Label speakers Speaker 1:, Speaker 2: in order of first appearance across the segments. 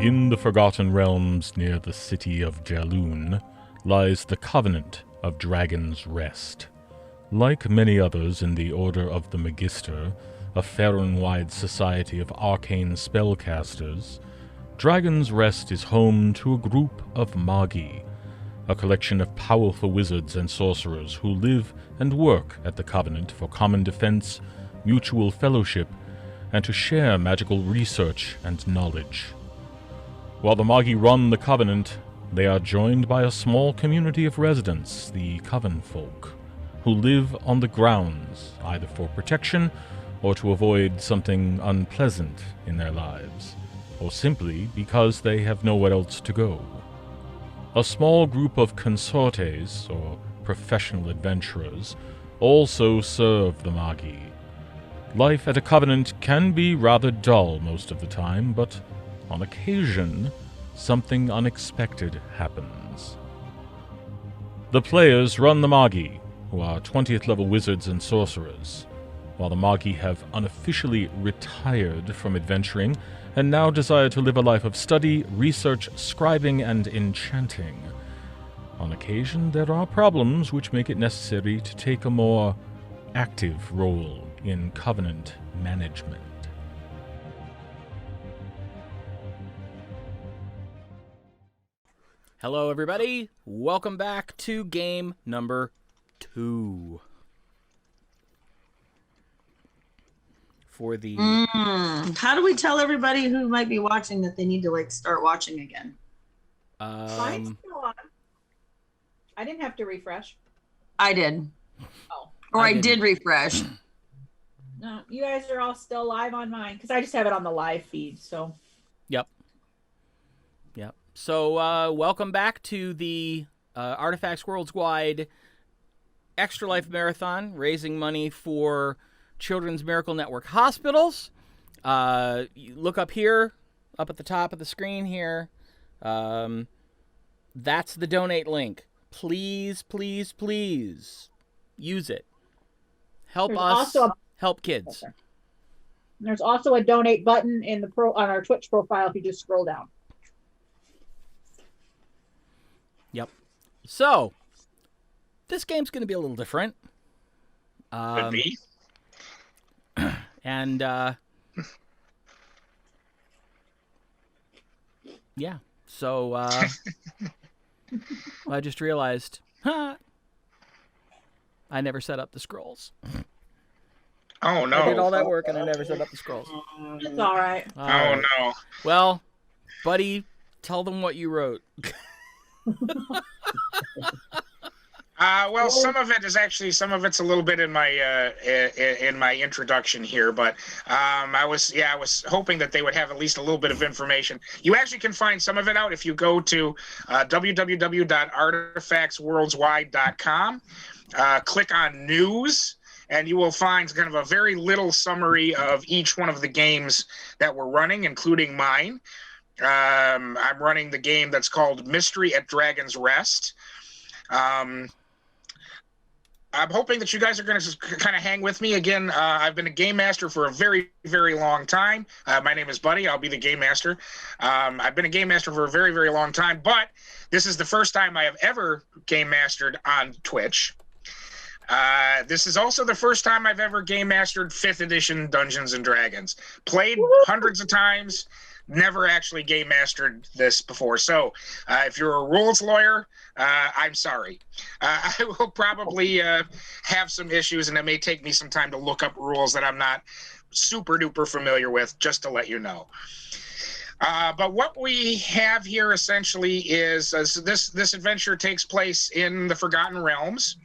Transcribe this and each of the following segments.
Speaker 1: In the Forgotten Realms near the city of Jaloon lies the Covenant of Dragon's Rest. Like many others in the Order of the Magister, a Faylinn-wide society of arcane spellcasters, Dragon's Rest is home to a group of magi, a collection of powerful wizards and sorcerers who live and work at the Covenant for common defense, mutual fellowship, and to share magical research and knowledge. While the magi run the Covenant, they are joined by a small community of residents, the Coven folk, who live on the grounds, either for protection or to avoid something unpleasant in their lives, or simply because they have nowhere else to go. A small group of consortes, or professional adventurers, also serve the magi. Life at a Covenant can be rather dull most of the time, but on occasion, something unexpected happens. The players run the magi, who are 20th level wizards and sorcerers, while the magi have unofficially retired from adventuring and now desire to live a life of study, research, scribing, and enchanting. On occasion, there are problems which make it necessary to take a more active role in Covenant management.
Speaker 2: Hello, everybody. Welcome back to game number 2. For the...
Speaker 3: How do we tell everybody who might be watching that they need to, start watching again?
Speaker 4: Mine's still on. I didn't have to refresh.
Speaker 3: I did.
Speaker 4: Oh.
Speaker 3: Or I did refresh.
Speaker 4: No, you guys are all still live on mine, because I just have it on the live feed, so...
Speaker 2: Yep. So, welcome back to the Artifacts Worldswide Extra Life Marathon, raising money for Children's Miracle Network hospitals. You look up here, up at the top of the screen here. That's the donate link. Please, please, please use it. Help us help kids.
Speaker 4: Okay. There's also a donate button in the on our Twitch profile if you just scroll down.
Speaker 2: Yep. So, this game's going to be a little different.
Speaker 5: Could be.
Speaker 2: And, yeah. So, I just realized, I never set up the scrolls.
Speaker 5: Oh, no.
Speaker 2: I did all that work and I never set up the scrolls.
Speaker 4: It's all right.
Speaker 5: Oh, no.
Speaker 2: Well, buddy, tell them what you wrote.
Speaker 5: Well, some of it's a little bit in my introduction here, but I was hoping that they would have at least a little bit of information. You actually can find some of it out if you go to www.artifactsworldswide.com, click on news, and you will find kind of a very little summary of each one of the games that we're running, including mine. I'm running the game that's called Mystery at Dragon's Rest. I'm hoping that you guys are going to kind of hang with me. Again, I've been a game master for a very, very long time. My name is Buddy. I'll be the game master. I've been a game master for a very, very long time, but this is the first time I have ever game mastered on Twitch. This is also the first time I've ever game mastered 5th edition Dungeons & Dragons. Played hundreds of times. Never actually game mastered this before. So if you're a rules lawyer, I'm sorry. I will probably have some issues, and it may take me some time to look up rules that I'm not super duper familiar with, just to let you know. But what we have here essentially is this adventure takes place in the Forgotten Realms.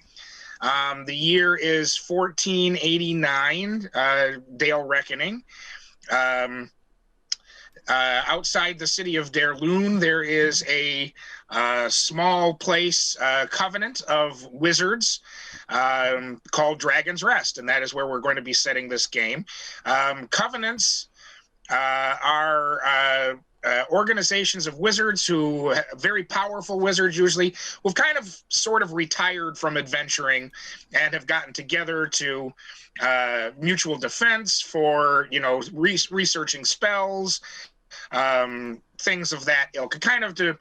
Speaker 5: The year is 1489, Dale Reckoning. Outside the city of Derloon, there is a small place, covenant of wizards called Dragon's Rest, and that is where we're going to be setting this game. Covenants are organizations of wizards very powerful wizards usually, who've kind of sort of retired from adventuring and have gotten together to mutual defense for, researching spells, things of that ilk, kind of to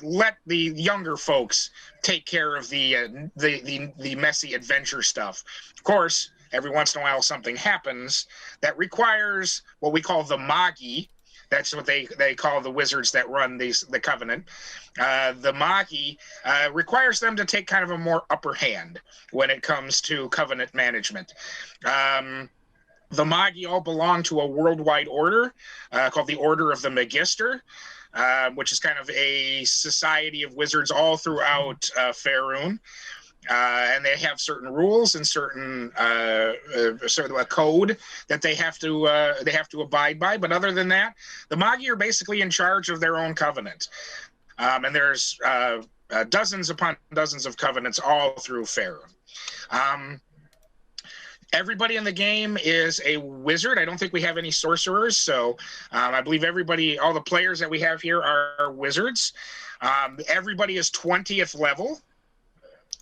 Speaker 5: let the younger folks take care of the messy adventure stuff. Of course, every once in a while something happens that requires what we call the magi. That's what they call the wizards that run the Covenant. The magi requires them to take kind of a more upper hand when it comes to Covenant management. The magi all belong to a worldwide order called the Order of the Magister, which is kind of a society of wizards all throughout Faerun. And they have certain rules and certain sort of a code that they have to abide by. But other than that, the magi are basically in charge of their own covenant. And there's dozens upon dozens of covenants all through Faerun. Everybody in the game is a wizard. I don't think we have any sorcerers, so I believe all the players that we have here are wizards. Everybody is 20th level.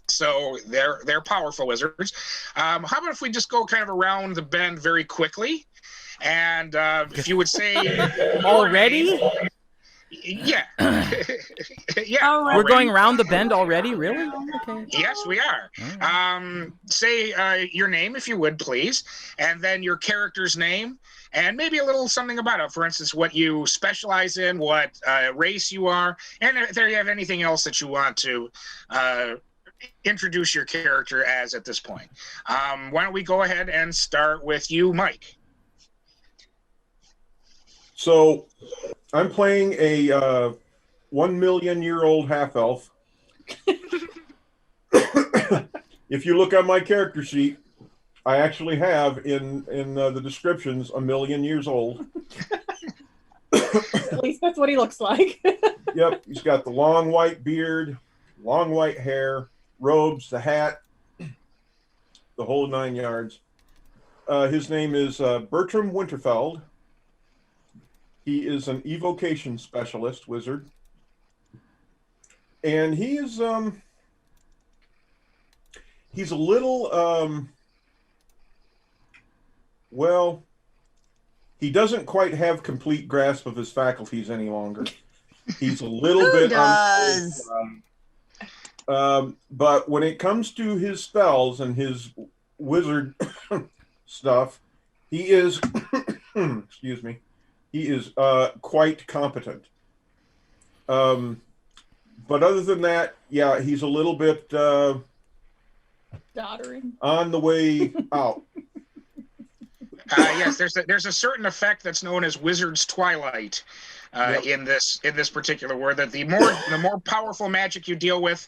Speaker 5: So they're powerful wizards. How about if we just go kind of around the bend very quickly, and if you would say
Speaker 2: already?
Speaker 5: Yeah, yeah.
Speaker 3: Oh,
Speaker 2: We're going around the bend already, really? Okay.
Speaker 5: Yes, we are. Say your name, if you would, please, and then your character's name, and maybe a little something about it. For instance, what you specialize in, what race you are, and if there you have anything else that you want to introduce your character as at this point. Why don't we go ahead and start with you, Mike?
Speaker 6: So I'm playing a 1 million year old half elf. If you look on my character sheet, I actually have in the descriptions 1 million years old.
Speaker 4: At least that's what he looks like.
Speaker 6: Yep, he's got the long white beard, long white hair, robes, the hat, the whole 9 yards. His name is Bertrum Winterfeld. He is an evocation specialist wizard. And he is he's a little well, he doesn't quite have complete grasp of his faculties any longer. He's a little bit
Speaker 3: does?
Speaker 6: But when it comes to his spells and his wizard stuff, he is excuse me, he is quite competent. But other than that, yeah, he's a little bit
Speaker 4: Doddering.
Speaker 6: on the way out.
Speaker 5: Yes, there's a certain effect that's known as Wizard's Twilight in this particular word. That the more powerful magic you deal with,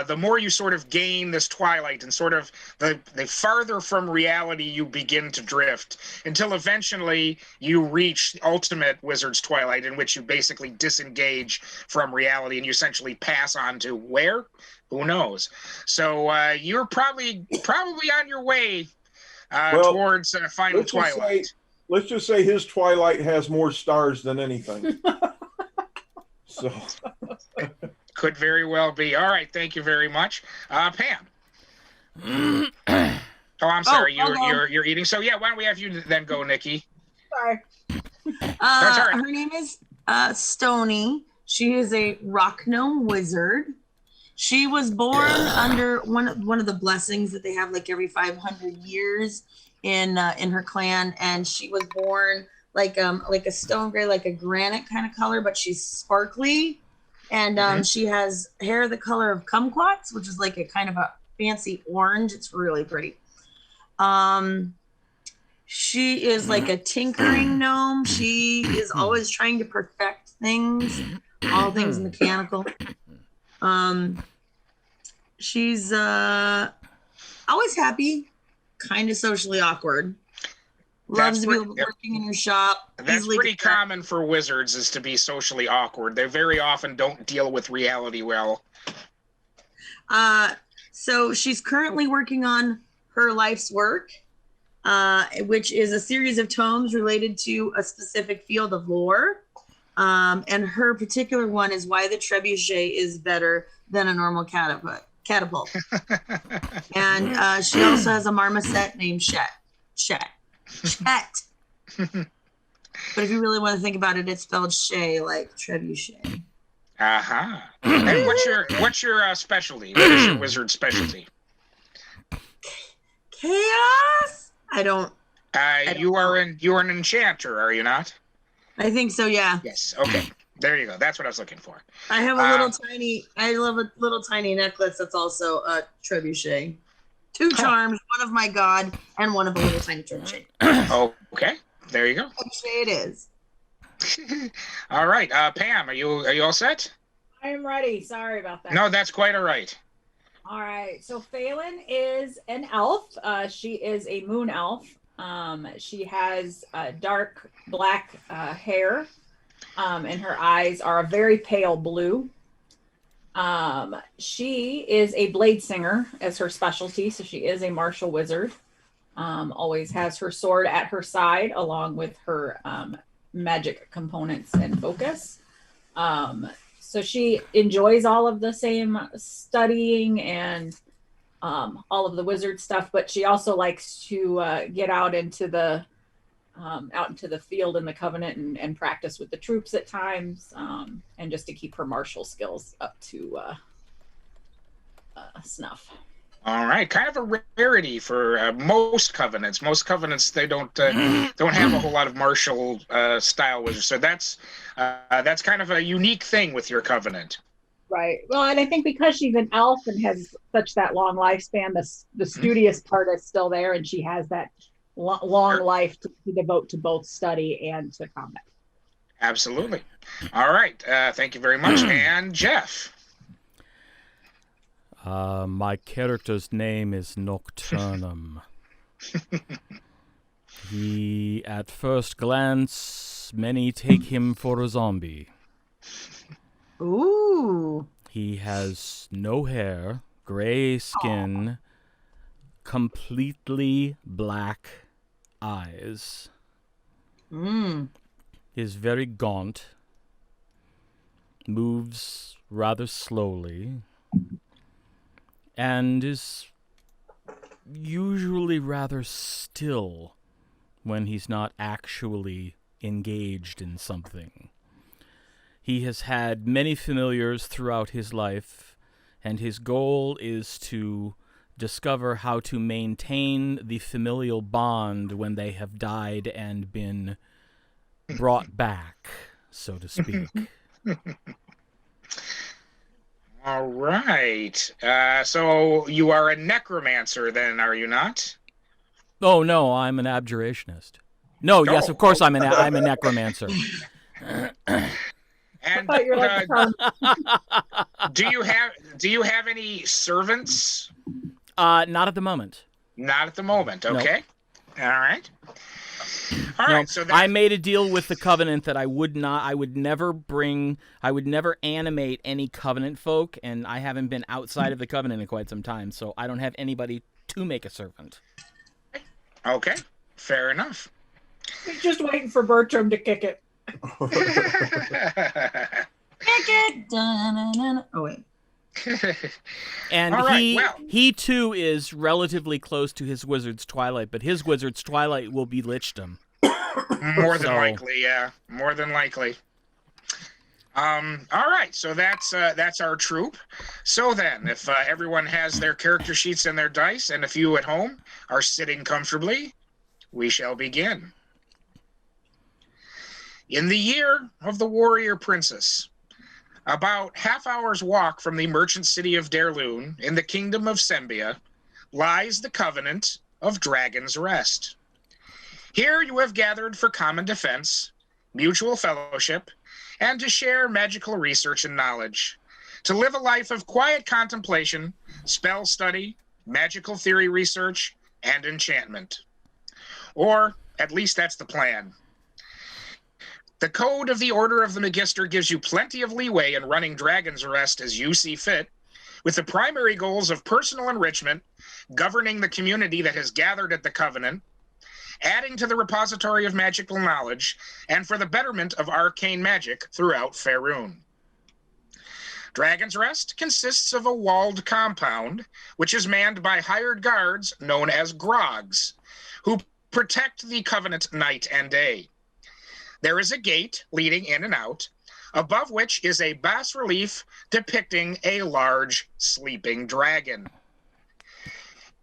Speaker 5: the more you sort of gain this twilight, and sort of the farther from reality you begin to drift, until eventually you reach ultimate Wizard's Twilight, in which you basically disengage from reality and you essentially pass on to where? Who knows? So you're probably on your way towards final twilight.
Speaker 6: Let's just say his twilight has more stars than anything. So
Speaker 5: could very well be. All right, thank you very much, Pam. Oh, I'm sorry, you're eating. So yeah, why don't we have you then go, Nikki?
Speaker 4: Sorry.
Speaker 3: Her name is Stoni. She is a rock gnome wizard. She was born under one of the blessings that they have like every 500 years in her clan, and she was born like a stone gray, like a granite kind of color, but she's sparkly, and she has hair the color of kumquats, which is like a kind of a fancy orange. It's really pretty. She is like a tinkering gnome. She is always trying to perfect things, all things mechanical. She's always happy, kind of socially awkward. Loves to be working in her shop.
Speaker 5: That's pretty common for wizards, is to be socially awkward. They very often don't deal with reality well.
Speaker 3: So she's currently working on her life's work, which is a series of tomes related to a specific field of lore. And her particular one is why the trebuchet is better than a normal catapult. And she also has a marmoset named Chet. But if you really want to think about it, it's spelled Shay, like trebuchet.
Speaker 5: Uh-huh. And what's your specialty? What is your wizard specialty?
Speaker 3: Chaos? I don't
Speaker 5: You are an enchanter, are you not?
Speaker 3: I think so, yeah.
Speaker 5: Yes. Okay. There you go. That's what I was looking for.
Speaker 3: I have a little tiny necklace that's also a trebuchet. 2 charms, one of my god, and one of a little tiny trebuchet.
Speaker 5: Okay. There you go.
Speaker 3: Trebuchet it is.
Speaker 5: All right. Pam, are you all set?
Speaker 4: I am ready. Sorry about that.
Speaker 5: No, that's quite all right.
Speaker 4: All right. So Faylinn is an elf. She is a moon elf. She has dark black hair, and her eyes are a very pale blue. She is a Bladesinger as her specialty, so she is a martial wizard. Always has her sword at her side along with her magic components and focus. So she enjoys all of the same studying and all of the wizard stuff, but she also likes to get out into the field in the Covenant and practice with the troops at times, and just to keep her martial skills up to snuff.
Speaker 5: All right, kind of a rarity for most covenants. Most covenants, they don't have a whole lot of martial style wizards. So that's kind of a unique thing with your covenant.
Speaker 4: Right. Well, and I think because she's an elf and has such that long lifespan, the studious part is still there, and she has that long life to devote to both study and to combat.
Speaker 5: Absolutely. All right. Thank you very much. And Jeff.
Speaker 1: My character's name is Nocturnum. He, at first glance, many take him for a zombie.
Speaker 3: Ooh.
Speaker 1: He has no hair, gray skin, completely black eyes. Is very gaunt, moves rather slowly, and is usually rather still when he's not actually engaged in something. He has had many familiars throughout his life, and his goal is to discover how to maintain the familial bond when they have died and been brought back, so to speak.
Speaker 5: All right. So you are a necromancer then, are you not?
Speaker 1: Oh, no, I'm an abjurationist. No, yes, of course I'm a necromancer.
Speaker 5: And do you have any servants?
Speaker 1: Not at the moment.
Speaker 5: Not at the moment. Okay. Nope. All right. All right. So
Speaker 1: I made a deal with the Covenant that I would never animate any Covenant folk, and I haven't been outside of the Covenant in quite some time, so I don't have anybody to make a servant.
Speaker 5: Okay. Fair enough.
Speaker 4: He's just waiting for Bertrum to kick it.
Speaker 3: Kick it. Dun-dun-dun. Oh wait.
Speaker 1: And he too is relatively close to his Wizard's Twilight, but his Wizard's Twilight will be Lichdom.
Speaker 5: More than likely, yeah. More than likely. All right, so that's our troop. So then, if everyone has their character sheets and their dice, and if you at home are sitting comfortably, we shall begin. In the year of the warrior princess, about half hour's walk from the merchant city of Derloon in the kingdom of Sembia, lies the Covenant of Dragon's Rest. Here you have gathered for common defense, mutual fellowship, and to share magical research and knowledge, to live a life of quiet contemplation, spell study, magical theory research, and enchantment. Or, at least that's the plan. The code of the Order of the Magister gives you plenty of leeway in running Dragon's Rest as you see fit, with the primary goals of personal enrichment, governing the community that has gathered at the Covenant, adding to the repository of magical knowledge, and for the betterment of arcane magic throughout Faerun. Dragon's Rest consists of a walled compound, which is manned by hired guards known as Grogs, who protect the Covenant night and day. There is a gate leading in and out, above which is a bas-relief depicting a large sleeping dragon.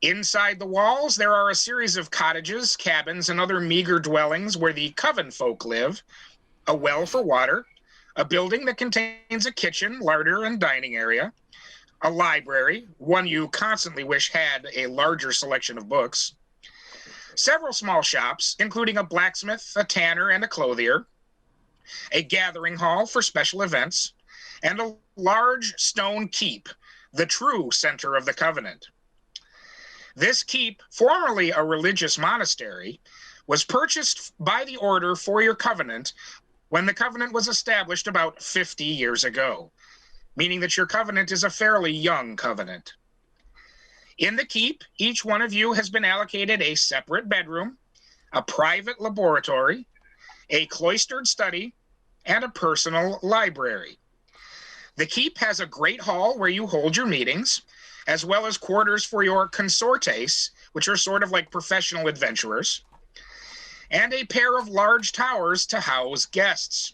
Speaker 5: Inside the walls, there are a series of cottages, cabins, and other meager dwellings where the coven folk live, a well for water, a building that contains a kitchen, larder, and dining area, a library, one you constantly wish had a larger selection of books, several small shops, including a blacksmith, a tanner, and a clothier, a gathering hall for special events, and a large stone keep, the true center of the Covenant. This keep, formerly a religious monastery, was purchased by the Order for your Covenant when the Covenant was established about 50 years ago, meaning that your Covenant is a fairly young Covenant. In the keep, each one of you has been allocated a separate bedroom, a private laboratory, a cloistered study, and a personal library. The keep has a great hall where you hold your meetings, as well as quarters for your consortes, which are sort of like professional adventurers, and a pair of large towers to house guests.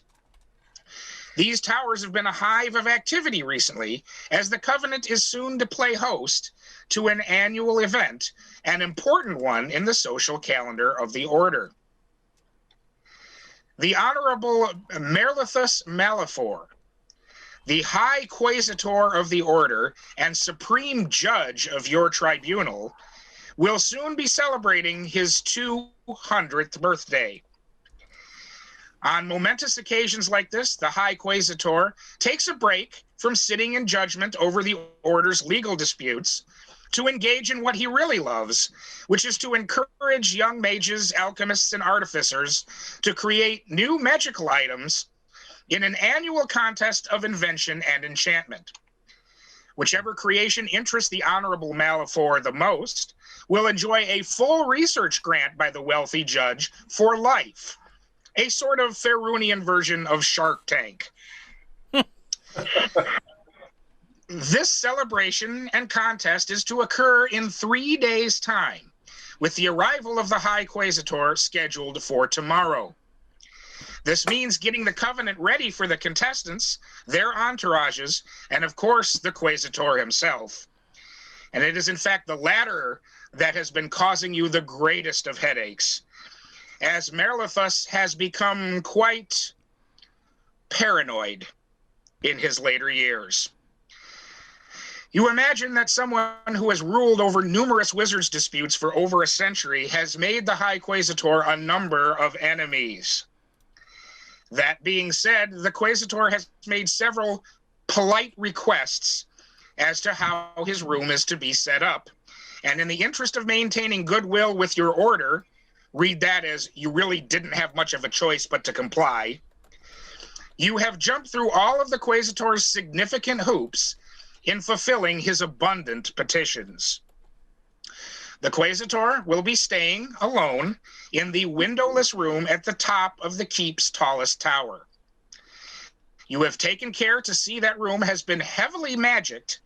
Speaker 5: These towers have been a hive of activity recently, as the Covenant is soon to play host to an annual event, an important one in the social calendar of the Order. The Honorable Merlithus Malefor, the High Quasitor of the Order and Supreme Judge of your tribunal, will soon be celebrating his 200th birthday. On momentous occasions like this, the High Quasitor takes a break from sitting in judgment over the Order's legal disputes to engage in what he really loves, which is to encourage young mages, alchemists, and artificers to create new magical items in an annual contest of invention and enchantment. Whichever creation interests the Honorable Malefor the most will enjoy a full research grant by the wealthy judge for life, a sort of Faerunian version of Shark Tank. This celebration and contest is to occur in 3 days' time, with the arrival of the High Quasitor scheduled for tomorrow. This means getting the Covenant ready for the contestants, their entourages, and of course the Quasitor himself. And it is in fact the latter that has been causing you the greatest of headaches, as Merlithus has become quite paranoid in his later years. You imagine that someone who has ruled over numerous wizards' disputes for over a century has made the High Quasitor a number of enemies. That being said, the Quasitor has made several polite requests as to how his room is to be set up. And in the interest of maintaining goodwill with your order, read that as you really didn't have much of a choice but to comply, you have jumped through all of the Quasitor's significant hoops in fulfilling his abundant petitions. The Quasitor will be staying alone in the windowless room at the top of the keep's tallest tower. You have taken care to see that room has been heavily magicked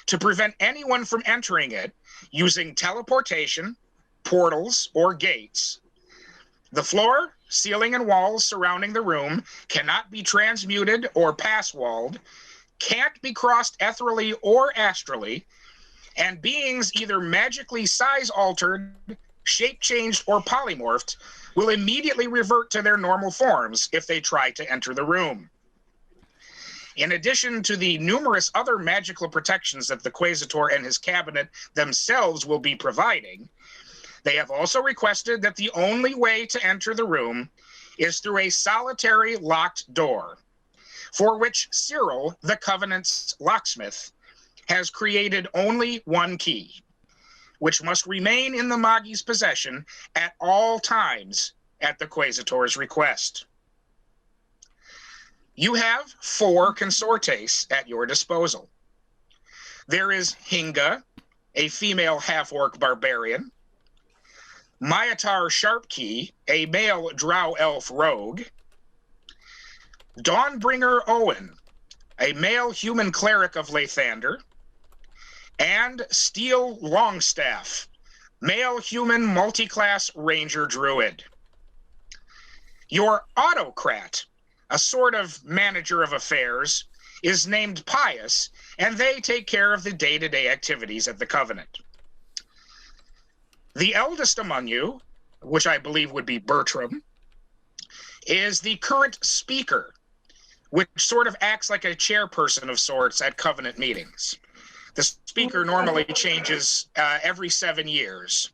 Speaker 5: to prevent anyone from entering it using teleportation, portals, or gates. The floor, ceiling, and walls surrounding the room cannot be transmuted or pass-walled, can't be crossed ethereally or astrally, and beings either magically size-altered, shape-changed, or polymorphed will immediately revert to their normal forms if they try to enter the room. In addition to the numerous other magical protections that the Quasitor and his cabinet themselves will be providing, they have also requested that the only way to enter the room is through a solitary locked door, for which Cyril, the Covenant's locksmith, has created only one key, which must remain in the Magi's possession at all times at the Quasitor's request. You have 4 consortes at your disposal. There is Hinga, a female half-orc barbarian, Myatar Sharpkey, a male drow elf rogue, Dawnbringer Owen, a male human cleric of Lathander, and Steel Longstaff, male human multiclass ranger druid. Your autocrat, a sort of manager of affairs, is named Pious, and they take care of the day-to-day activities at the Covenant. The eldest among you, which I believe would be Bertrum, is the current speaker, which sort of acts like a chairperson of sorts at Covenant meetings. The speaker normally changes every 7 years,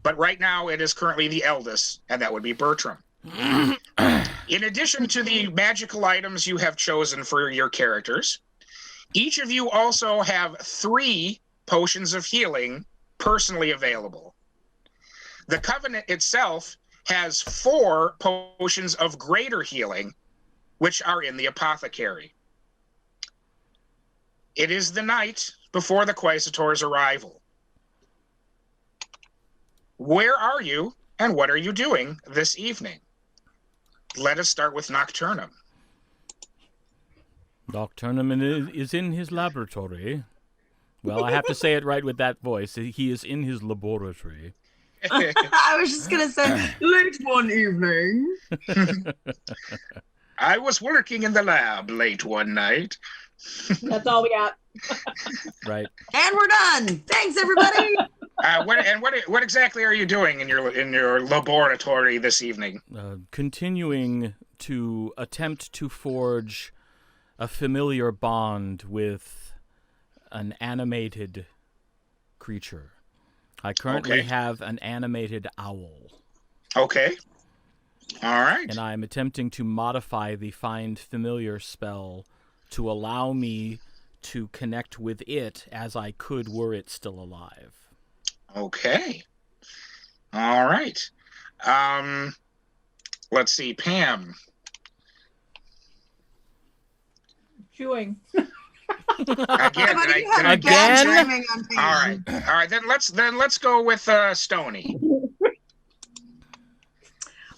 Speaker 5: but right now it is currently the eldest, and that would be Bertrum. In addition to the magical items you have chosen for your characters, each of you also have 3 potions of healing personally available. The Covenant itself has 4 potions of greater healing, which are in the apothecary. It is the night before the Quaesitor's arrival. Where are you, and what are you doing this evening? Let us start with Nocturnum.
Speaker 2: Nocturnum is in his laboratory. Well, I have to say it right with that voice. He is in his laboratory.
Speaker 3: I was just going to say, late one evening.
Speaker 5: I was working in the lab late one night.
Speaker 4: That's all we got.
Speaker 2: Right.
Speaker 3: And we're done. Thanks, everybody.
Speaker 5: What exactly are you doing in your laboratory this evening?
Speaker 2: Continuing to attempt to forge a familiar bond with an animated creature. I currently have an animated owl.
Speaker 5: Okay. All right.
Speaker 2: And I'm attempting to modify the Find Familiar spell to allow me to connect with it as I could were it still alive.
Speaker 5: Okay. All right. Let's see, Pam.
Speaker 4: Chewing.
Speaker 5: Again.
Speaker 2: Again?
Speaker 5: All right. Then let's go with Stoni.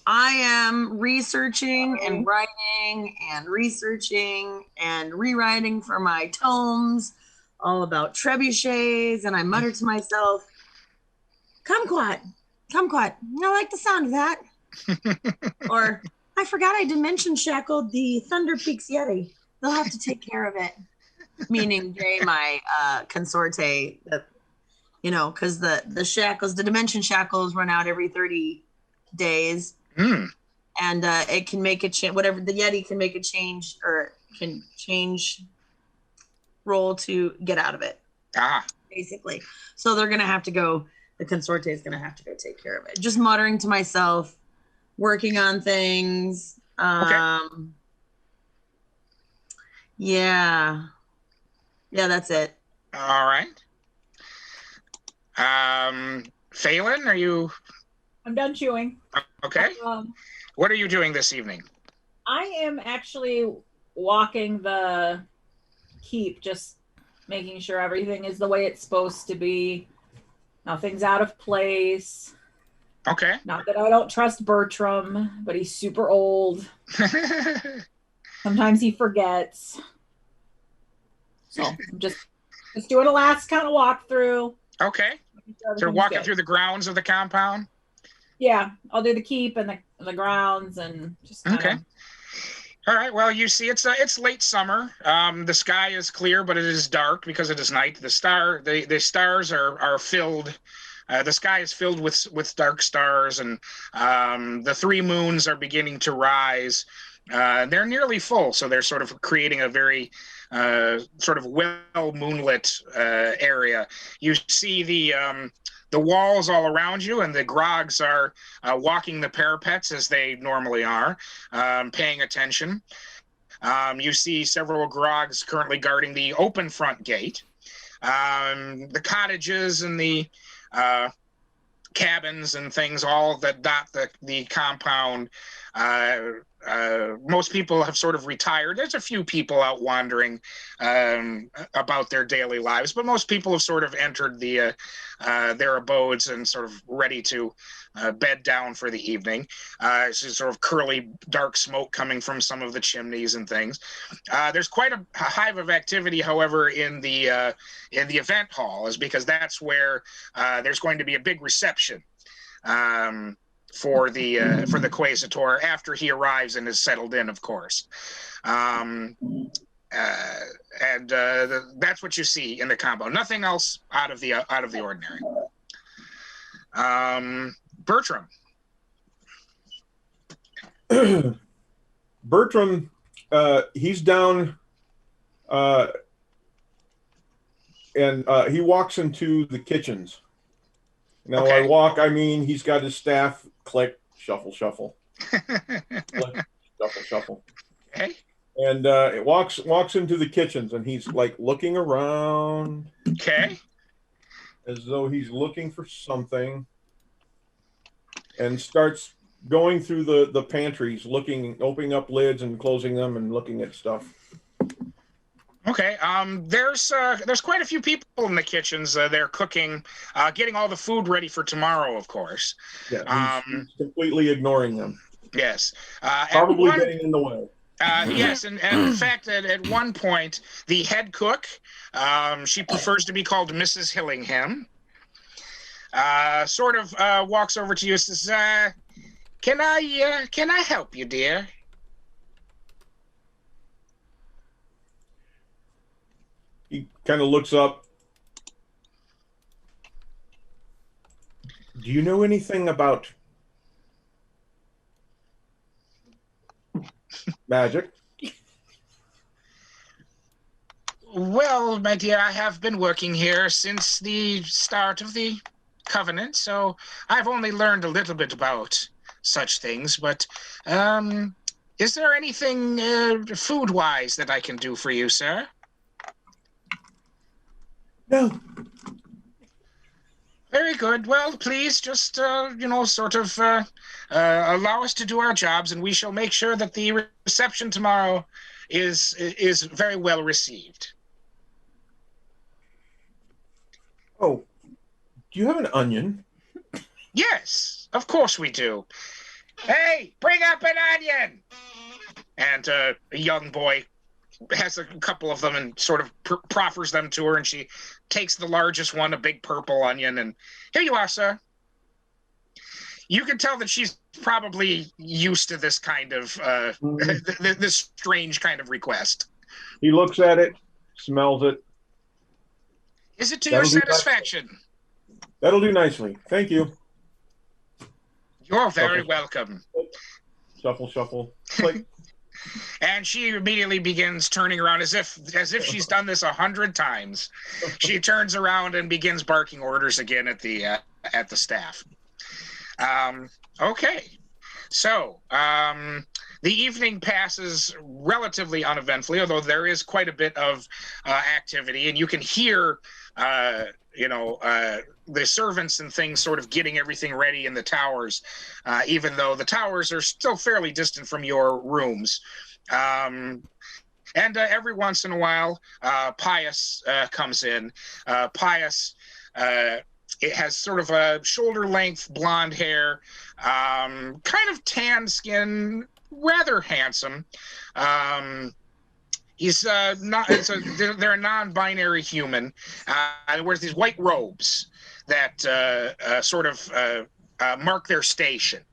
Speaker 3: I am researching and writing and researching and rewriting for my tomes all about trebuchets, and I mutter to myself, kumquat. I like the sound of that. Or, I forgot I dimension shackled the Thunder Peaks Yeti. They'll have to take care of it. Meaning Jay, my consorte, because the shackles, the dimension shackles run out every 30 days. And it can make a change, whatever the Yeti can make a change or can change roll to get out of it. Basically. So they're going to have to go, the consorte is going to have to go take care of it. Just muttering to myself, working on things. Yeah, that's it.
Speaker 5: All right. Faylinn, are you?
Speaker 4: I'm done chewing.
Speaker 5: Okay. What are you doing this evening?
Speaker 4: I am actually walking the keep, just making sure everything is the way it's supposed to be. Nothing's out of place.
Speaker 5: Okay.
Speaker 4: Not that I don't trust Bertrum, but he's super old. Sometimes he forgets. So I'm just doing a last kind of walkthrough.
Speaker 5: Okay. So walking through the grounds of the compound?
Speaker 4: Yeah, I'll do the keep and the grounds and just kind of...
Speaker 5: All right. Well, you see, it's late summer. The sky is clear, but it is dark because it is night. The stars are filled. The sky is filled with dark stars, and the 3 moons are beginning to rise. They're nearly full, so they're sort of creating a very sort of well moonlit area. You see the walls all around you, and the grogs are walking the parapets as they normally are, paying attention. You see several grogs currently guarding the open front gate. The cottages and the cabins and things all that dot the compound. Most people have sort of retired. There's a few people out wandering about their daily lives, but most people have sort of entered their abodes and sort of ready to bed down for the evening. So sort of curly, dark smoke coming from some of the chimneys and things. There's quite a hive of activity, however, in the event hall, is because that's where there's going to be a big reception for the Quasitator after he arrives and is settled in, of course. That's what you see in the combo. Nothing else out of the ordinary. Bertram.
Speaker 6: Bertram, he's down, and he walks into the kitchens. Now,
Speaker 5: Okay.
Speaker 6: I mean he's got his staff. Click, shuffle, shuffle. Click, shuffle, shuffle.
Speaker 5: Okay.
Speaker 6: And it walks into the kitchens, and he's like looking around.
Speaker 5: Okay.
Speaker 6: As though he's looking for something, and starts going through the pantries, opening up lids and closing them, and looking at stuff.
Speaker 5: Okay. There's quite a few people in the kitchens. They're cooking, getting all the food ready for tomorrow, of course.
Speaker 6: Yeah, he's completely ignoring them.
Speaker 5: Yes.
Speaker 6: Probably getting in the way.
Speaker 5: Yes, and in fact, at one point, the head cook, she prefers to be called Mrs. Hillingham, sort of walks over to you and says, "Can I help you, dear?"
Speaker 6: He kind of looks up. Do you know anything about magic?
Speaker 5: Well, my dear, I have been working here since the start of the Covenant, so I've only learned a little bit about such things, but is there anything food-wise that I can do for you, sir?
Speaker 6: No.
Speaker 5: Very good. Well, please just, sort of allow us to do our jobs, and we shall make sure that the reception tomorrow is very well received.
Speaker 6: Oh, do you have an onion?
Speaker 5: Yes, of course we do. Hey, bring up an onion! And a young boy has a couple of them and sort of proffers them to her, and she takes the largest one, a big purple onion, and here you are, sir. You can tell that she's probably used to this kind of, this strange kind of request.
Speaker 6: He looks at it, smells it.
Speaker 5: Is it to your satisfaction?
Speaker 6: That'll do nicely. Thank you.
Speaker 5: You're very welcome.
Speaker 6: Shuffle, shuffle. Click.
Speaker 5: And she immediately begins turning around as if she's done this 100 times. She turns around and begins barking orders again at the staff. Okay, so the evening passes relatively uneventfully, although there is quite a bit of activity, and you can hear the servants and things sort of getting everything ready in the towers, even though the towers are still fairly distant from your rooms. And every once in a while, Pius comes in. Pius, it has sort of a shoulder-length blonde hair, kind of tan skin, rather handsome. He's they're a non-binary human. He wears these white robes that sort of mark their station.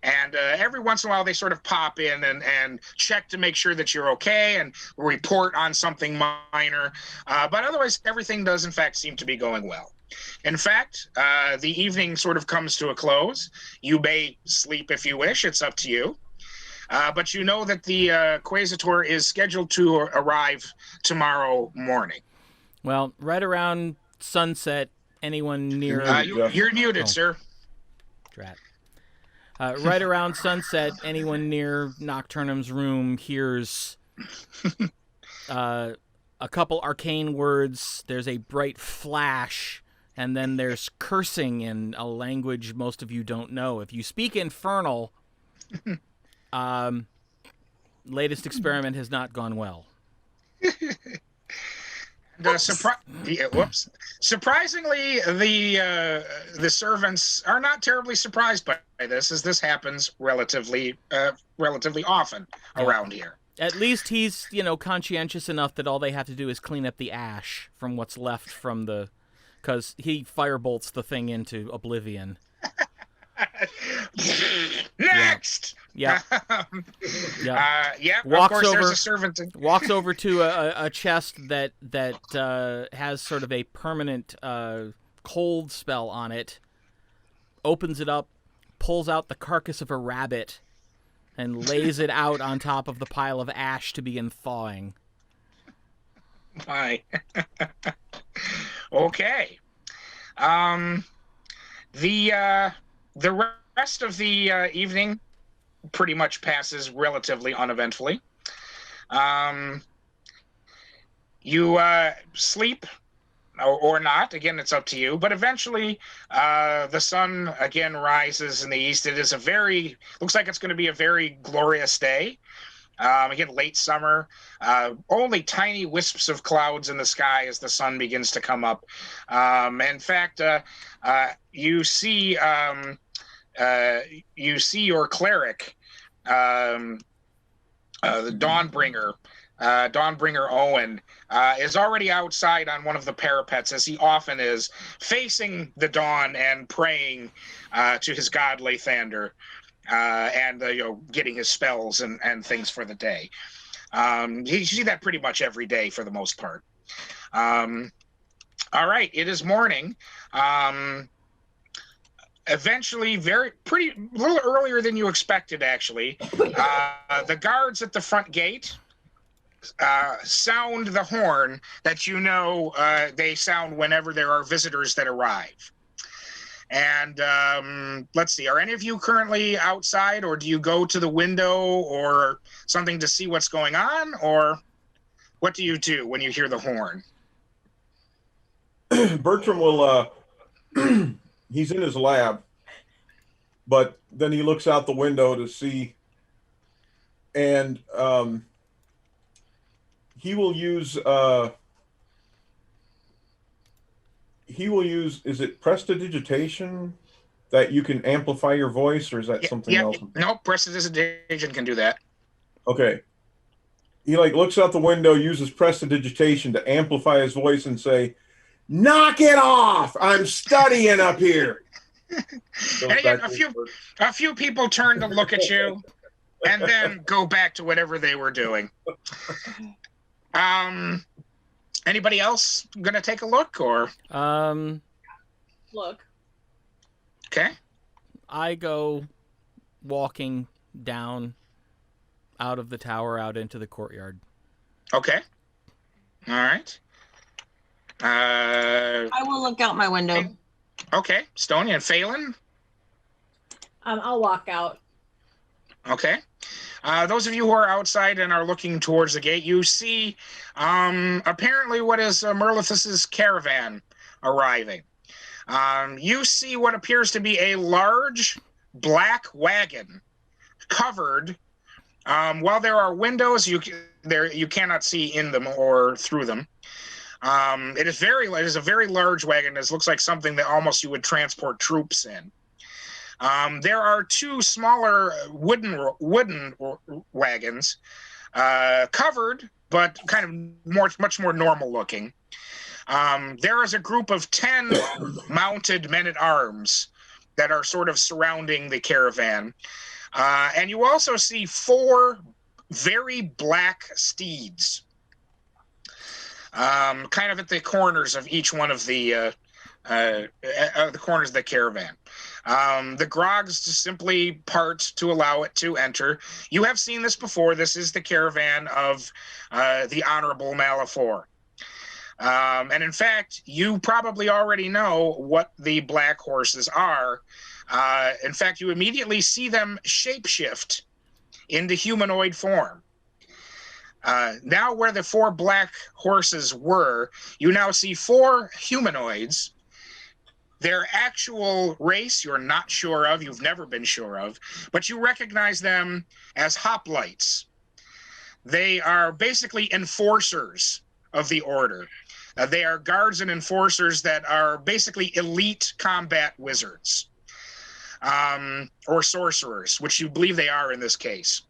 Speaker 5: And every once in a while, they sort of pop in and check to make sure that you're okay and report on something minor. But otherwise, everything does, in fact, seem to be going well. In fact, the evening sort of comes to a close. You may sleep if you wish. It's up to you. But you know that the Quasitator is scheduled to arrive tomorrow morning.
Speaker 2: Well, right around sunset, anyone near...
Speaker 5: You're muted, sir.
Speaker 2: Drat. Right around sunset, anyone near Nocturnum's room hears a couple arcane words. There's a bright flash, and then there's cursing in a language most of you don't know. If you speak Infernal... latest experiment has not gone well.
Speaker 5: Surprisingly, the servants are not terribly surprised by this, as this happens relatively often around here.
Speaker 2: At least he's, conscientious enough that all they have to do is clean up the ash from what's left from because he firebolts the thing into oblivion.
Speaker 5: Next.
Speaker 2: Yeah.
Speaker 5: Yeah. Of
Speaker 2: Walks
Speaker 5: course,
Speaker 2: over-
Speaker 5: there's a servant.
Speaker 2: Walks over to a chest that has sort of a permanent cold spell on it. Opens it up, pulls out the carcass of a rabbit, and lays it out on top of the pile of ash to begin thawing.
Speaker 5: Hi. Okay. The rest of the evening pretty much passes relatively uneventfully. You sleep or not. Again, it's up to you. But eventually, the sun again rises in the east. It is looks like it's going to be a very glorious day. Again, late summer, only tiny wisps of clouds in the sky as the sun begins to come up. In fact, you see your cleric, the Dawnbringer Owen, is already outside on one of the parapets, as he often is, facing the dawn and praying to his god Lathander. And getting his spells and things for the day. You see that pretty much every day for the most part. All right, it is morning. Eventually, a little earlier than you expected, actually. The guards at the front gate sound the horn that they sound whenever there are visitors that arrive. And let's see, are any of you currently outside, or do you go to the window or something to see what's going on, or what do you do when you hear the horn?
Speaker 6: Bertram will, he's in his lab, but then he looks out the window to see, and he will use, is it prestidigitation that you can amplify your voice, or is that something else?
Speaker 5: No, prestidigitation can do that.
Speaker 6: Okay. He looks out the window, uses prestidigitation to amplify his voice and say, "Knock it off! I'm studying up here."
Speaker 5: And again, a few people turn to look at you and then go back to whatever they were doing. Anybody else gonna take a look, or?
Speaker 4: Look.
Speaker 5: Okay.
Speaker 2: I go walking down out of the tower out into the courtyard.
Speaker 5: Okay. All right.
Speaker 3: I will look out my window.
Speaker 5: Okay. Stoni and Faylinn?
Speaker 4: I'll walk out.
Speaker 5: Okay. Those of you who are outside and are looking towards the gate, you see apparently what is Merlithus's caravan arriving. You see what appears to be a large black wagon covered. While there are windows, you cannot see in them or through them. It is a very large wagon. It looks like something that almost you would transport troops in. There are two smaller wooden wagons, covered, but kind of much more normal looking. There is a group of 10 mounted men-at-arms that are sort of surrounding the caravan. And you also see 4 very black steeds, kind of at the corners of each one of the corners of the caravan. The grogs just simply part to allow it to enter. You have seen this before. This is the caravan of the Honorable Malifor. And in fact, you probably already know what the black horses are. In fact, you immediately see them shapeshift into humanoid form. Now where the 4 black horses were, you now see 4 humanoids. Their actual race you're not sure of, you've never been sure of, but you recognize them as hoplites. They are basically enforcers of the order. They are guards and enforcers that are basically elite combat wizards, or sorcerers, which you believe they are in this case.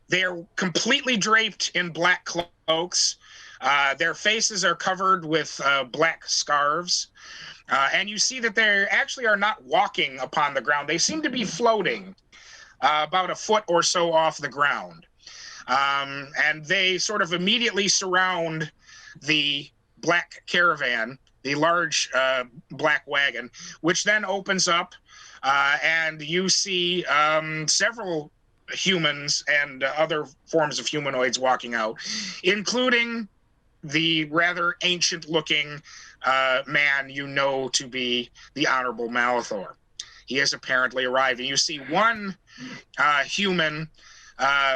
Speaker 5: They are completely draped in black cloaks. Their faces are covered with black scarves. And you see that they actually are not walking upon the ground. They seem to be floating about a foot or so off the ground. And they sort of immediately surround the black caravan, the large black wagon, which then opens up, and you see several humans and other forms of humanoids walking out, including the rather ancient-looking man you know to be the Honorable Malithor. He has apparently arrived, and you see one human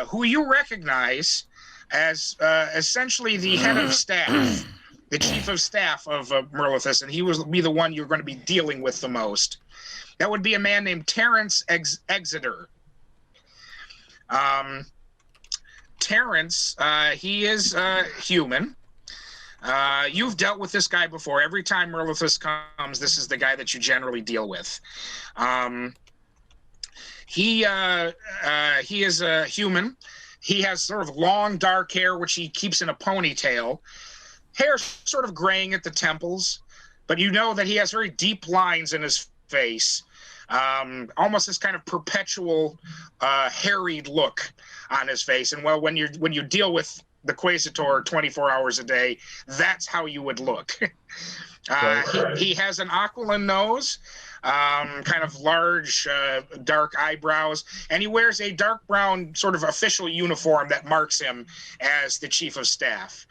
Speaker 5: who you recognize as essentially the head of staff, the chief of staff of Merlithus, and he will be the one you're going to be dealing with the most. That would be a man named Terrence Exeter. Terrence, he is human. You've dealt with this guy before. Every time Merlithus comes, this is the guy that you generally deal with. He is a human. He has sort of long, dark hair, which he keeps in a ponytail. Hair sort of graying at the temples, but you know that he has very deep lines in his face. Almost this kind of perpetual harried look on his face. And well, when you deal with the Quasitor 24 hours a day, that's how you would look. He has an aquiline nose, kind of large, dark eyebrows, and he wears a dark brown sort of official uniform that marks him as the chief of staff.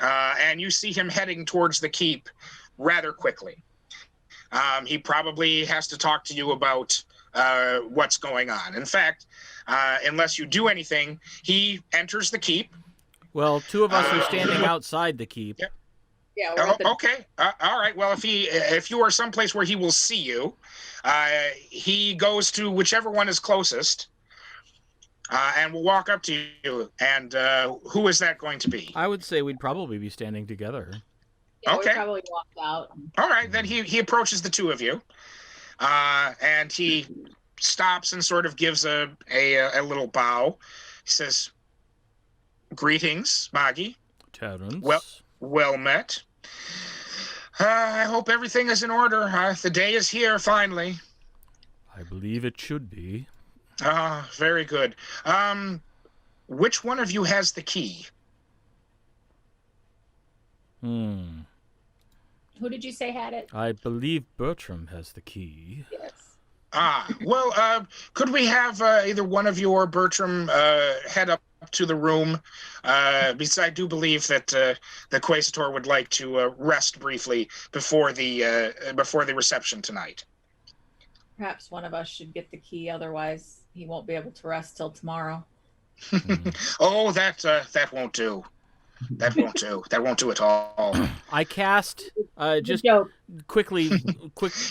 Speaker 5: And you see him heading towards the keep rather quickly. He probably has to talk to you about what's going on. In fact, unless you do anything, he enters the keep.
Speaker 2: Well, two of us are standing outside the keep.
Speaker 5: Yep.
Speaker 4: Yeah.
Speaker 5: Okay. All right. Well, if you are someplace where he will see you, he goes to whichever one is closest, and will walk up to you. And who is that going to be?
Speaker 2: I would say we'd probably be standing together.
Speaker 4: Yeah,
Speaker 5: Okay.
Speaker 4: we probably walked out.
Speaker 5: All right. Then he approaches the two of you, and he stops and sort of gives a little bow. He says, "Greetings, Magi.
Speaker 2: Terrence.
Speaker 5: Well met. I hope everything is in order. The day is here, finally."
Speaker 2: I believe it should be.
Speaker 5: Very good. Which one of you has the key?
Speaker 4: Who did you say had it?
Speaker 2: I believe Bertrum has the key.
Speaker 4: Yes.
Speaker 5: Well, could we have either one of you or Bertrum head up to the room? Because I do believe that the Quasitor would like to rest briefly before the reception tonight.
Speaker 4: Perhaps one of us should get the key, otherwise he won't be able to rest till tomorrow.
Speaker 5: Oh, that won't do. That won't do. That won't do at all.
Speaker 2: I cast just quickly.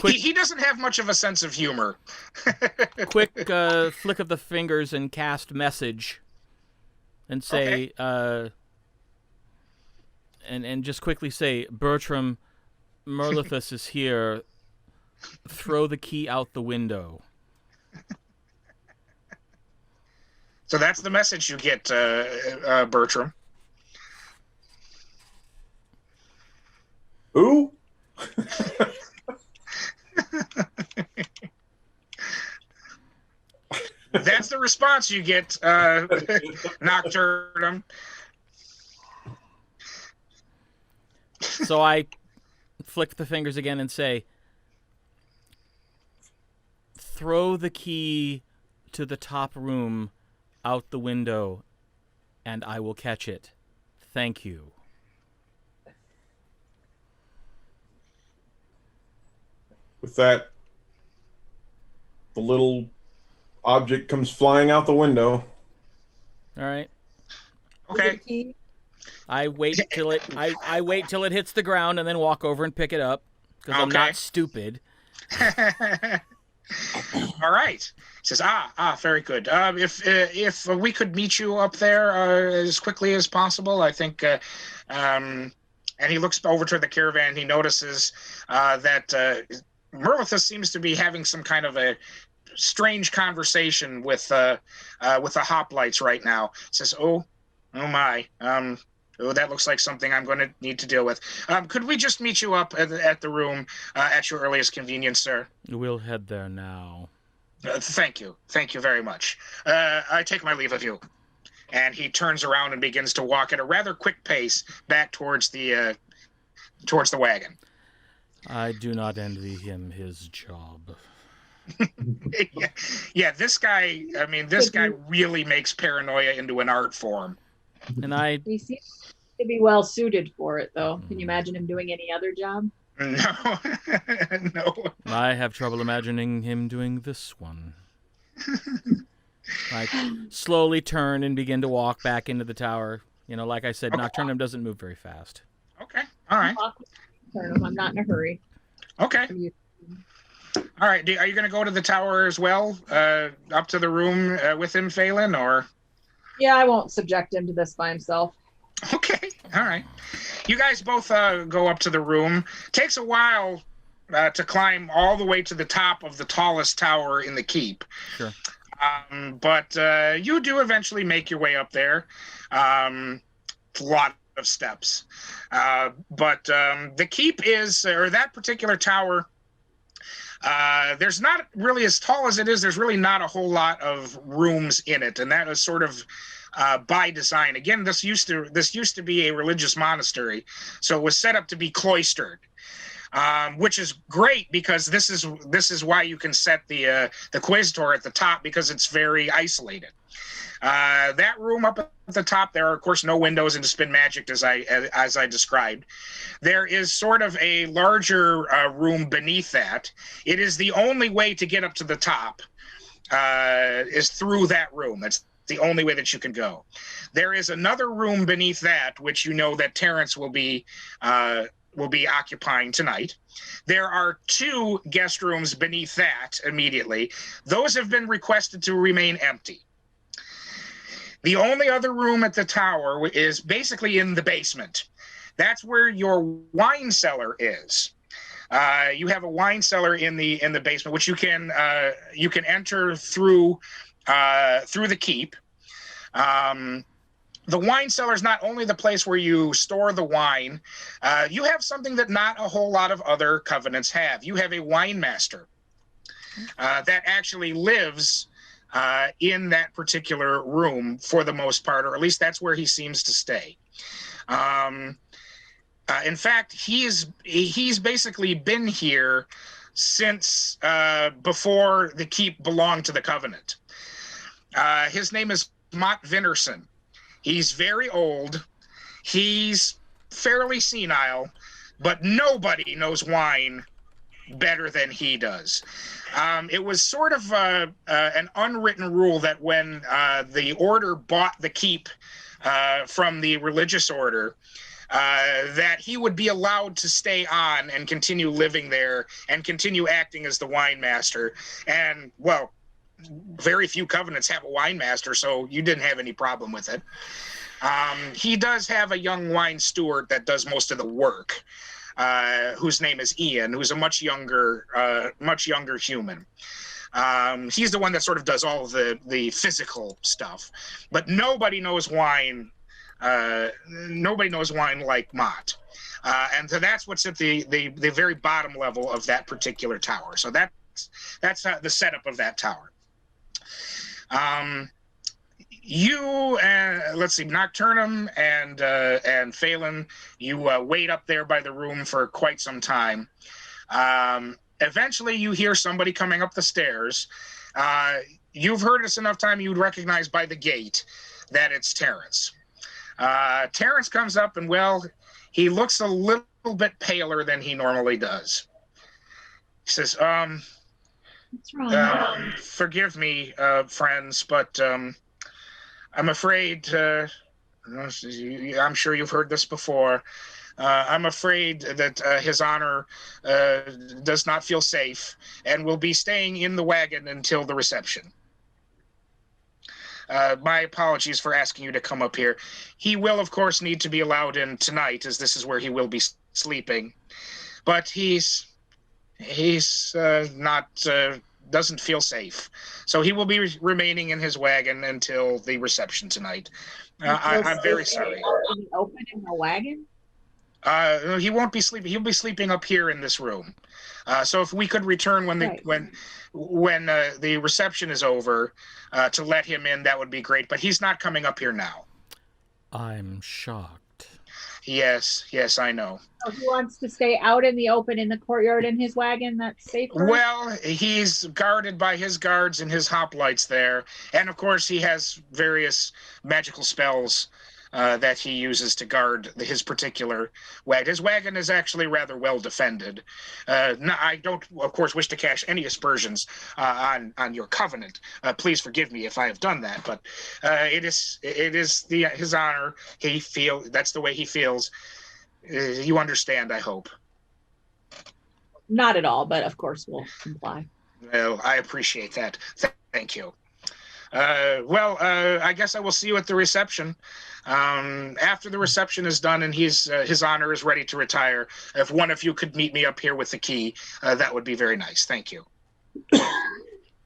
Speaker 5: He doesn't have much of a sense of humor.
Speaker 2: Quick flick of the fingers and cast message, and say, and just quickly say, Bertrum, Merlithus is here. Throw the key out the window.
Speaker 5: So that's the message you get, Bertrum.
Speaker 6: Who?
Speaker 5: That's the response you get, Nocturnum.
Speaker 2: So I flick the fingers again and say, throw the key to the top room out the window, and I will catch it. Thank you.
Speaker 6: With that, the little object comes flying out the window.
Speaker 2: All right.
Speaker 5: Okay.
Speaker 2: I wait till it. I wait till it hits the ground and then walk over and pick it up because I'm not stupid.
Speaker 5: All right. He says, very good. If we could meet you up there as quickly as possible, I think. And he looks over to the caravan. He notices that Merlithus seems to be having some kind of a strange conversation with the hoplites right now. He says, "Oh my. Oh, that looks like something I'm going to need to deal with. Could we just meet you up at the room at your earliest convenience, sir?
Speaker 2: We'll head there now.
Speaker 5: Thank you. Thank you very much. I take my leave of you. And he turns around and begins to walk at a rather quick pace back towards the wagon.
Speaker 2: I do not envy him his job.
Speaker 5: Yeah, this guy, I mean, this guy really makes paranoia into an art form.
Speaker 2: And
Speaker 4: He seems to be well suited for it, though. Can you imagine him doing any other job?
Speaker 5: No. No.
Speaker 2: I have trouble imagining him doing this one. I slowly turn and begin to walk back into the tower. You know, like I said, Nocturnum doesn't move very fast.
Speaker 5: Okay. All right.
Speaker 4: I'm not in a hurry.
Speaker 5: Okay. All right. Are you going to go to the tower as well? Up to the room with him, Faylinn, or?
Speaker 4: Yeah, I won't subject him to this by himself.
Speaker 5: Okay. All right. You guys both go up to the room. Takes a while to climb all the way to the top of the tallest tower in the keep.
Speaker 2: Sure.
Speaker 5: But you do eventually make your way up there. It's a lot of steps. But the keep is, or that particular tower, there's not really, as tall as it is, there's really not a whole lot of rooms in it. And that is sort of by design. Again, this used to be a religious monastery. So it was set up to be cloistered. Which is great because this is why you can set the Quasitor at the top, because it's very isolated. That room up at the top, there are of course no windows into spin magic as I described. There is sort of a larger room beneath that. It is the only way to get up to the top is through that room. That's the only way that you can go. There is another room beneath that, which you know that Terrence will be occupying tonight. There are 2 guest rooms beneath that immediately. Those have been requested to remain empty. The only other room at the tower is basically in the basement. That's where your wine cellar is. You have a wine cellar in the basement, which you can enter through the keep. The wine cellar is not only the place where you store the wine, you have something that not a whole lot of other covenants have. You have a wine master that actually lives in that particular room for the most part, or at least that's where he seems to stay. In fact, he's basically been here since before the keep belonged to the covenant. His name is Mott Vinnerson. He's very old. He's fairly senile, but nobody knows wine better than he does. It was sort of an unwritten rule that when the order bought the keep from the religious order, that he would be allowed to stay on and continue living there and continue acting as the wine master. And, well, very few covenants have a wine master, so you didn't have any problem with it. He does have a young wine steward that does most of the work, whose name is Ian, who's a much younger human. He's the one that sort of does all of the physical stuff, but nobody knows wine. Nobody knows wine like Mott. And so that's what's at the very bottom level of that particular tower. So that's the setup of that tower. You let's see, Nocturnum and Faylinn, you wait up there by the room for quite some time. Eventually, you hear somebody coming up the stairs. You've heard this enough time; you'd recognize by the gate that it's Terrence. Terrence comes up, and well, he looks a little bit paler than he normally does. He says,
Speaker 4: What's wrong?
Speaker 5: Forgive me, friends, but I'm afraid, I'm sure you've heard this before, I'm afraid that His Honor does not feel safe and will be staying in the wagon until the reception. My apologies for asking you to come up here. He will, of course, need to be allowed in tonight, as this is where he will be sleeping. But he's not doesn't feel safe. So he will be remaining in his wagon until the reception tonight. I'm very sorry.
Speaker 4: Out in the open in the wagon?
Speaker 5: He won't be sleeping. He'll be sleeping up here in this room. So if we could return when the reception is over to let him in, that would be great. But he's not coming up here now.
Speaker 2: I'm shocked.
Speaker 5: Yes, I know.
Speaker 4: So he wants to stay out in the open in the courtyard in his wagon. That's safer.
Speaker 5: Well, he's guarded by his guards and his hoplites there, and of course he has various magical spells that he uses to guard his particular wagon. His wagon is actually rather well defended. No, I don't, of course, wish to cast any aspersions on your covenant. Please forgive me if I have done that, but it is his honor. That's the way he feels. You understand, I hope.
Speaker 4: Not at all, but of course we'll comply.
Speaker 5: Well, I appreciate that. Thank you. I guess I will see you at the reception. After the reception is done and his honor is ready to retire, if one of you could meet me up here with the key, that would be very nice. Thank you.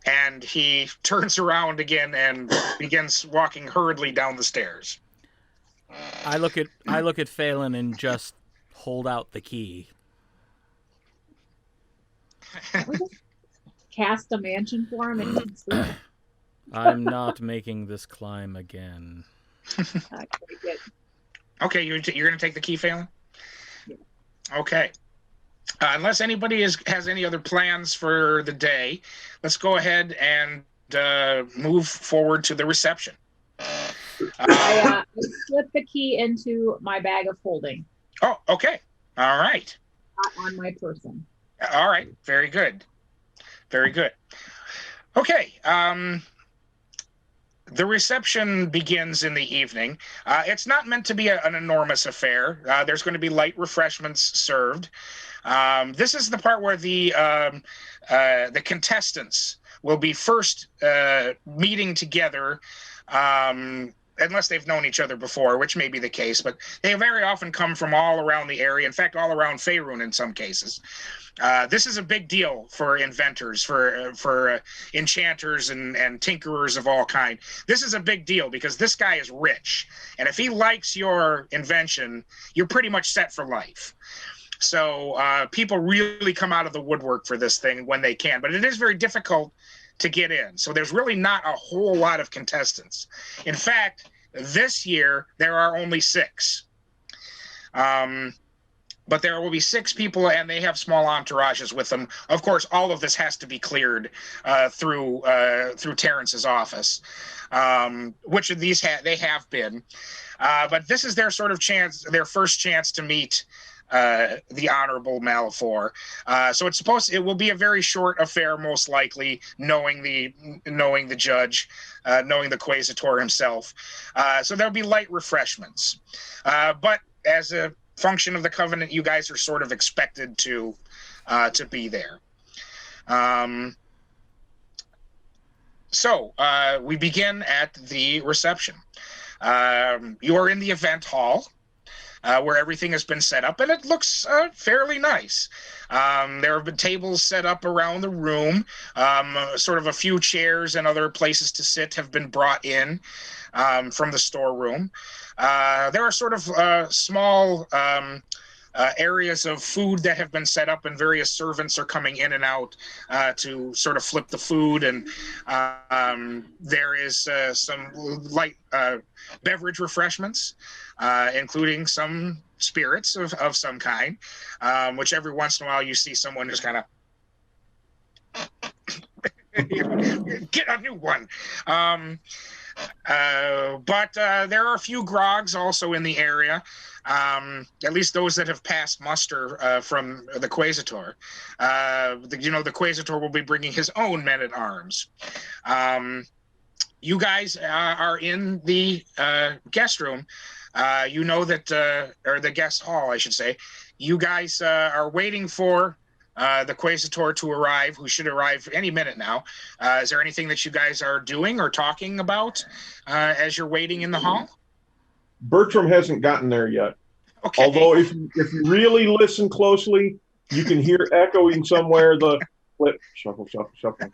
Speaker 5: And he turns around again and begins walking hurriedly down the stairs.
Speaker 2: I look at Faylinn and just hold out the key.
Speaker 4: We just cast a mansion for him and he can sleep.
Speaker 2: I'm not making this climb again.
Speaker 5: Okay, you're going to take the key, Faylinn? Yeah. Okay. Unless anybody has any other plans for the day, let's go ahead and move forward to the reception.
Speaker 4: I slip the key into my bag of holding.
Speaker 5: Oh, okay. All right.
Speaker 4: Not on my person.
Speaker 5: All right. Very good. Very good. Okay. The reception begins in the evening. It's not meant to be an enormous affair. There's going to be light refreshments served. This is the part where the contestants will be first meeting together, unless they've known each other before, which may be the case, but they very often come from all around the area, in fact, all around Faerun in some cases. This is a big deal for inventors, for enchanters and tinkerers of all kind. This is a big deal because this guy is rich, and if he likes your invention, you're pretty much set for life. So people really come out of the woodwork for this thing when they can, but it is very difficult to get in. So there's really not a whole lot of contestants. In fact, this year there are only 6. But there will be 6 people, and they have small entourages with them. Of course, all of this has to be cleared through Terrence's office, which of these they have been. But this is their sort of chance, their first chance to meet the Honorable Malefor. So it will be a very short affair, most likely, knowing the judge, knowing the Quasitor himself. So there'll be light refreshments. But as a function of the covenant, you guys are sort of expected to be there. So we begin at the reception. You are in the event hall, where everything has been set up, and it looks fairly nice. There have been tables set up around the room. Sort of a few chairs and other places to sit have been brought in from the storeroom. There are sort of small areas of food that have been set up, and various servants are coming in and out to sort of flip the food. And there is some light beverage refreshments, including some spirits of some kind, which every once in a while you see someone just kind of get a new one. But there are a few grogs also in the area, at least those that have passed muster from the Quasitor. The Quasitor will be bringing his own men-at-arms. You guys are in the guest room. You know that, or the guest hall, I should say. You guys are waiting for the Quasitor to arrive, who should arrive any minute now. Is there anything that you guys are doing or talking about as you're waiting in the hall?
Speaker 6: Bertrum hasn't gotten there yet.
Speaker 5: Okay.
Speaker 6: Although if you really listen closely, you can hear echoing somewhere the Flip, shuffle, shuffle, shuffle.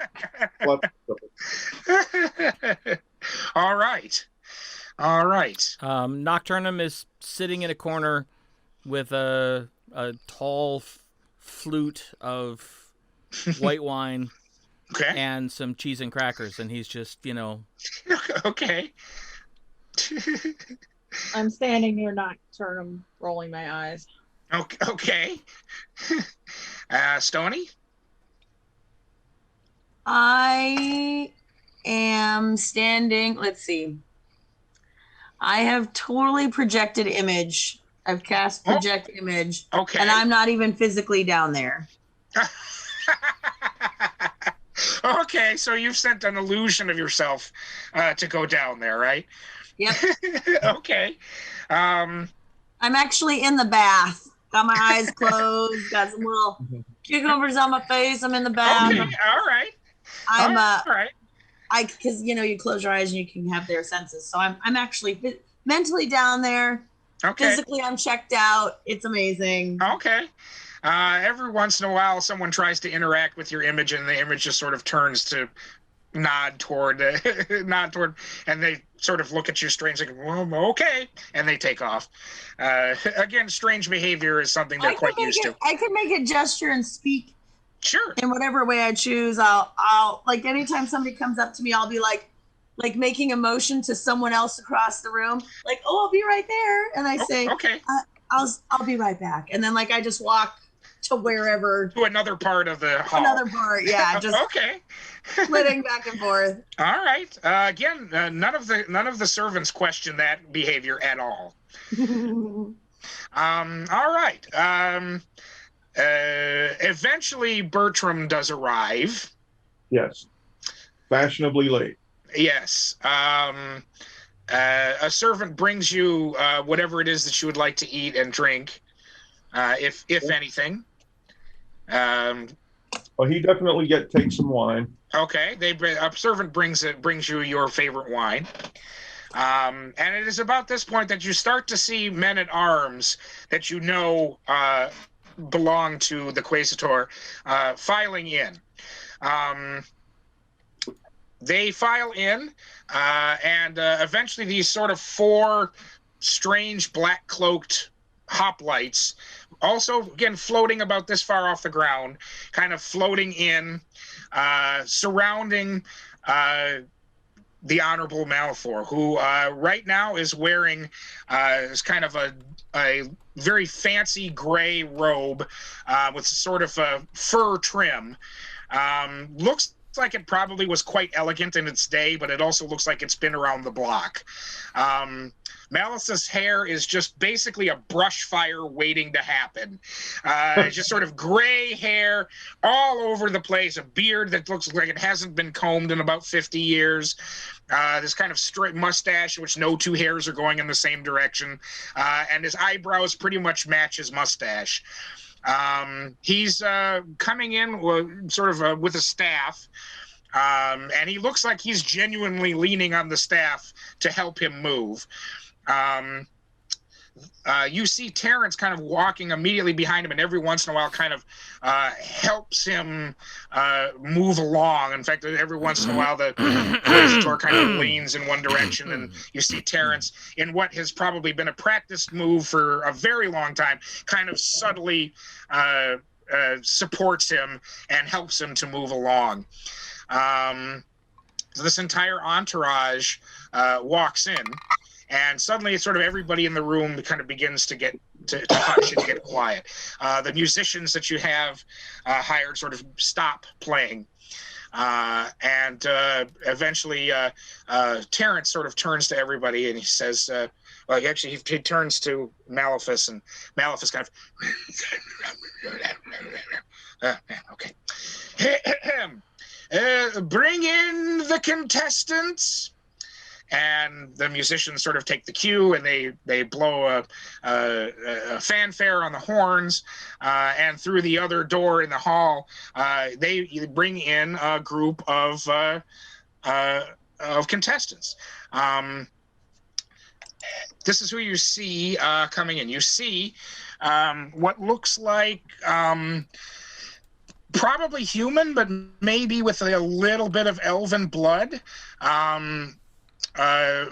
Speaker 6: Flip, shuffle.
Speaker 5: All right. All right.
Speaker 2: Nocturnum is sitting in a corner with a tall flute of white wine
Speaker 5: Okay.
Speaker 2: and some cheese and crackers, and he's just,
Speaker 5: Okay.
Speaker 4: I'm standing near Nocturnum, rolling my eyes.
Speaker 5: Okay. Stoni?
Speaker 3: I am standing. Let's see. I have totally projected image. I've cast project image.
Speaker 5: Okay.
Speaker 3: And I'm not even physically down there.
Speaker 5: Okay, so you've sent an illusion of yourself to go down there, right?
Speaker 3: Yep.
Speaker 5: Okay.
Speaker 3: I'm actually in the bath. Got my eyes closed. Got some little cucumbers on my face. I'm in the bath.
Speaker 5: Okay. All right.
Speaker 3: I'm
Speaker 5: all right.
Speaker 3: because you close your eyes and you can have their senses. So I'm actually mentally down there.
Speaker 5: Okay.
Speaker 3: Physically, I'm checked out. It's amazing.
Speaker 5: Okay. Every once in a while, someone tries to interact with your image, and the image just sort of turns to nod toward, and they sort of look at you strange, like, well, okay, and they take off. Again, strange behavior is something they're quite used to.
Speaker 3: I could make a gesture and speak.
Speaker 5: Sure.
Speaker 3: In whatever way I choose. I'll like anytime somebody comes up to me, I'll be like making a motion to someone else across the room, like, oh, I'll be right there, and I say,
Speaker 5: okay,
Speaker 3: I'll be right back, and then I just walk to wherever,
Speaker 5: to another part of the hall.
Speaker 3: Another part, yeah, just
Speaker 5: okay,
Speaker 3: flitting back and forth.
Speaker 5: All right. Again, none of the servants question that behavior at all. All right. Eventually, Bertrum does arrive.
Speaker 6: Yes. Fashionably late.
Speaker 5: Yes. A servant brings you whatever it is that you would like to eat and drink, if anything.
Speaker 6: Well, he definitely takes some wine.
Speaker 5: Okay. A servant brings you your favorite wine. And it is about this point that you start to see men at arms that belong to the Quaesitor filing in. They file in, and eventually these sort of 4 strange black-cloaked hoplites, also, again, floating about this far off the ground, kind of floating in, surrounding the Honorable Malfour, who right now is wearing is kind of a very fancy gray robe with sort of a fur trim. Looks like it probably was quite elegant in its day, but it also looks like it's been around the block. Malice's hair is just basically a brush fire waiting to happen. Just sort of gray hair all over the place, a beard that looks like it hasn't been combed in about 50 years. This kind of straight mustache, which no 2 hairs are going in the same direction. And his eyebrows pretty much match his mustache. He's coming in sort of with a staff, and he looks like he's genuinely leaning on the staff to help him move. You see Terrence kind of walking immediately behind him, and every once in a while kind of helps him move along. In fact, every once in a while the Quaesitor kind of leans in one direction, and you see Terrence, in what has probably been a practiced move for a very long time, kind of subtly supports him and helps him to move along. So this entire entourage walks in, and suddenly sort of everybody in the room kind of begins to get to hush and get quiet. The musicians that you have hired sort of stop playing. And eventually Terrence sort of turns to everybody and he says, well, actually he turns to Malefice, and Malefice kind of, okay. Bring in the contestants. And the musicians sort of take the cue, and they blow a fanfare on the horns, and through the other door in the hall, they bring in a group of contestants. This is who you see coming in. You see what looks like Probably human, but maybe with a little bit of elven blood.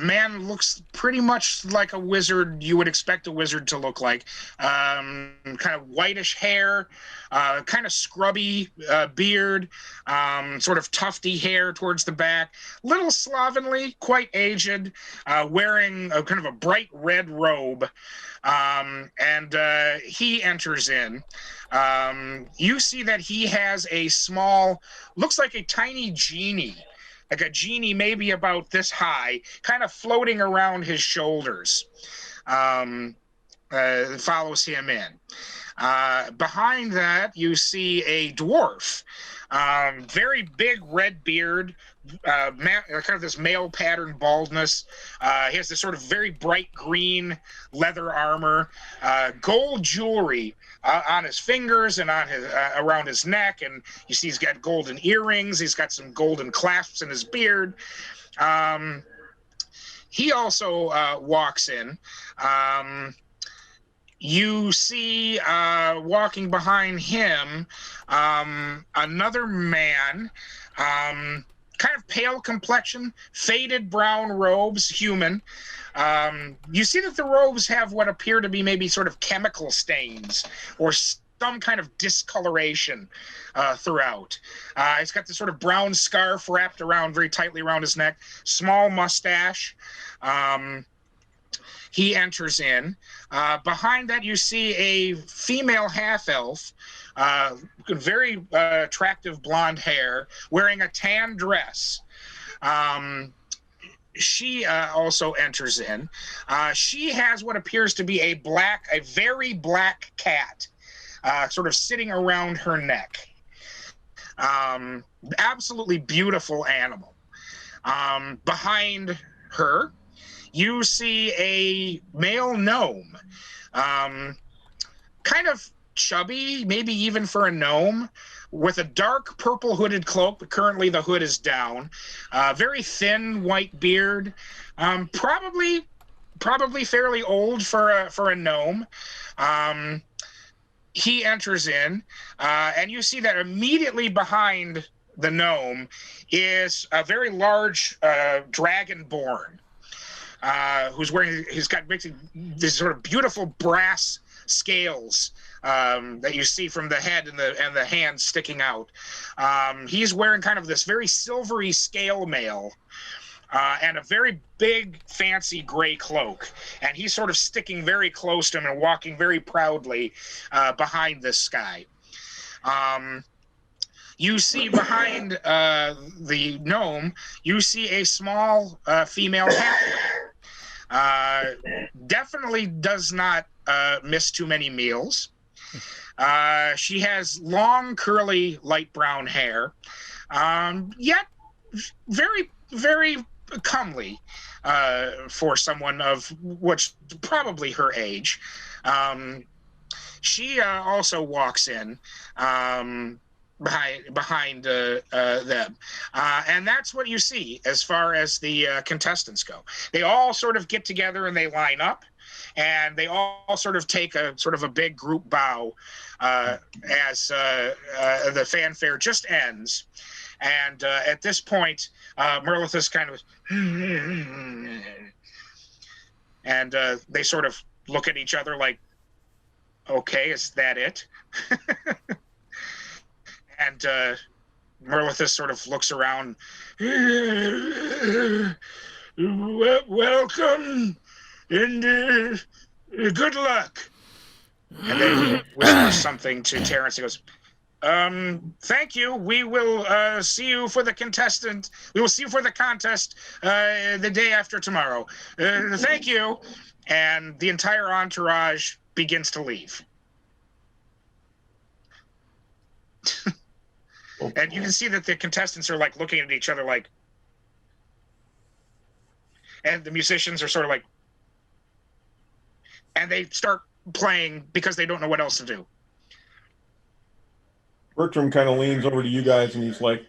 Speaker 5: Man looks pretty much like a wizard you would expect a wizard to look like. Kind of whitish hair, kind of scrubby beard, sort of tufty hair towards the back, little slovenly, quite aged, wearing a kind of a bright red robe. And he enters in. You see that he has a small, looks like a tiny genie, like a genie maybe about this high, kind of floating around his shoulders. Follows him in. Behind that, you see a dwarf. Very big red beard, kind of this male pattern baldness. He has this sort of very bright green leather armor, gold jewelry on his fingers and on his around his neck, and you see he's got golden earrings. He's got some golden clasps in his beard. He also walks in. You see walking behind him another man, kind of pale complexion, faded brown robes, human. You see that the robes have what appear to be maybe sort of chemical stains or some kind of discoloration throughout. He's got this sort of brown scarf wrapped around very tightly around his neck, small mustache. He enters in. Behind that, you see a female half-elf, very attractive blonde hair, wearing a tan dress. She also enters in. She has what appears to be a very black cat, sort of sitting around her neck. Absolutely beautiful animal. Behind her, you see a male gnome, kind of chubby, maybe even for a gnome, with a dark purple hooded cloak, but currently the hood is down. Very thin white beard, probably fairly old for a gnome. He enters in, and you see that immediately behind the gnome is a very large dragonborn. He's got basically this sort of beautiful brass scales that you see from the head and the hands sticking out. He's wearing kind of this very silvery scale mail and a very big, fancy gray cloak. And he's sort of sticking very close to him and walking very proudly behind this guy. You see behind the gnome, you see a small female halfling. Definitely does not miss too many meals. She has long, curly, light brown hair, yet very, very comely for someone of what's probably her age. She also walks in behind them. And that's what you see as far as the contestants go. They all sort of get together and they line up, and they all sort of take a big group bow as the fanfare just ends. And at this point, Merlithus kind of and they sort of look at each other like, okay, is that it? And Merlithus sort of looks around. Welcome and good luck. And then whispers something to Terrence. He goes, thank you. We will see you for the contestant. We will see you for the contest the day after tomorrow. Thank you. And the entire entourage begins to leave. And you can see that the contestants are like looking at each other like, and the musicians are sort of like, and they start playing because they don't know what else to do.
Speaker 6: Bertrum kind of leans over to you guys and he's like,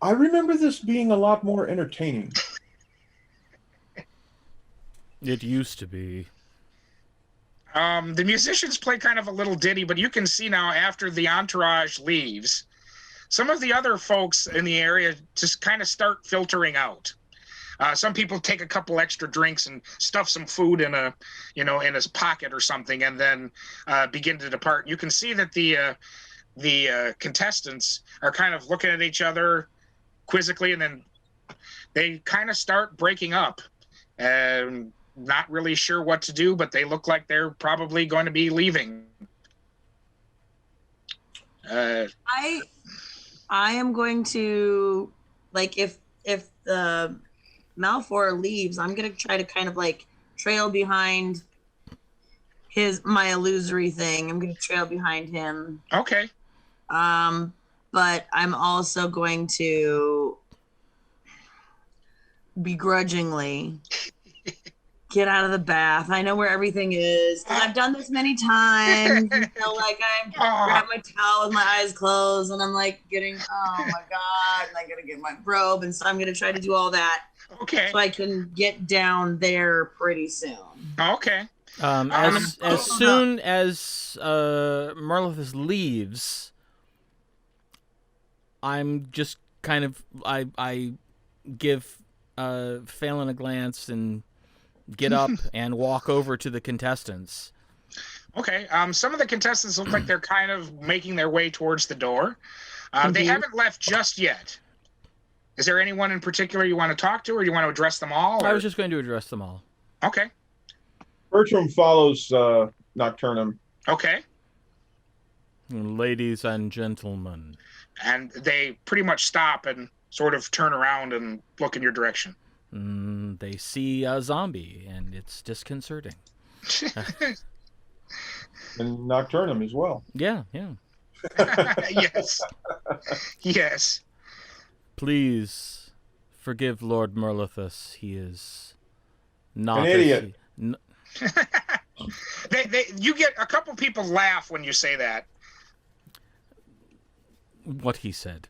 Speaker 6: I remember this being a lot more entertaining.
Speaker 1: It used to be.
Speaker 5: The musicians play kind of a little ditty, but you can see now after the entourage leaves, some of the other folks in the area just kind of start filtering out. Some people take a couple extra drinks and stuff some food in in his pocket or something, and then begin to depart. You can see that the contestants are kind of looking at each other quizzically, and then they kind of start breaking up. Not really sure what to do, but they look like they're probably going to be leaving.
Speaker 3: I am going to, like, if the Malfour leaves, I'm gonna try to kind of like trail behind my illusory thing. I'm gonna trail behind him.
Speaker 5: Okay.
Speaker 3: But I'm also going to begrudgingly get out of the bath. I know where everything is because I've done this many times. Like I grab my towel with my eyes closed and I'm like getting, oh my God, and I gotta get my robe. And so I'm gonna try to do all that.
Speaker 5: Okay.
Speaker 3: So I can get down there pretty soon.
Speaker 5: Okay.
Speaker 2: As soon as Merlithus leaves, I'm just kind of I give Faylinn a glance and get up and walk over to the contestants.
Speaker 5: Okay. Some of the contestants look like they're kind of making their way towards the door. They haven't left just yet. Is there anyone in particular you want to talk to, or do you want to address them all? Or?
Speaker 2: I was just going to address them all.
Speaker 5: Okay.
Speaker 6: Bertram follows Nocturnum.
Speaker 5: Okay.
Speaker 2: Ladies and gentlemen.
Speaker 5: And they pretty much stop and sort of turn around and look in your direction.
Speaker 2: They see a zombie, and it's disconcerting.
Speaker 6: And Nocturnum as well.
Speaker 2: Yeah.
Speaker 5: Yes. Yes.
Speaker 2: Please forgive Lord Merlithus. He is not
Speaker 6: an idiot.
Speaker 5: You get a couple people laugh when you say that.
Speaker 2: What he said.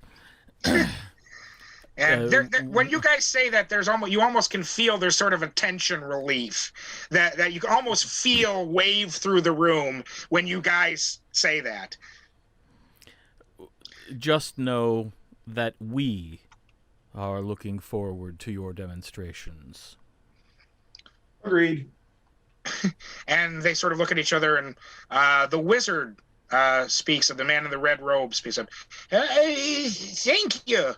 Speaker 5: And when you guys say that, you almost can feel there's sort of a tension relief that you can almost feel wave through the room when you guys say that.
Speaker 2: Just know that we are looking forward to your demonstrations.
Speaker 6: Agreed.
Speaker 5: And they sort of look at each other, and the wizard speaks of the man in the red robe speaks of, thank you.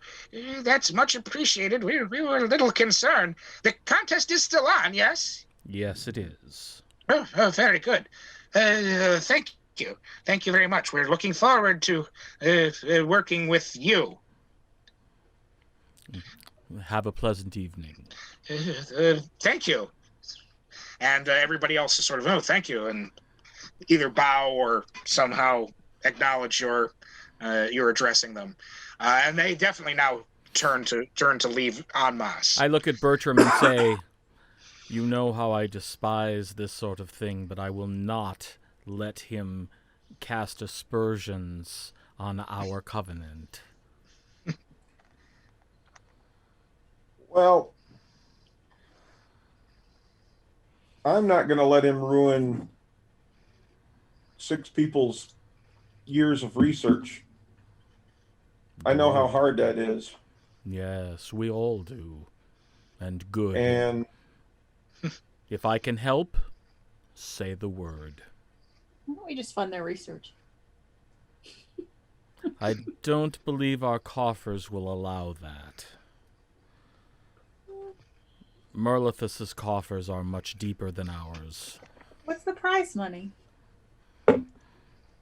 Speaker 5: That's much appreciated. We were a little concerned. The contest is still on, yes?
Speaker 2: Yes, it is.
Speaker 5: Oh, very good. Thank you. Thank you very much. We're looking forward to working with you.
Speaker 2: Have a pleasant evening.
Speaker 5: Thank you. And everybody else is sort of, oh, thank you, and either bow or somehow acknowledge you're addressing them. And they definitely now turn to leave en masse.
Speaker 2: I look at Bertram and say, you know how I despise this sort of thing, but I will not let him cast aspersions on our covenant.
Speaker 6: Well, I'm not going to let him ruin 6 people's years of research. I know how hard that is.
Speaker 2: Yes, we all do. And good.
Speaker 6: And
Speaker 2: if I can help, say the word.
Speaker 4: Why don't we just fund their research?
Speaker 2: I don't believe our coffers will allow that. Merlithus's coffers are much deeper than ours.
Speaker 4: What's the prize money?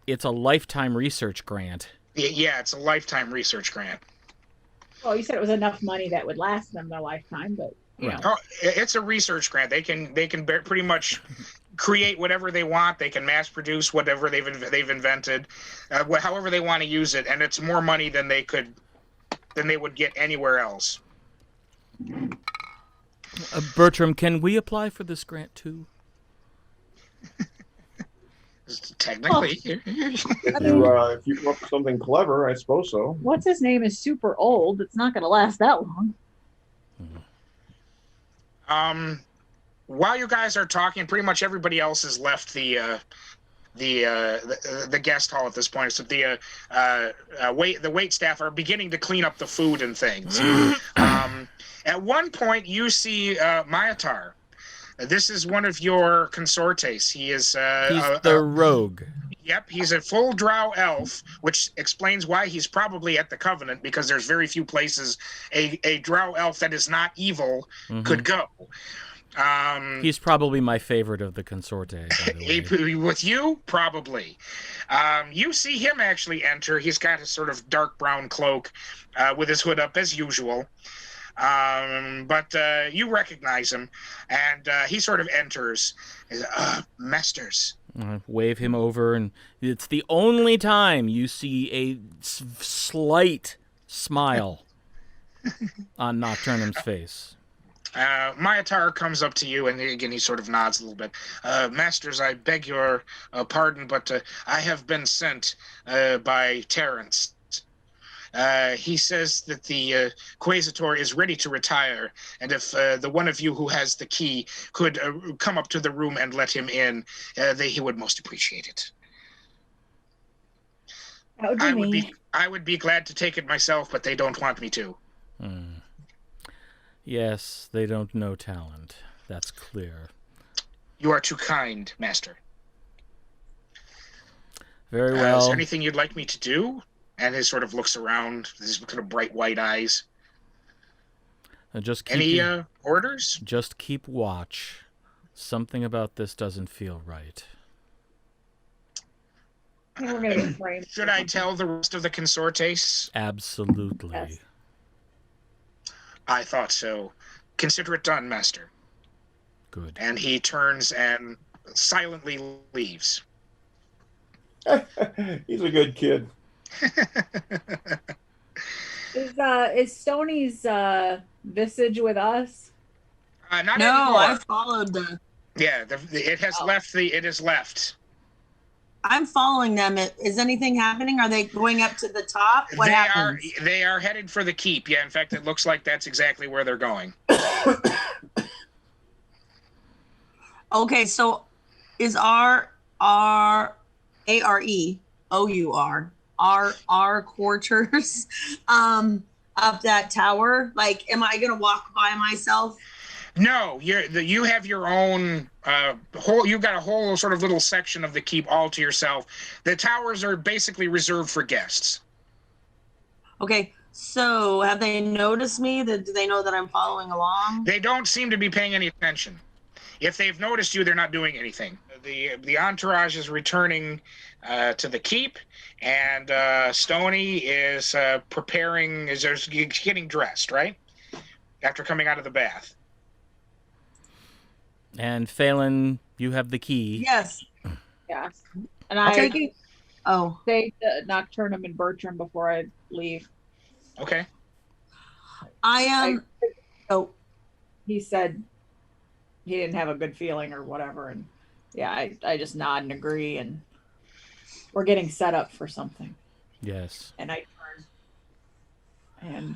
Speaker 2: It's a lifetime research grant.
Speaker 5: Yeah, it's a lifetime research grant.
Speaker 4: Well, you said it was enough money that would last them their lifetime, but you know.
Speaker 5: Oh, it's a research grant. They can pretty much create whatever they want. They can mass produce whatever they've invented, however they want to use it, and it's more money than they would get anywhere else.
Speaker 2: Bertram, can we apply for this grant too?
Speaker 5: Technically.
Speaker 6: if you come up with something clever, I suppose so.
Speaker 4: What's his name is super old. It's not going to last that long.
Speaker 5: while you guys are talking, pretty much everybody else has left the guest hall at this point. So the wait staff are beginning to clean up the food and things. At one point, you see Myatar. This is one of your consortes. He is
Speaker 2: He's the rogue.
Speaker 5: Yep, he's a full drow elf, which explains why he's probably at the Covenant, because there's very few places a drow elf that is not evil could go.
Speaker 2: He's probably my favorite of the consorte, by the way.
Speaker 5: With you, probably. You see him actually enter. He's got a sort of dark brown cloak with his hood up as usual. But you recognize him, and he sort of enters. Masters.
Speaker 2: Wave him over, and it's the only time you see a slight smile on Nocturnum's face.
Speaker 5: Myatar comes up to you, and again, he sort of nods a little bit. Masters, I beg your pardon, but I have been sent by Terrence. He says that the Quasitor is ready to retire, and if the one of you who has the key could come up to the room and let him in, he would most appreciate it.
Speaker 4: That would be me.
Speaker 5: I would be glad to take it myself, but they don't want me to.
Speaker 2: Yes, they don't know talent. That's clear.
Speaker 5: You are too kind, Master.
Speaker 2: Very well.
Speaker 5: Is there anything you'd like me to do? And he sort of looks around, his kind of bright white eyes.
Speaker 2: Just keep
Speaker 5: Any orders?
Speaker 2: Just keep watch. Something about this doesn't feel right.
Speaker 4: We're gonna get framed.
Speaker 5: Should I tell the rest of the consortes?
Speaker 2: Absolutely.
Speaker 4: Yes.
Speaker 5: I thought so. Consider it done, Master.
Speaker 2: Good.
Speaker 5: And he turns and silently leaves.
Speaker 6: He's a good kid.
Speaker 4: Is Stoni's visage with us?
Speaker 5: Not
Speaker 3: No,
Speaker 5: anymore.
Speaker 3: I followed the.
Speaker 5: Yeah, it has left it is left.
Speaker 3: I'm following them. Is anything happening? Are they going up to the top? What happens?
Speaker 5: They are headed for the keep. Yeah, in fact, it looks like that's exactly where they're going.
Speaker 3: Okay, so is our quarters up that tower? Like, am I gonna walk by myself?
Speaker 5: No, you have your own you've got a whole sort of little section of the keep all to yourself. The towers are basically reserved for guests.
Speaker 3: Okay, so have they noticed me? Do they know that I'm following along?
Speaker 5: They don't seem to be paying any attention. If they've noticed you, they're not doing anything. The entourage is returning to the keep, and Stoni is getting dressed, right? After coming out of the bath.
Speaker 2: And Faylinn, you have the key.
Speaker 3: Yes.
Speaker 4: Yes. And
Speaker 3: I'll
Speaker 4: I
Speaker 3: take it. Oh.
Speaker 4: say the Nocturnum and Bertrum before I leave.
Speaker 5: Okay.
Speaker 3: I am.
Speaker 4: He said he didn't have a good feeling or whatever, and yeah, I just nod and agree, and we're getting set up for something.
Speaker 2: Yes.
Speaker 4: And I turn and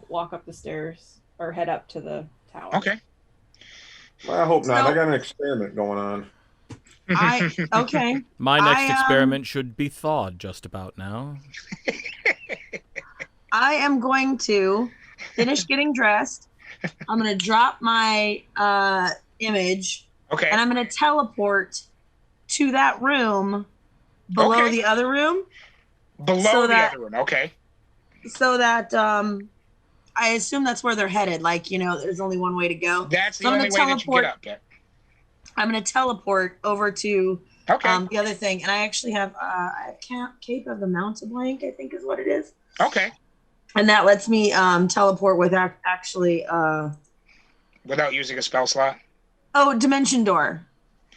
Speaker 4: walk up the stairs or head up to the tower.
Speaker 5: Okay.
Speaker 6: Well, I hope not.
Speaker 3: So-
Speaker 6: I got an experiment going on.
Speaker 3: Okay.
Speaker 2: My next experiment should be thawed just about now.
Speaker 3: I am going to finish getting dressed. I'm going to drop my image.
Speaker 5: Okay.
Speaker 3: And I'm going to teleport to that room below
Speaker 5: Okay.
Speaker 3: the other room.
Speaker 5: Below the other room. Okay.
Speaker 3: So that I assume that's where they're headed. Like, there's only one way to go.
Speaker 5: That's the
Speaker 3: So I'm
Speaker 5: only way
Speaker 3: gonna
Speaker 5: that you get up. Yeah.
Speaker 3: I'm going to teleport over to
Speaker 5: Okay.
Speaker 3: the other thing. And I actually have Cape of the Mountain Blank, I think is what it is.
Speaker 5: Okay.
Speaker 3: And that lets me teleport without actually.
Speaker 5: Without using a spell slot.
Speaker 3: Oh, Dimension Door.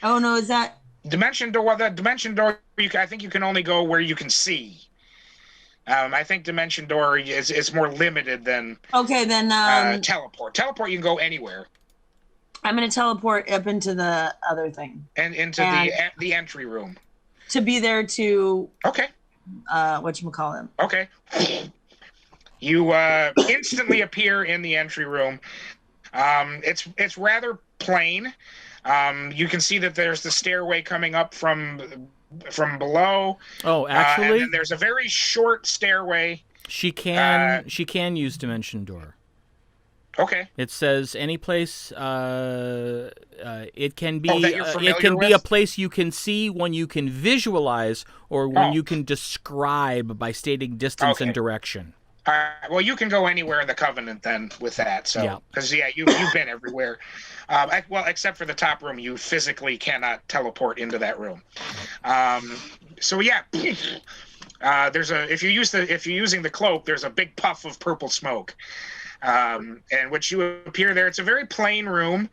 Speaker 3: Oh no, is that
Speaker 5: Dimension Door? Well, the Dimension Door, I think you can only go where you can see. I think Dimension Door is more limited than
Speaker 3: okay? Then
Speaker 5: Teleport. Teleport, you can go anywhere.
Speaker 3: I'm going to teleport up into the other thing
Speaker 5: And into the entry room.
Speaker 3: to be there to
Speaker 5: Okay.
Speaker 3: whatchamacallit.
Speaker 5: Okay. You instantly appear in the entry room. It's rather plane. You can see that there's the stairway coming up from below.
Speaker 2: Oh,
Speaker 5: and
Speaker 2: actually,
Speaker 5: then there's a very short stairway.
Speaker 2: she can use Dimension Door.
Speaker 5: Okay.
Speaker 2: It says any place. It can be.
Speaker 5: that you're
Speaker 2: It can be
Speaker 5: familiar
Speaker 2: a place you can see, one you can visualize, or one you can describe by stating distance and direction.
Speaker 5: Well, you can go anywhere in the Covenant then with that. So, because you've been everywhere. Well, except for the top room, you physically cannot teleport into that room. So yeah, there's if you're using the cloak, there's a big puff of purple smoke. And which you appear there. It's a very plain room.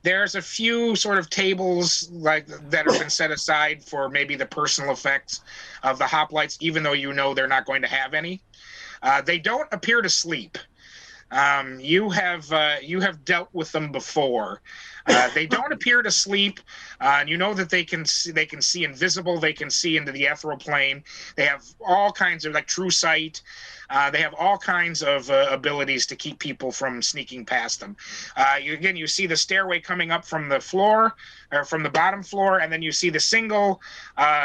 Speaker 5: There's a few sort of tables like that have been set aside for maybe the personal effects of the hoplites, even though you know they're not going to have any. They don't appear to sleep. You have dealt with them before. They don't appear to sleep, and you know that they can see invisible. They can see into the ethereal plane. They have all kinds of true sight. They have all kinds of abilities to keep people from sneaking past them. You see the stairway coming up from the floor, or from the bottom floor, and then you see the single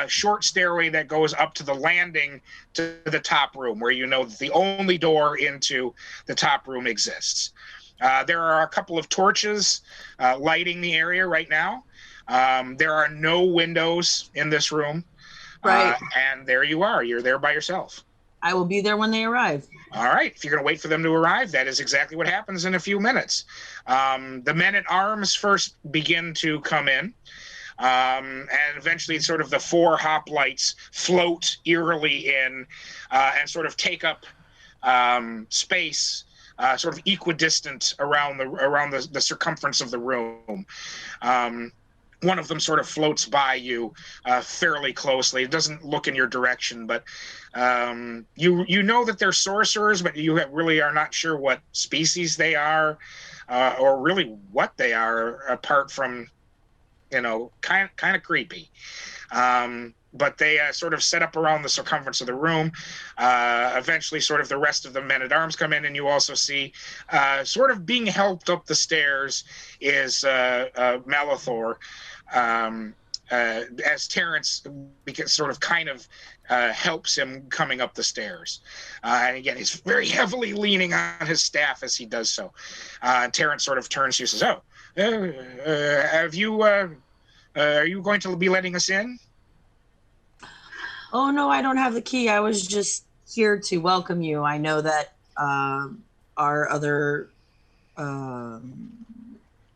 Speaker 5: short stairway that goes up to the landing to the top room, where you know that the only door into the top room exists. There are a couple of torches lighting the area right now. There are no windows in this room.
Speaker 3: Right.
Speaker 5: And there you are. You're there by yourself.
Speaker 3: I will be there when they arrive.
Speaker 5: All right. If you're going to wait for them to arrive, that is exactly what happens in a few minutes. The men-at-arms first begin to come in. And eventually sort of the four hoplites float eerily in and sort of take up space sort of equidistant around the circumference of the room. One of them sort of floats by you fairly closely. It doesn't look in your direction, but you know that they're sorcerers, but you really are not sure what species they are or really what they are, apart from, kind of creepy. But they sort of set up around the circumference of the room. Eventually, sort of the rest of the men-at-arms come in, and you also see sort of being helped up the stairs is Malithor, as Terrence sort of kind of helps him coming up the stairs. And again, he's very heavily leaning on his staff as he does so. Terrence sort of turns to you and says, are you going to be letting us in?
Speaker 3: Oh, no, I don't have the key. I was just here to welcome you. I know that our other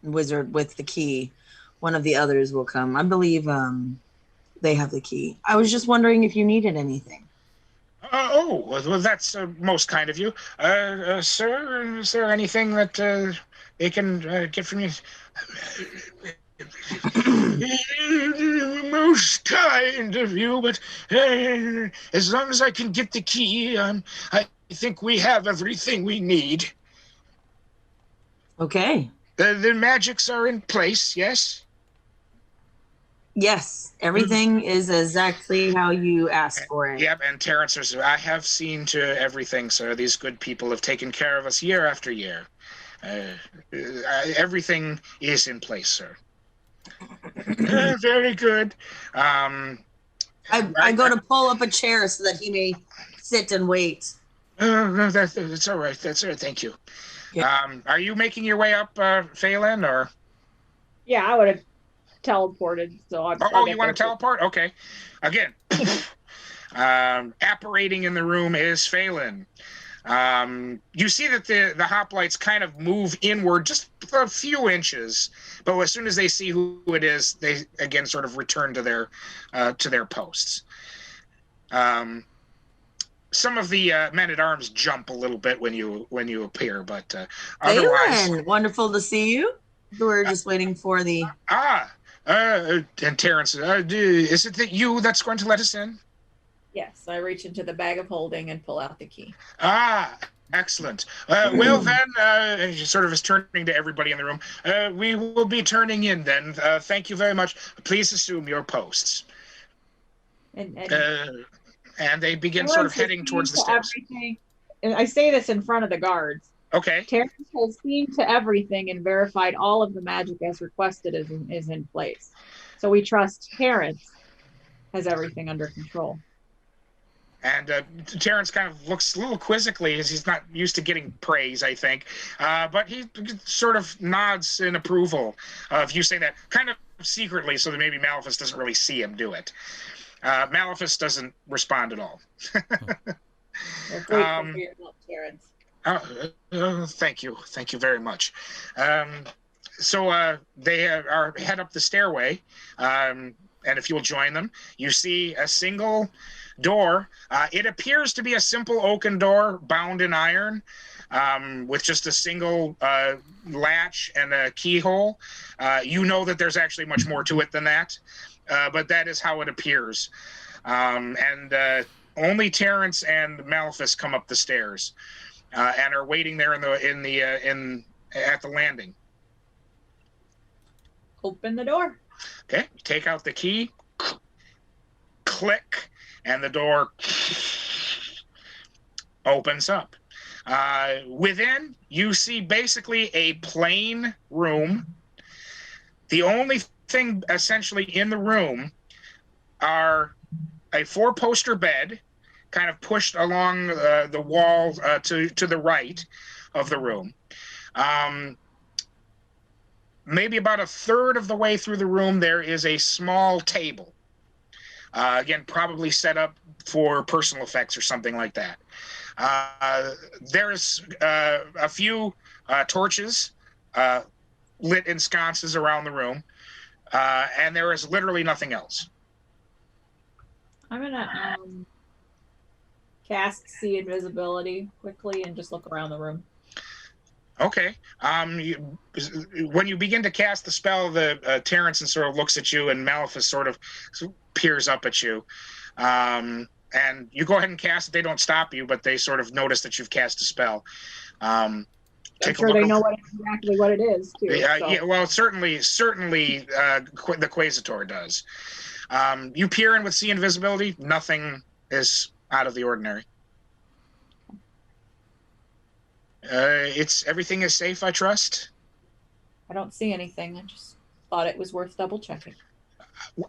Speaker 3: wizard with the key, one of the others will come. I believe they have the key. I was just wondering if you needed anything.
Speaker 5: Well, that's most kind of you. Sir, is there anything that they can get from you? Most kind of you, but as long as I can get the key, I think we have everything we need.
Speaker 3: Okay.
Speaker 5: The magics are in place, yes?
Speaker 3: Yes, everything is exactly how you asked for it.
Speaker 5: Yep, and Terrence says, I have seen to everything, sir. These good people have taken care of us year after year. Everything is in place, sir. Very good. I
Speaker 3: go to pull up a chair so that he may sit and wait.
Speaker 5: No, that's all right. That's all right. Thank you. Yeah. Are you making your way up, Faylinn, or?
Speaker 4: Yeah, I would have teleported. So
Speaker 5: you want to teleport? Okay. Again, apparating in the room is Faylinn. You see that the hoplites kind of move inward just a few inches, but as soon as they see who it is, they again sort of return to their posts. Some of the men-at-arms jump a little bit when you appear, but otherwise,
Speaker 3: Faylinn, wonderful to see you. We're just waiting for the
Speaker 5: and Terrence, is it that you that's going to let us in?
Speaker 4: Yes, I reach into the bag of holding and pull out the key.
Speaker 5: Excellent. Well then, she sort of is turning to everybody in the room. We will be turning in then. Thank you very much. Please assume your posts. And they begin sort of heading towards the stairs.
Speaker 4: And I say this in front of the guards.
Speaker 5: Okay.
Speaker 4: Terrence has seen to everything and verified all of the magic as requested is in place. So we trust Terrence has everything under control.
Speaker 5: And Terrence kind of looks a little quizzically as he's not used to getting praise, I think. But he sort of nods in approval of you saying that, kind of secretly, so that maybe Maleficus doesn't really see him do it. Maleficus doesn't respond at all.
Speaker 4: We're grateful for your help, Terrence.
Speaker 5: Thank you. Thank you very much. So they are head up the stairway, and if you'll join them, you see a single door. It appears to be a simple oaken door bound in iron, with just a single latch and a keyhole. You know that there's actually much more to it than that, but that is how it appears. And only Terrence and Maleficus come up the stairs and are waiting there at the landing.
Speaker 4: Open the door.
Speaker 5: Okay, take out the key, click, and the door opens up. Within, you see basically a plain room. The only thing essentially in the room are a 4-poster bed, kind of pushed along the wall to the right of the room. Maybe about a third of the way through the room, there is a small table. Again, probably set up for personal effects or something like that. There's a few torches lit in sconces around the room, and there is literally nothing else.
Speaker 4: I'm going to cast See Invisibility quickly and just look around the room.
Speaker 5: Okay. When you begin to cast the spell, Terrence sort of looks at you, and Maleficus sort of peers up at you. And you go ahead and cast it. They don't stop you, but they sort of notice that you've cast a spell.
Speaker 4: I'm sure they know exactly what it is, too.
Speaker 5: Yeah, well, certainly, the Quasitor does. You peer in with See Invisibility. Nothing is out of the ordinary. Everything is safe, I trust.
Speaker 4: I don't see anything. I just thought it was worth double checking.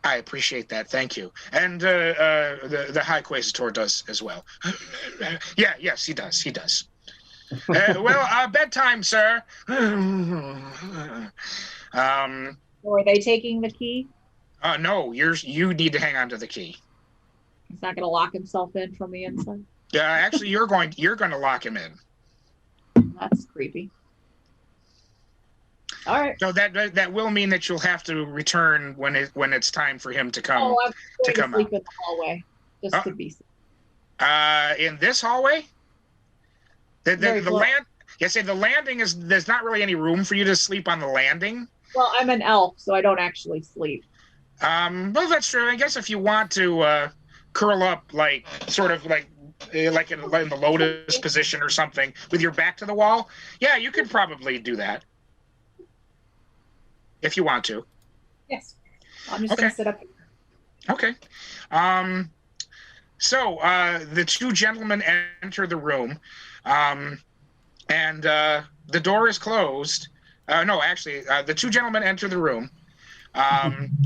Speaker 5: I appreciate that. Thank you. And the High Quasitor does as well. Yes, he does. He does. Well, bedtime, sir.
Speaker 4: Are they taking the key?
Speaker 5: No, you need to hang on to the key.
Speaker 4: He's not going to lock himself in from the inside.
Speaker 5: Yeah, actually, you're going to lock him in.
Speaker 4: That's creepy. All right.
Speaker 5: So that will mean that you'll have to return when it's time for him to come.
Speaker 4: Oh, I'm going to sleep
Speaker 5: out.
Speaker 4: in the hallway just to be safe.
Speaker 5: In this hallway? The landing is, there's not really any room for you to sleep on the landing.
Speaker 4: Well, I'm an elf, so I don't actually sleep.
Speaker 5: Well, that's true. I guess if you want to curl up like in the lotus position or something with your back to the wall, yeah, you could probably do that if you want to.
Speaker 4: Yes, I'm just going to sit up here.
Speaker 5: Okay. So the two gentlemen enter the room, and the door is closed. The two gentlemen enter the room.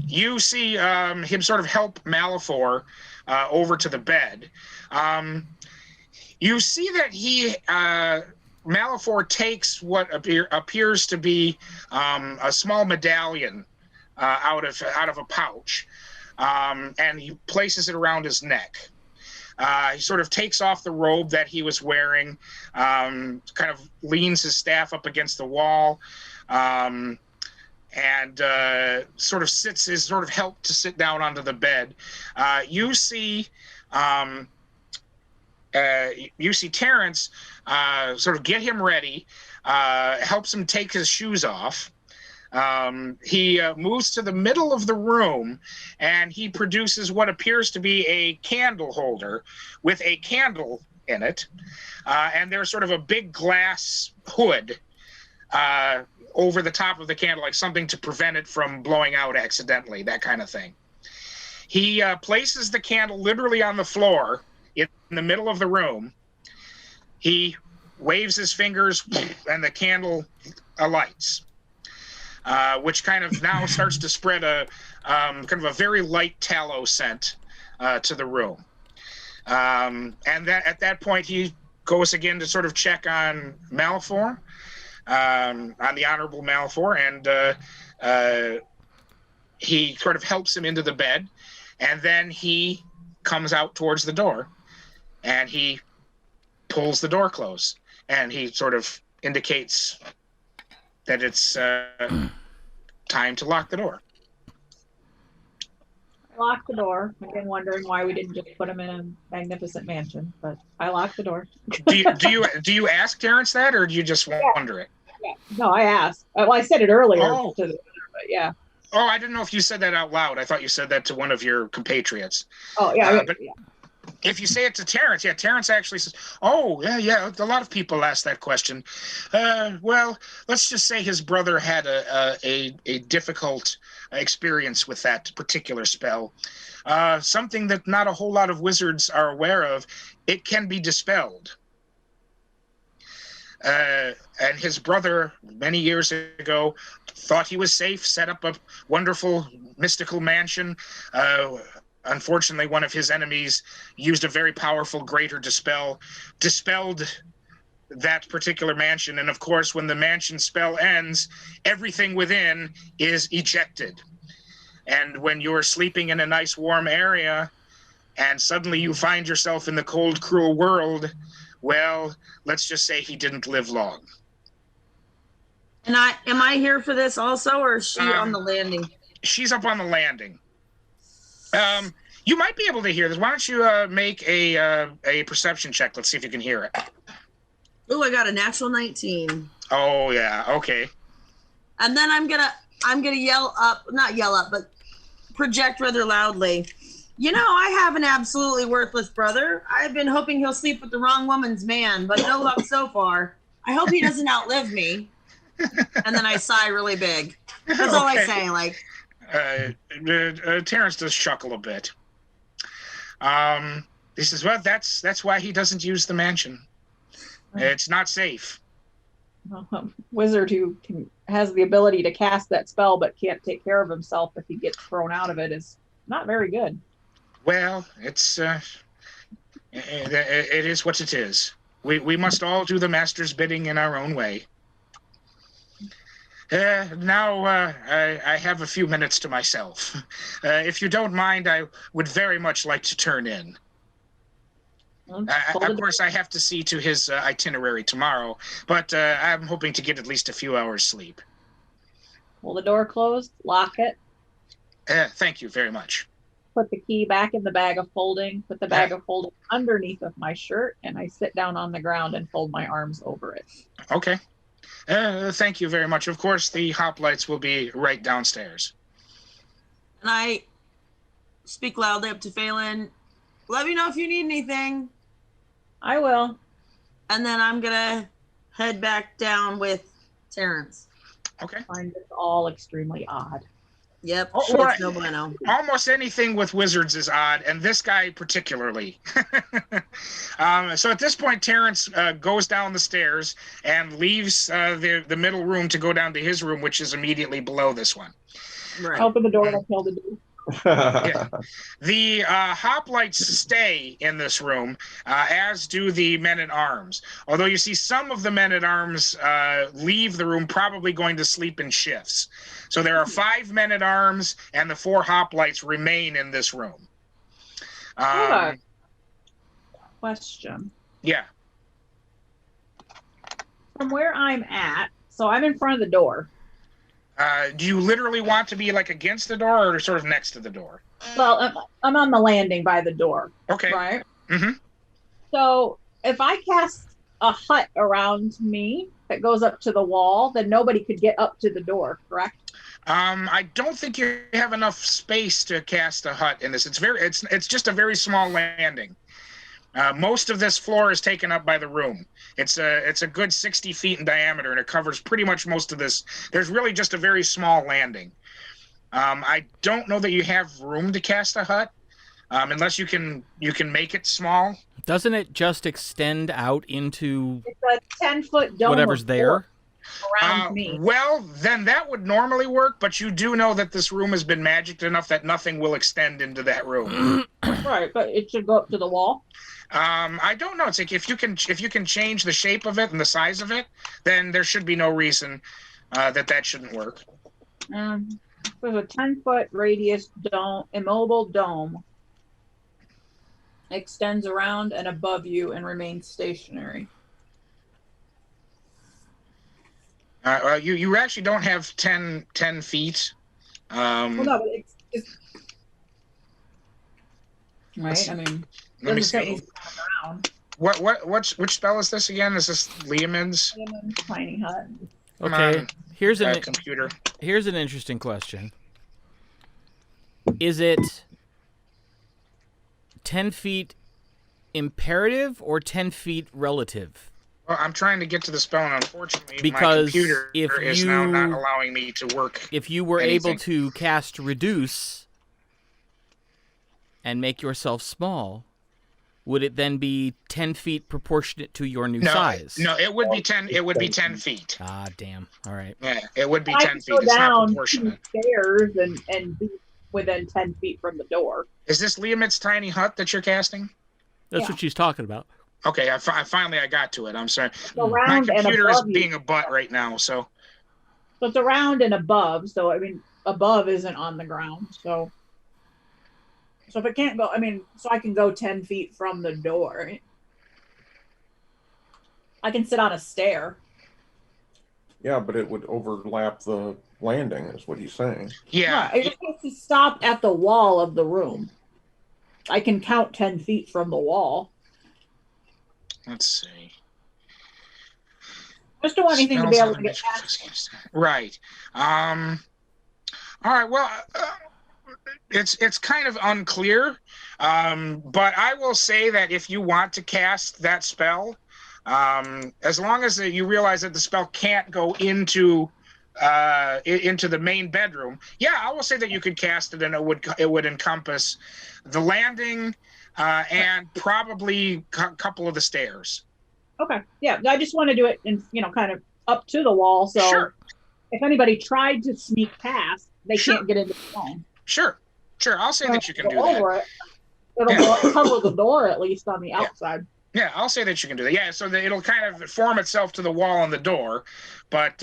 Speaker 5: You see him sort of help Malefor over to the bed. You see that Malefor takes what appears to be a small medallion out of a pouch, and he places it around his neck. He sort of takes off the robe that he was wearing, kind of leans his staff up against the wall, and sort of help to sit down onto the bed. You see Terrence sort of get him ready, helps him take his shoes off. He moves to the middle of the room, and he produces what appears to be a candle holder with a candle in it. And there's sort of a big glass hood over the top of the candle, like something to prevent it from blowing out accidentally, that kind of thing. He places the candle literally on the floor in the middle of the room. He waves his fingers, and the candle alights, which kind of now starts to spread a kind of a very light tallow scent to the room. And at that point, he goes again to sort of check on Malfour, on the Honorable Malfour, and he sort of helps him into the bed, and then he comes out towards the door, and he pulls the door closed, and he sort of indicates that it's time to lock the door.
Speaker 4: I locked the door. I've been wondering why we didn't just put him in a magnificent mansion, but I locked the door.
Speaker 5: do you ask Terrence that, or do you just wonder it?
Speaker 4: Yeah. No, I asked. Well, I said it earlier to the but yeah.
Speaker 5: Oh, I didn't know if you said that out loud. I thought you said that to one of your compatriots.
Speaker 4: Oh, yeah.
Speaker 5: But if you say it to Terrence, Terrence actually says, oh, yeah, a lot of people ask that question. Well, let's just say his brother had a difficult experience with that particular spell. Something that not a whole lot of wizards are aware of. It can be dispelled. And his brother, many years ago, thought he was safe, set up a wonderful mystical mansion. Unfortunately, one of his enemies used a very powerful greater dispelled that particular mansion. And of course, when the mansion spell ends, everything within is ejected. And when you're sleeping in a nice warm area and suddenly you find yourself in the cold, cruel world, well, let's just say he didn't live long.
Speaker 3: And am I here for this also, or is she on the landing?
Speaker 5: She's up on the landing. You might be able to hear this. Why don't you make a perception check? Let's see if you can hear it.
Speaker 3: Oh, I got a natural 19.
Speaker 5: Oh yeah, okay.
Speaker 3: And then I'm gonna yell up, not yell up, but project rather loudly. You know, I have an absolutely worthless brother. I've been hoping he'll sleep with the wrong woman's man, but no luck so far. I hope he doesn't outlive me. And then I sigh really big. That's all I say. Like,
Speaker 5: Terrence does chuckle a bit. He says, "Well, that's why he doesn't use the mansion. It's not safe."
Speaker 4: Wizard who has the ability to cast that spell but can't take care of himself if he gets thrown out of it is not very good.
Speaker 5: Well, it is what it is. We must all do the master's bidding in our own way. Now I have a few minutes to myself. If you don't mind, I would very much like to turn in. Of course, I have to see to his itinerary tomorrow, but I'm hoping to get at least a few hours sleep.
Speaker 4: Pull the door closed, lock it.
Speaker 5: Thank you very much.
Speaker 4: Put the key back in the bag of folding, put the bag of folding underneath of my shirt, and I sit down on the ground and fold my arms over it.
Speaker 5: Okay. Thank you very much. Of course, the hoplites will be right downstairs.
Speaker 3: And I speak loudly up to Faylinn. Let me know if you need anything.
Speaker 4: I will.
Speaker 3: And then I'm gonna head back down with Terrence.
Speaker 5: Okay.
Speaker 4: I find this all extremely odd.
Speaker 3: Yep.
Speaker 5: Oh,
Speaker 3: it's no bueno.
Speaker 5: Almost anything with wizards is odd, and this guy particularly. So at this point, Terrence goes down the stairs and leaves the middle room to go down to his room, which is immediately below this one.
Speaker 3: Right.
Speaker 4: Open the door like Hilda do.
Speaker 5: Yeah. The hoplites stay in this room, as do the men-at-arms. Although you see some of the men-at-arms leave the room, probably going to sleep in shifts. So there are 5 men-at-arms, and the 4 hoplites remain in this room.
Speaker 4: Question.
Speaker 5: Yeah.
Speaker 4: From where I'm at, so I'm in front of the door.
Speaker 5: Do you literally want to be like against the door or sort of next to the door?
Speaker 4: Well, I'm on the landing by the door.
Speaker 5: Okay.
Speaker 4: Right?
Speaker 5: Mm-hmm.
Speaker 4: So if I cast a hut around me that goes up to the wall, then nobody could get up to the door, correct?
Speaker 5: I don't think you have enough space to cast a hut in this. It's just a very small landing. Most of this floor is taken up by the room. It's a good 60 feet in diameter, and it covers pretty much most of this. There's really just a very small landing. I don't know that you have room to cast a hut. unless you can make it small.
Speaker 2: Doesn't it just extend out into
Speaker 4: It's a 10-foot dome.
Speaker 2: whatever's
Speaker 4: of
Speaker 2: there?
Speaker 4: force around me.
Speaker 5: Well, then that would normally work, but you do know that this room has been magicked enough that nothing will extend into that room.
Speaker 4: Right, but it should go up to the wall.
Speaker 5: I don't know. It's like if you can change the shape of it and the size of it, then there should be no reason that shouldn't work.
Speaker 4: There's a 10-foot radius dome, immobile dome, extends around and above you and remains stationary.
Speaker 5: Well, you actually don't have 10 feet.
Speaker 4: Well, no, but it's right. I mean,
Speaker 5: let me see.
Speaker 4: It needs to come around.
Speaker 5: Which spell is this again? Is this Liam's?
Speaker 4: Tiny hut.
Speaker 2: Okay, here's an
Speaker 5: computer.
Speaker 2: Here's an interesting question. Is it 10 feet imperative or 10 feet relative?
Speaker 5: Well, I'm trying to get to the spell, and unfortunately,
Speaker 2: Because
Speaker 5: my computer is now not allowing me to work.
Speaker 2: If you were
Speaker 5: anything.
Speaker 2: able to cast Reduce and make yourself small, would it then be 10 feet proportionate to your new size?
Speaker 5: No, it would be 10. It would be 10 feet.
Speaker 2: Ah, damn. All right.
Speaker 5: Yeah, it would be
Speaker 4: I
Speaker 5: 10
Speaker 4: can
Speaker 5: feet.
Speaker 4: go
Speaker 5: It's not
Speaker 4: down
Speaker 5: proportionate.
Speaker 4: 2 stairs and be within 10 feet from the door.
Speaker 5: Is this Liam's tiny hut that you're casting?
Speaker 2: That's what she's talking about.
Speaker 5: Okay, I finally got to it. I'm sorry.
Speaker 4: So
Speaker 5: My
Speaker 4: around and
Speaker 5: computer is
Speaker 4: above you.
Speaker 5: being a butt right now, so.
Speaker 4: So it's around and above. So I mean, above isn't on the ground. So if it can't go, I mean, so I can go 10 feet from the door. I can sit on a stair.
Speaker 6: Yeah, but it would overlap the landing, is what he's saying.
Speaker 5: Yeah.
Speaker 4: It just has to stop at the wall of the room. I can count 10 feet from the wall.
Speaker 5: Let's see.
Speaker 4: I just don't want anything to be able to get past.
Speaker 5: Right. All right. Well, it's kind of unclear, but I will say that if you want to cast that spell, as long as you realize that the spell can't go into the main bedroom, yeah, I will say that you could cast it, and it would encompass the landing and probably a couple of the stairs.
Speaker 4: Okay. Yeah. I just want to do it in, kind of up to the wall. So
Speaker 5: Sure.
Speaker 4: if anybody tried to sneak past, they
Speaker 5: Sure.
Speaker 4: can't get into the phone.
Speaker 5: Sure. I'll say that you can do
Speaker 4: Over
Speaker 5: that.
Speaker 4: it. It'll cover the door at least on the outside.
Speaker 5: Yeah, I'll say that you can do that. Yeah, so that it'll kind of form itself to the wall and the door. But,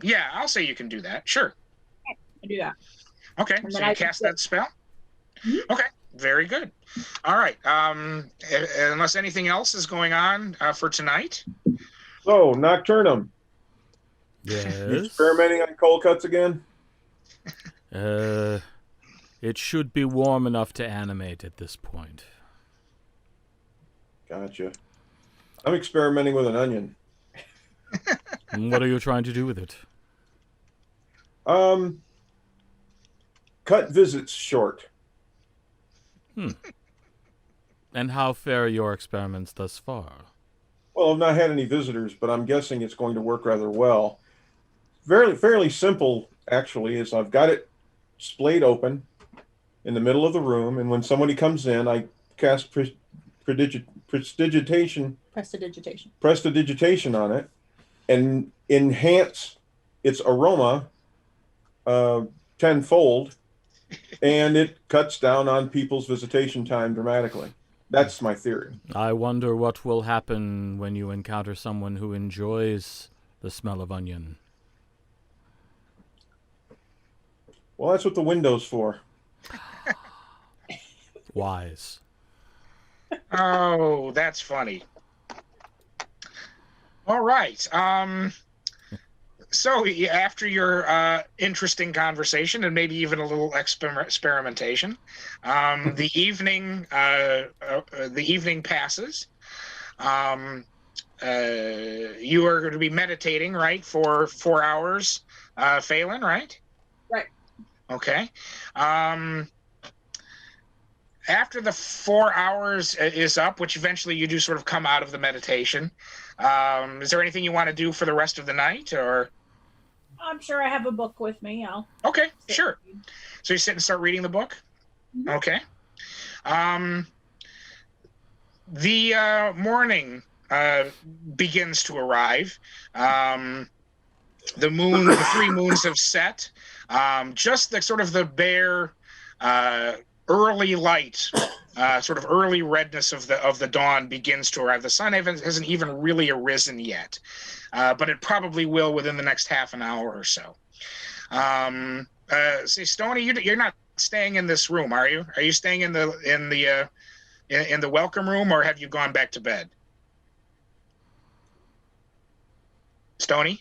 Speaker 5: yeah, I'll say you can do that. Sure.
Speaker 4: I do that.
Speaker 5: Okay,
Speaker 4: And
Speaker 5: so
Speaker 4: then
Speaker 5: you
Speaker 4: I
Speaker 5: cast
Speaker 4: can
Speaker 5: that spell?
Speaker 4: Mhm.
Speaker 5: Okay, very good. All right. Unless anything else is going on for tonight?
Speaker 6: So, Nocturnum, you
Speaker 2: Yes.
Speaker 6: experimenting on cold cuts again?
Speaker 2: It should be warm enough to animate at this point.
Speaker 6: Gotcha. I'm experimenting with an onion.
Speaker 2: And what are you trying to do with it?
Speaker 6: Cut visits short.
Speaker 2: And how fare your experiments thus far?
Speaker 6: Well, I've not had any visitors, but I'm guessing it's going to work rather well. Fairly simple, actually, is I've got it splayed open in the middle of the room, and when somebody comes in, I cast prestidigitation on it and enhance its aroma tenfold, and it cuts down on people's visitation time dramatically. That's my theory.
Speaker 2: I wonder what will happen when you encounter someone who enjoys the smell of onion.
Speaker 6: Well, that's what the window's for.
Speaker 2: Wise.
Speaker 5: Oh, that's funny. All right. So after your interesting conversation and maybe even a little experimentation, the evening passes. You are going to be meditating, right, for 4 hours, Faylinn, right?
Speaker 4: Right.
Speaker 5: Okay. After the 4 hours is up, which eventually you do sort of come out of the meditation, is there anything you want to do for the rest of the night, or?
Speaker 4: I'm sure I have a book with me.
Speaker 5: Okay, sure. So you sit and start reading the book?
Speaker 4: Mm-hmm.
Speaker 5: Okay. The morning begins to arrive. The three moons have set. Just the sort of the bare early light, sort of early redness of the dawn begins to arrive. The sun hasn't even really arisen yet, but it probably will within the next half an hour or so. See, Stoni, you're not staying in this room, are you? Are you staying in the welcome room, or have you gone back to bed? Stoni?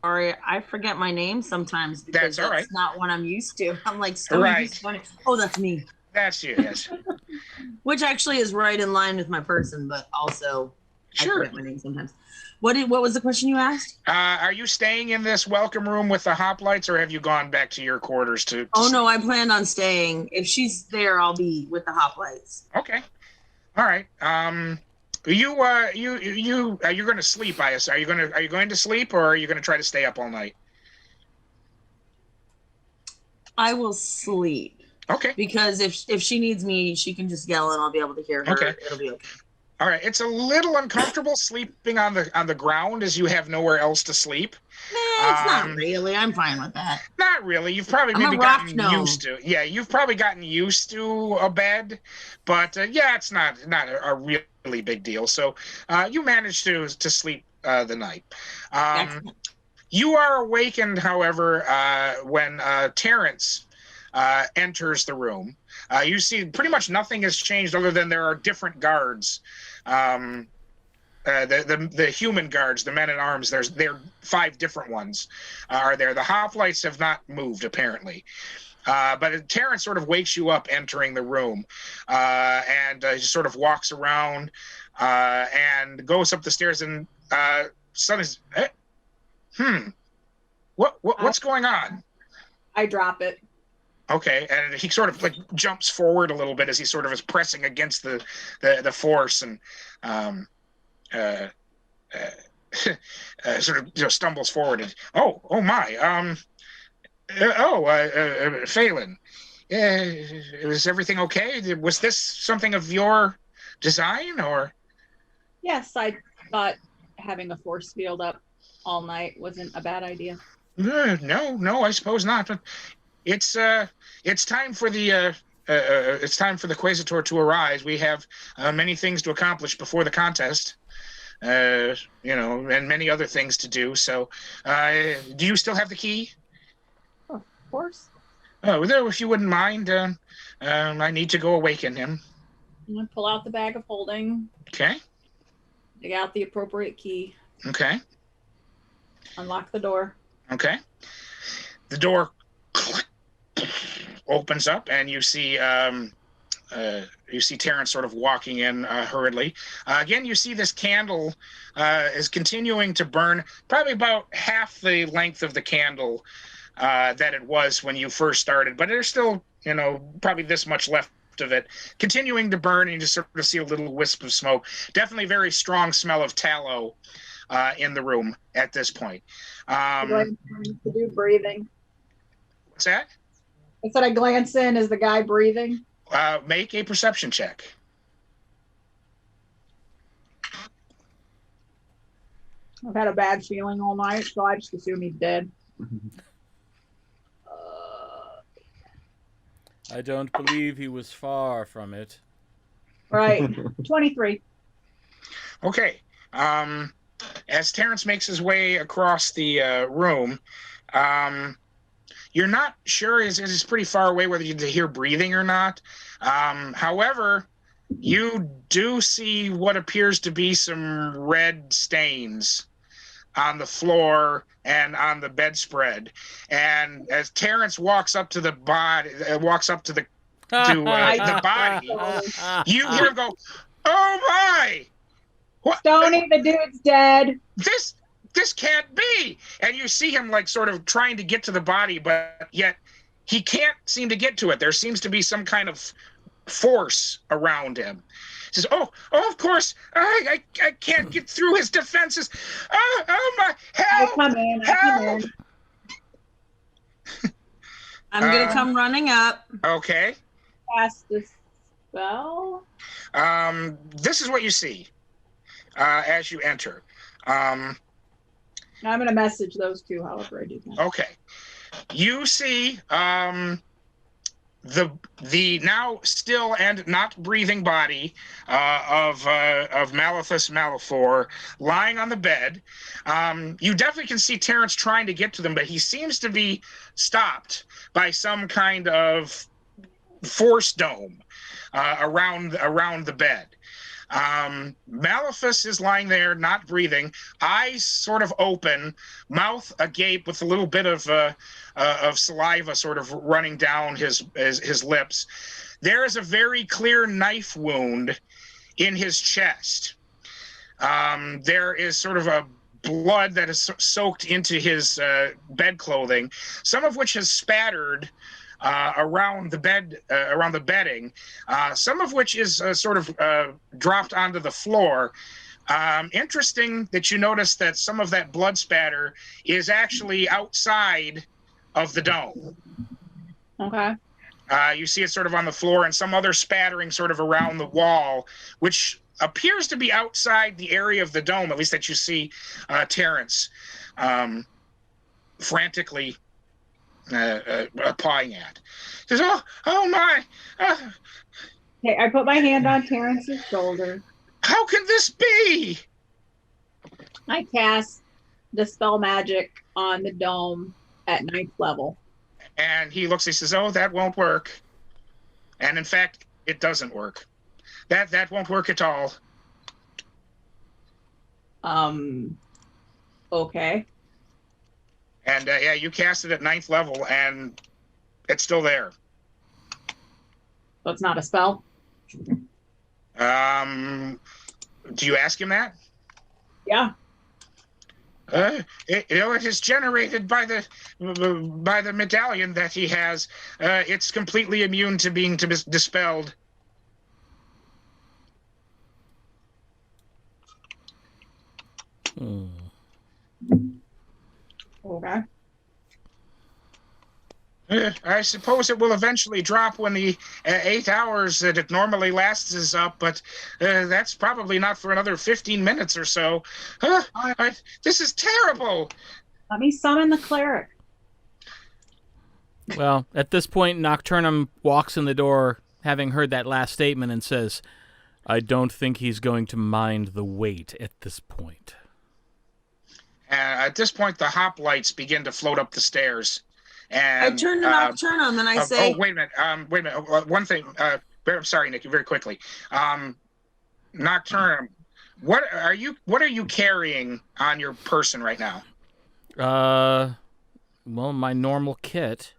Speaker 3: Sorry, I forget my name sometimes because
Speaker 5: That's all right.
Speaker 3: that's not what I'm used to. I'm like, Stoni,
Speaker 5: Right.
Speaker 3: Stoni. Oh, that's me.
Speaker 5: That's you, yes.
Speaker 3: Which actually is right in line with my person, but also I
Speaker 5: Sure.
Speaker 3: forget my name sometimes. What was the question you asked?
Speaker 5: Are you staying in this welcome room with the hoplites, or have you gone back to your quarters to
Speaker 3: Oh no, I planned on staying. If she's there, I'll be with the hoplites.
Speaker 5: Okay. All right. You're going to sleep, I assume. Are you going to sleep, or are you going to try to stay up all night?
Speaker 3: I will sleep.
Speaker 5: Okay.
Speaker 3: Because if she needs me, she can just yell and I'll be able to hear her.
Speaker 5: Okay.
Speaker 3: It'll be okay.
Speaker 5: All right. It's a little uncomfortable sleeping on the ground as you have nowhere else to sleep.
Speaker 3: Nah, it's not really. I'm fine with that.
Speaker 5: Not really. You've probably maybe gotten used to. Yeah, you've probably gotten used to a bed, but yeah, it's not a really big deal. So you managed to sleep the night. You are awakened, however, when Terrence enters the room. You see pretty much nothing has changed other than there are different guards. The human guards, the men at arms, there are 5 different ones are there. The hoplites have not moved apparently. But Terrence sort of wakes you up entering the room, and he sort of walks around and goes up the stairs, and suddenly, what's going on?
Speaker 4: I drop it.
Speaker 5: Okay, and he sort of like jumps forward a little bit as he sort of is pressing against the force, and sort of stumbles forward and oh my Faylinn, is everything okay? Was this something of your design, or?
Speaker 4: Yes, I thought having a force field up all night wasn't a bad idea.
Speaker 5: No, I suppose not. But it's time for the Quasitor to arise. We have many things to accomplish before the contest. And many other things to do. So, do you still have the key?
Speaker 4: Oh, of course.
Speaker 5: Oh, if you wouldn't mind, I need to go awaken him.
Speaker 4: I'm gonna pull out the bag of holding.
Speaker 5: Okay.
Speaker 4: Dig out the appropriate key.
Speaker 5: Okay.
Speaker 4: Unlock the door.
Speaker 5: Okay. The door opens up, and you see Terrence sort of walking in hurriedly. Again, you see this candle is continuing to burn, probably about half the length of the candle that it was when you first started, but there's still, probably this much left of it, continuing to burn, and you just sort of see a little wisp of smoke. Definitely very strong smell of tallow in the room at this point.
Speaker 4: To do breathing.
Speaker 5: What's that?
Speaker 4: I said I glance in. Is the guy breathing?
Speaker 5: Make a perception check.
Speaker 4: I've had a bad feeling all night, so I just assume he's dead.
Speaker 2: I don't believe he was far from it.
Speaker 4: Right. 23.
Speaker 5: Okay. As Terrence makes his way across the room, you're not sure, it's pretty far away whether you hear breathing or not. However, you do see what appears to be some red stains on the floor and on the bedspread. And as Terrence walks up to the body, the body, you hear him go, "Oh my! What?
Speaker 4: Stoni, the dude's dead."
Speaker 5: This can't be!" And you see him like sort of trying to get to the body, but yet he can't seem to get to it. There seems to be some kind of force around him. He says, oh, of course, I can't get through his defenses. Oh my, help!
Speaker 4: I come in.
Speaker 3: I'm gonna come running up.
Speaker 5: Okay.
Speaker 4: Cast the spell.
Speaker 5: This is what you see as you enter.
Speaker 4: I'm going to message those two, however I do that.
Speaker 5: Okay. You see the now still and not breathing body of Malithus Malifor lying on the bed. You definitely can see Terrence trying to get to them, but he seems to be stopped by some kind of force dome around the bed. Malithus is lying there, not breathing, eyes sort of open, mouth agape with a little bit of saliva sort of running down his lips. There is a very clear knife wound in his chest. There is sort of a blood that is soaked into his bed clothing, some of which has spattered around the bed, around the bedding, some of which is sort of dropped onto the floor. Interesting that you notice that some of that blood spatter is actually outside of the dome.
Speaker 4: Okay.
Speaker 5: You see it sort of on the floor and some other spattering sort of around the wall, which appears to be outside the area of the dome, at least that you see Terrence frantically pawing at. He says, oh my!
Speaker 4: Okay, I put my hand on Terrence's shoulder.
Speaker 5: How can this be?
Speaker 4: I cast Dispel Magic on the dome at 9th level.
Speaker 5: And he looks, he says, oh, that won't work. And in fact, it doesn't work. That won't work at all.
Speaker 4: Okay.
Speaker 5: And yeah, you cast it at 9th level, and it's still there.
Speaker 4: So it's not a spell?
Speaker 5: Do you ask him that?
Speaker 4: Yeah.
Speaker 5: It is generated by the medallion that he has. It's completely immune to being dispelled.
Speaker 4: Okay.
Speaker 5: I suppose it will eventually drop when the 8 hours that it normally lasts is up, but that's probably not for another 15 minutes or so. This is terrible.
Speaker 4: Let me summon the cleric.
Speaker 2: Well, at this point, Nocturnum walks in the door, having heard that last statement, and says, I don't think he's going to mind the wait at this point.
Speaker 5: At this point, the hoplites begin to float up the stairs. And
Speaker 3: I turn to Nocturnum and I say...
Speaker 5: Oh, wait a minute. One thing. I'm sorry, Nikki, very quickly. Nocturnum, what are you carrying on your person right now?
Speaker 2: Well, my normal kit.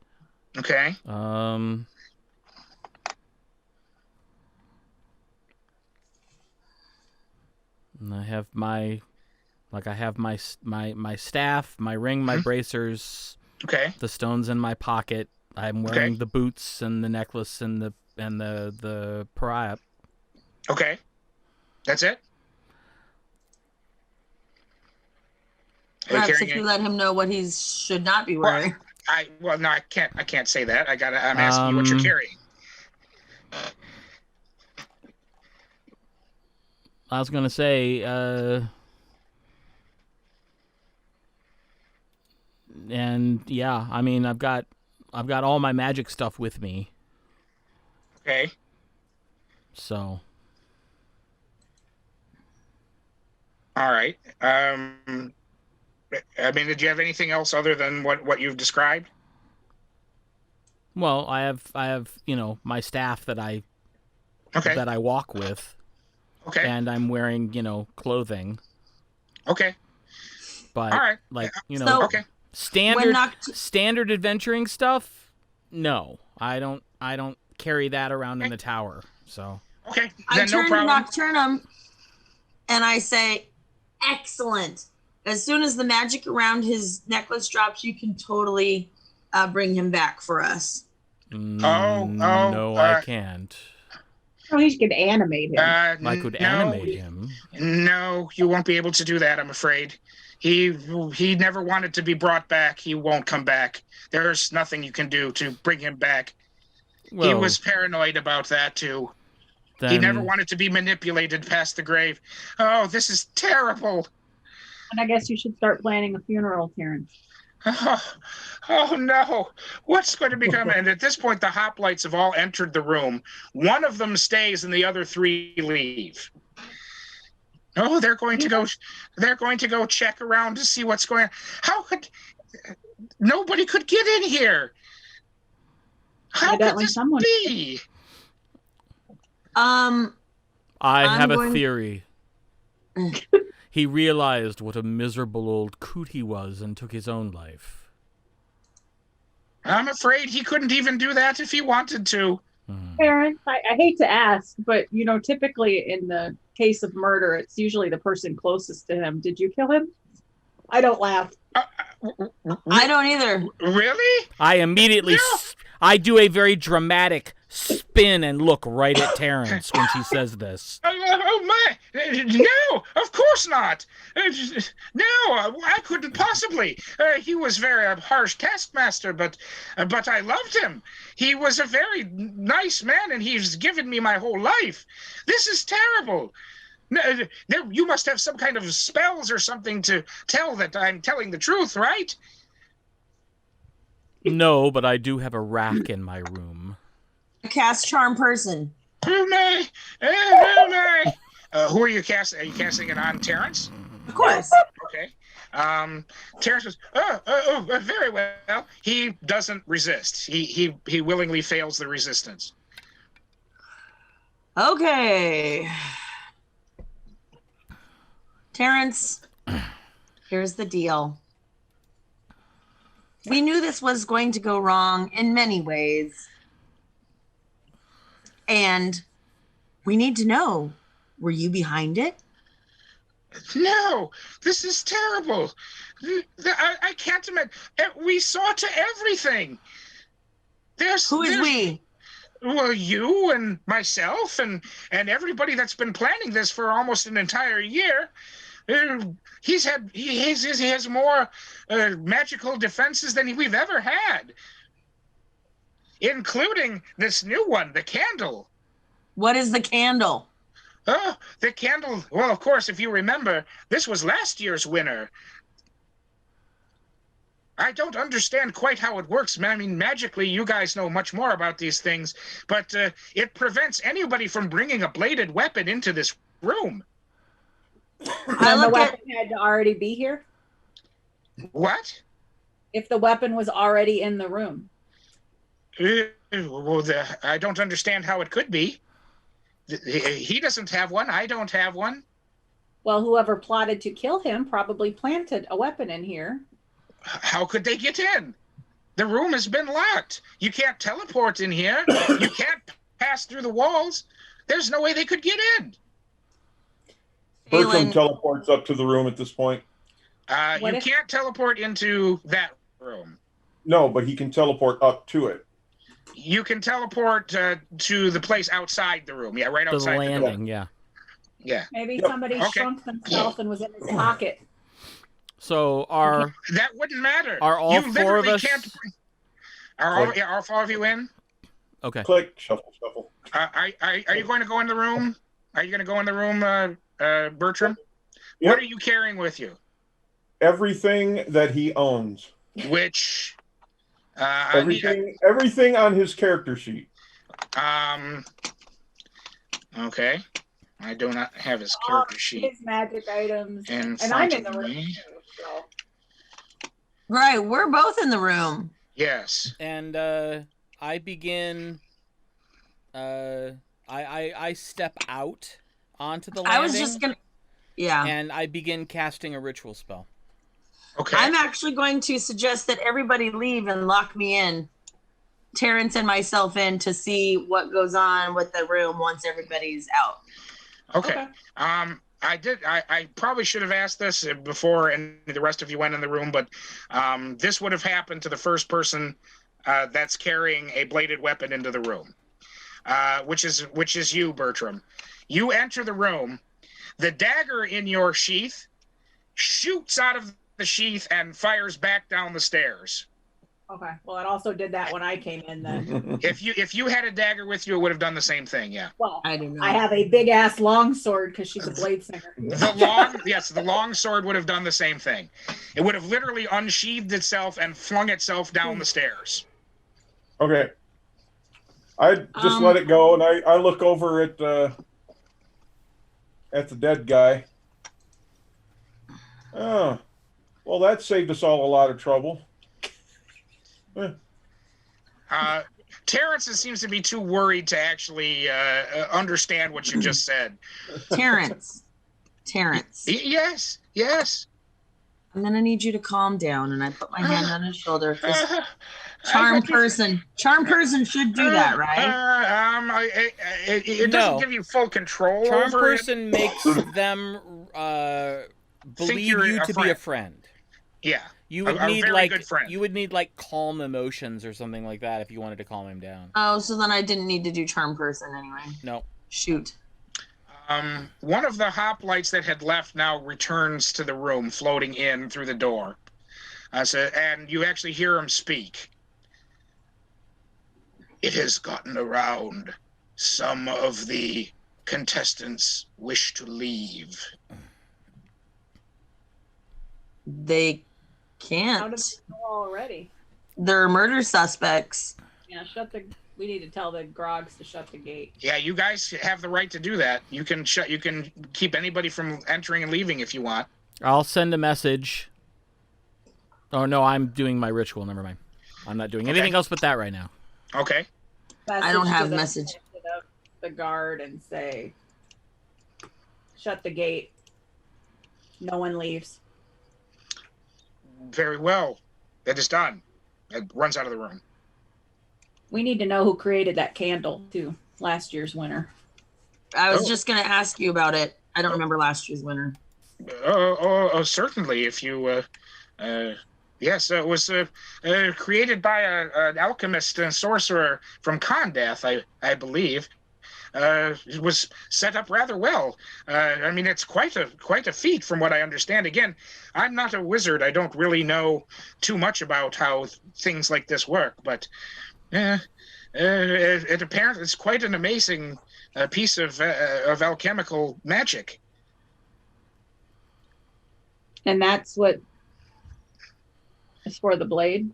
Speaker 5: Okay.
Speaker 2: I have my staff, my ring, my bracers.
Speaker 5: Okay.
Speaker 2: The stones in my pocket. I'm wearing the boots and the necklace and the pariah.
Speaker 5: Okay. That's it?
Speaker 3: Perhaps if you let him know what he should not be wearing.
Speaker 5: No, I can't say that. I'm asking you what you're carrying.
Speaker 2: I was gonna say, and yeah, I mean, I've got all my magic stuff with me.
Speaker 5: Okay.
Speaker 2: So.
Speaker 5: All right. I mean, did you have anything else other than what you've described?
Speaker 2: Well, I have my staff that I walk with.
Speaker 5: Okay.
Speaker 2: And I'm wearing clothing.
Speaker 5: Okay.
Speaker 2: But
Speaker 5: all right.
Speaker 2: okay. Standard adventuring stuff. No, I don't carry that around in the tower. So.
Speaker 5: Okay.
Speaker 3: I turn to Nocturnum, and I say, "Excellent! As soon as the magic around his necklace drops, you can totally bring him back for us."
Speaker 2: No, I can't.
Speaker 4: Oh, he could animate him.
Speaker 2: I could animate him.
Speaker 5: No, you won't be able to do that, I'm afraid. He never wanted to be brought back. He won't come back. There's nothing you can do to bring him back.
Speaker 2: Well,
Speaker 5: He was paranoid about that too.
Speaker 2: then,
Speaker 5: He never wanted to be manipulated past the grave. Oh, this is terrible.
Speaker 4: And I guess you should start planning a funeral, Terrence.
Speaker 5: Oh no, what's going to become? And at this point, the hoplites have all entered the room. One of them stays and the other three leave. Oh, they're going to go. They're going to go check around to see what's going on. How could nobody could get in here? How could this be?
Speaker 2: I have a
Speaker 3: going-
Speaker 2: theory. He realized what a miserable old coot he was and took his own life.
Speaker 5: I'm afraid he couldn't even do that if he wanted to.
Speaker 4: Terrence, I hate to ask, but typically in the case of murder, it's usually the person closest to him. Did you kill him? I don't laugh.
Speaker 3: I don't either.
Speaker 5: Really?
Speaker 2: I immediately,
Speaker 5: No.
Speaker 2: I do a very dramatic spin and look right at Terrence when she says this.
Speaker 5: Oh my! No, of course not. No, I couldn't possibly. He was very harsh taskmaster, but I loved him. He was a very nice man, and he's given me my whole life. This is terrible. You must have some kind of spells or something to tell that I'm telling the truth, right?
Speaker 2: No, but I do have a rack in my room.
Speaker 3: Cast charm person.
Speaker 5: Oh my! Oh my! Who are you casting? Are you casting it on Terrence?
Speaker 3: Of course.
Speaker 5: Okay. Terrence says, very well. He doesn't resist. He willingly fails the resistance.
Speaker 3: Okay. Terrence, here's the deal. We knew this was going to go wrong in many ways. And we need to know, were you behind it?
Speaker 5: No, this is terrible. I can't imagine. We saw to everything.
Speaker 3: Who is we?
Speaker 5: Well, you and myself and everybody that's been planning this for almost an entire year. He has more magical defenses than we've ever had, including this new one, the candle.
Speaker 3: What is the candle?
Speaker 5: Oh, the candle. Well, of course, if you remember, this was last year's winner. I don't understand quite how it works. I mean, magically, you guys know much more about these things, but it prevents anybody from bringing a bladed weapon into this room.
Speaker 4: And the weapon had to already be here?
Speaker 5: What?
Speaker 4: If the weapon was already in the room.
Speaker 5: Well, I don't understand how it could be. He doesn't have one. I don't have one.
Speaker 4: Well, whoever plotted to kill him probably planted a weapon in here.
Speaker 5: How could they get in? The room has been locked. You can't teleport in here. You can't pass through the walls. There's no way they could get in.
Speaker 6: Bertram teleports up to the room at this point.
Speaker 5: You can't teleport into that room.
Speaker 6: No, but he can teleport up to it.
Speaker 5: You can teleport to the place outside the room. Yeah, right outside
Speaker 2: The landing, yeah.
Speaker 5: Yeah.
Speaker 4: Maybe
Speaker 6: Yep.
Speaker 4: somebody
Speaker 5: Okay.
Speaker 4: shrunk themselves and was in his pocket.
Speaker 2: So
Speaker 5: That wouldn't matter.
Speaker 2: Are all
Speaker 5: you
Speaker 2: four of
Speaker 5: literally
Speaker 2: us-
Speaker 5: can't bring... Are all four of you in?
Speaker 2: okay.
Speaker 6: Click, shuffle, shuffle.
Speaker 5: Are you going to go in the room? Are you going to go in the room, Bertram?
Speaker 6: Yep.
Speaker 5: What are you carrying with you?
Speaker 6: Everything that he owns.
Speaker 5: Which
Speaker 6: Everything on his character sheet.
Speaker 5: Okay. I do not have his character sheet.
Speaker 4: His magic items.
Speaker 5: In
Speaker 4: And I'm
Speaker 5: front
Speaker 4: in the
Speaker 5: of
Speaker 4: room
Speaker 5: me.
Speaker 4: too, so.
Speaker 3: Right, we're both in the room.
Speaker 5: Yes.
Speaker 2: And I begin. I step out onto the landing.
Speaker 3: I was just gonna. Yeah.
Speaker 2: And I begin casting a ritual spell.
Speaker 5: Okay.
Speaker 3: I'm actually going to suggest that everybody leave and lock me in, Terrence and myself in, to see what goes on with the room once everybody's out.
Speaker 5: Okay. I probably should have asked this before and the rest of you went in the room, but this would have happened to the first person that's carrying a bladed weapon into the room, which is you, Bertram. You enter the room. The dagger in your sheath shoots out of the sheath and fires back down the stairs.
Speaker 4: Okay. Well, it also did that when I came in then.
Speaker 5: If you had a dagger with you, it would have done the same thing. Yeah.
Speaker 4: Well,
Speaker 3: I do not.
Speaker 4: I have a big ass long sword because she's a Bladesinger.
Speaker 5: The long sword would have done the same thing. It would have literally unsheathed itself and flung itself down the stairs.
Speaker 6: Okay. I just let it go, and I look over at the dead guy. Oh, well, that saved us all a lot of trouble.
Speaker 5: Terrence seems to be too worried to actually understand what you just said.
Speaker 3: Terrence.
Speaker 5: Yes.
Speaker 3: I'm gonna need you to calm down, and I put my hand on his shoulder. Charm person should do that, right?
Speaker 5: It doesn't give you full control.
Speaker 2: Charm
Speaker 5: over
Speaker 2: person makes them believe you to be a friend.
Speaker 5: Yeah.
Speaker 2: You would
Speaker 5: a
Speaker 2: need
Speaker 5: very good friend.
Speaker 2: you would need like calm emotions or something like that if you wanted to calm him down.
Speaker 3: Oh, so then I didn't need to do charm person anyway.
Speaker 2: No.
Speaker 3: Shoot.
Speaker 5: One of the hoplites that had left now returns to the room, floating in through the door. And you actually hear him speak. It has gotten around. Some of the contestants wish to leave.
Speaker 3: They
Speaker 4: How
Speaker 3: can't.
Speaker 4: did they know already?
Speaker 3: They're murder suspects.
Speaker 4: Yeah, we need to tell the Grogs to shut the gate.
Speaker 5: Yeah, you guys have the right to do that. You can keep anybody from entering and leaving if you want.
Speaker 2: I'll send a message. Oh no, I'm doing my ritual. Never mind. I'm not doing anything else but that right now.
Speaker 5: Okay.
Speaker 3: I don't have
Speaker 4: to
Speaker 3: message.
Speaker 4: the guard and say, shut the gate. No one leaves.
Speaker 5: Very well. That is done. It runs out of the room.
Speaker 4: We need to know who created that candle, too. Last year's winner.
Speaker 3: I was just going to ask you about it. I don't remember last year's winner.
Speaker 5: Certainly. If you, yes, it was created by an alchemist and sorcerer from Condath, I believe. It was set up rather well. I mean, it's quite a feat from what I understand. Again, I'm not a wizard. I don't really know too much about how things like this work, but it apparently is quite an amazing piece of alchemical magic.
Speaker 4: And that's what is for the blade?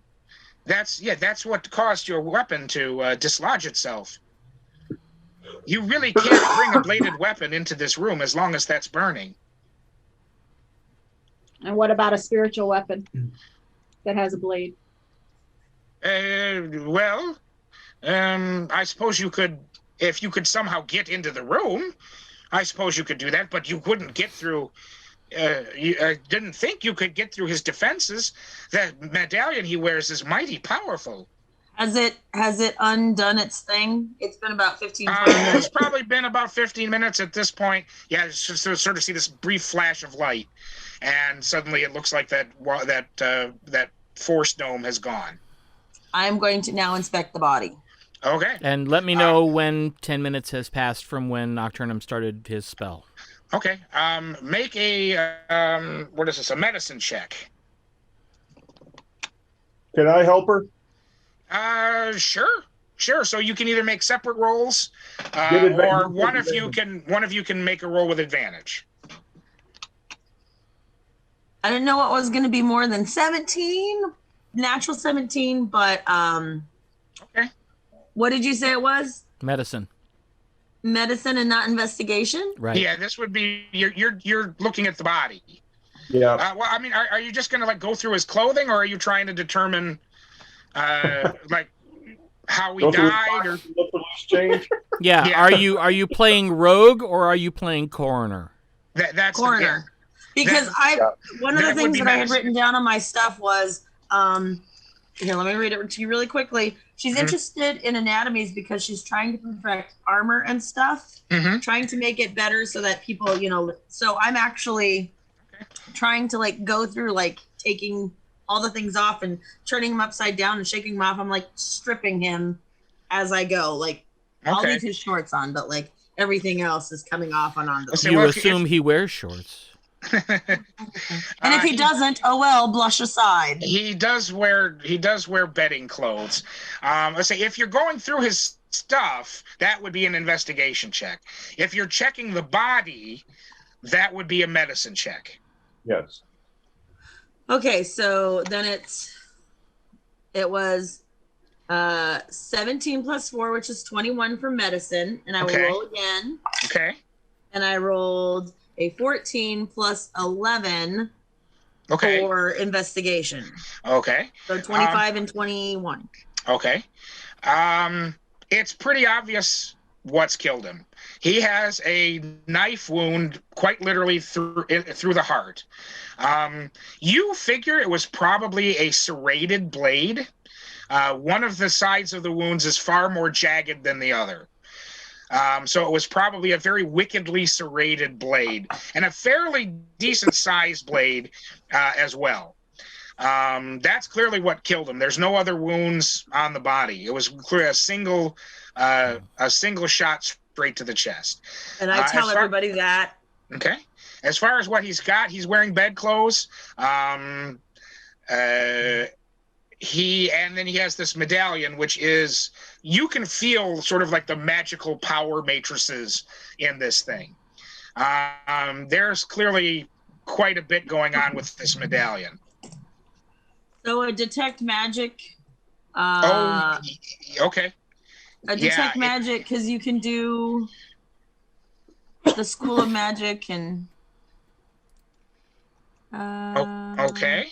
Speaker 5: That's what caused your weapon to dislodge itself. You really can't bring a bladed weapon into this room as long as that's burning.
Speaker 4: And what about a spiritual weapon that has a blade?
Speaker 5: I suppose you could, if you could somehow get into the room, I suppose you could do that, but you couldn't get through. I didn't think you could get through his defenses. That medallion he wears is mighty powerful.
Speaker 3: Has it undone its thing? It's been about 15, 20 minutes.
Speaker 5: It's probably been about 15 minutes at this point. Yeah, so sort of see this brief flash of light, and suddenly it looks like that force dome has gone.
Speaker 3: I'm going to now inspect the body.
Speaker 5: Okay.
Speaker 2: And let me know when 10 minutes has passed from when Nocturnum started his spell.
Speaker 5: Okay. Make a what is this? A medicine check.
Speaker 6: Can I help her?
Speaker 5: Sure. So you can either make separate rolls, or one of you can make a roll with advantage.
Speaker 3: I didn't know it was going to be more than 17, natural 17, but
Speaker 5: Okay.
Speaker 3: What did you say it was?
Speaker 2: Medicine.
Speaker 3: Medicine and not investigation?
Speaker 2: Right.
Speaker 5: Yeah, this would be you're looking at the body.
Speaker 6: Yeah.
Speaker 5: Well, I mean, are you just gonna like go through his clothing, or are you trying to determine like how he died, or
Speaker 6: look for loose change?
Speaker 2: Yeah.
Speaker 5: Yeah.
Speaker 2: Are you playing rogue or are you playing coroner?
Speaker 5: that's
Speaker 3: Coroner. Because one of the things that I had written down on my stuff was, here, let me read it to you really quickly. She's interested in anatomies because she's trying to perfect armor and stuff, trying to make it better so that people, so I'm actually trying to like go through like taking all the things off and turning him upside down and shaking him off. I'm like stripping him as I go. Like I'll leave his shorts on, but like everything else is coming off and onto.
Speaker 2: You assume he wears shorts.
Speaker 3: And if he doesn't, oh well, blush aside.
Speaker 5: He does wear bedding clothes. Let's say if you're going through his stuff, that would be an investigation check. If you're checking the body, that would be a medicine check.
Speaker 6: Yes.
Speaker 3: Okay, so then it was 17 plus 4, which is 21 for medicine, and I will roll again.
Speaker 5: Okay.
Speaker 3: And I rolled a 14 plus 11 for investigation.
Speaker 5: Okay.
Speaker 3: So 25 and 21.
Speaker 5: Okay. It's pretty obvious what's killed him. He has a knife wound, quite literally through the heart. You figure it was probably a serrated blade. One of the sides of the wounds is far more jagged than the other. So it was probably a very wickedly serrated blade, and a fairly decent sized blade as well. That's clearly what killed him. There's no other wounds on the body. It was clear a single shot straight to the chest.
Speaker 3: And I tell everybody that.
Speaker 5: Okay. As far as what he's got, he's wearing bedclothes. And then he has this medallion, which is, you can feel sort of like the magical power matrices in this thing. There's clearly quite a bit going on with this medallion.
Speaker 3: So a detect magic.
Speaker 5: Okay.
Speaker 3: A detect magic, because you can do the School of Magic and.
Speaker 5: Okay.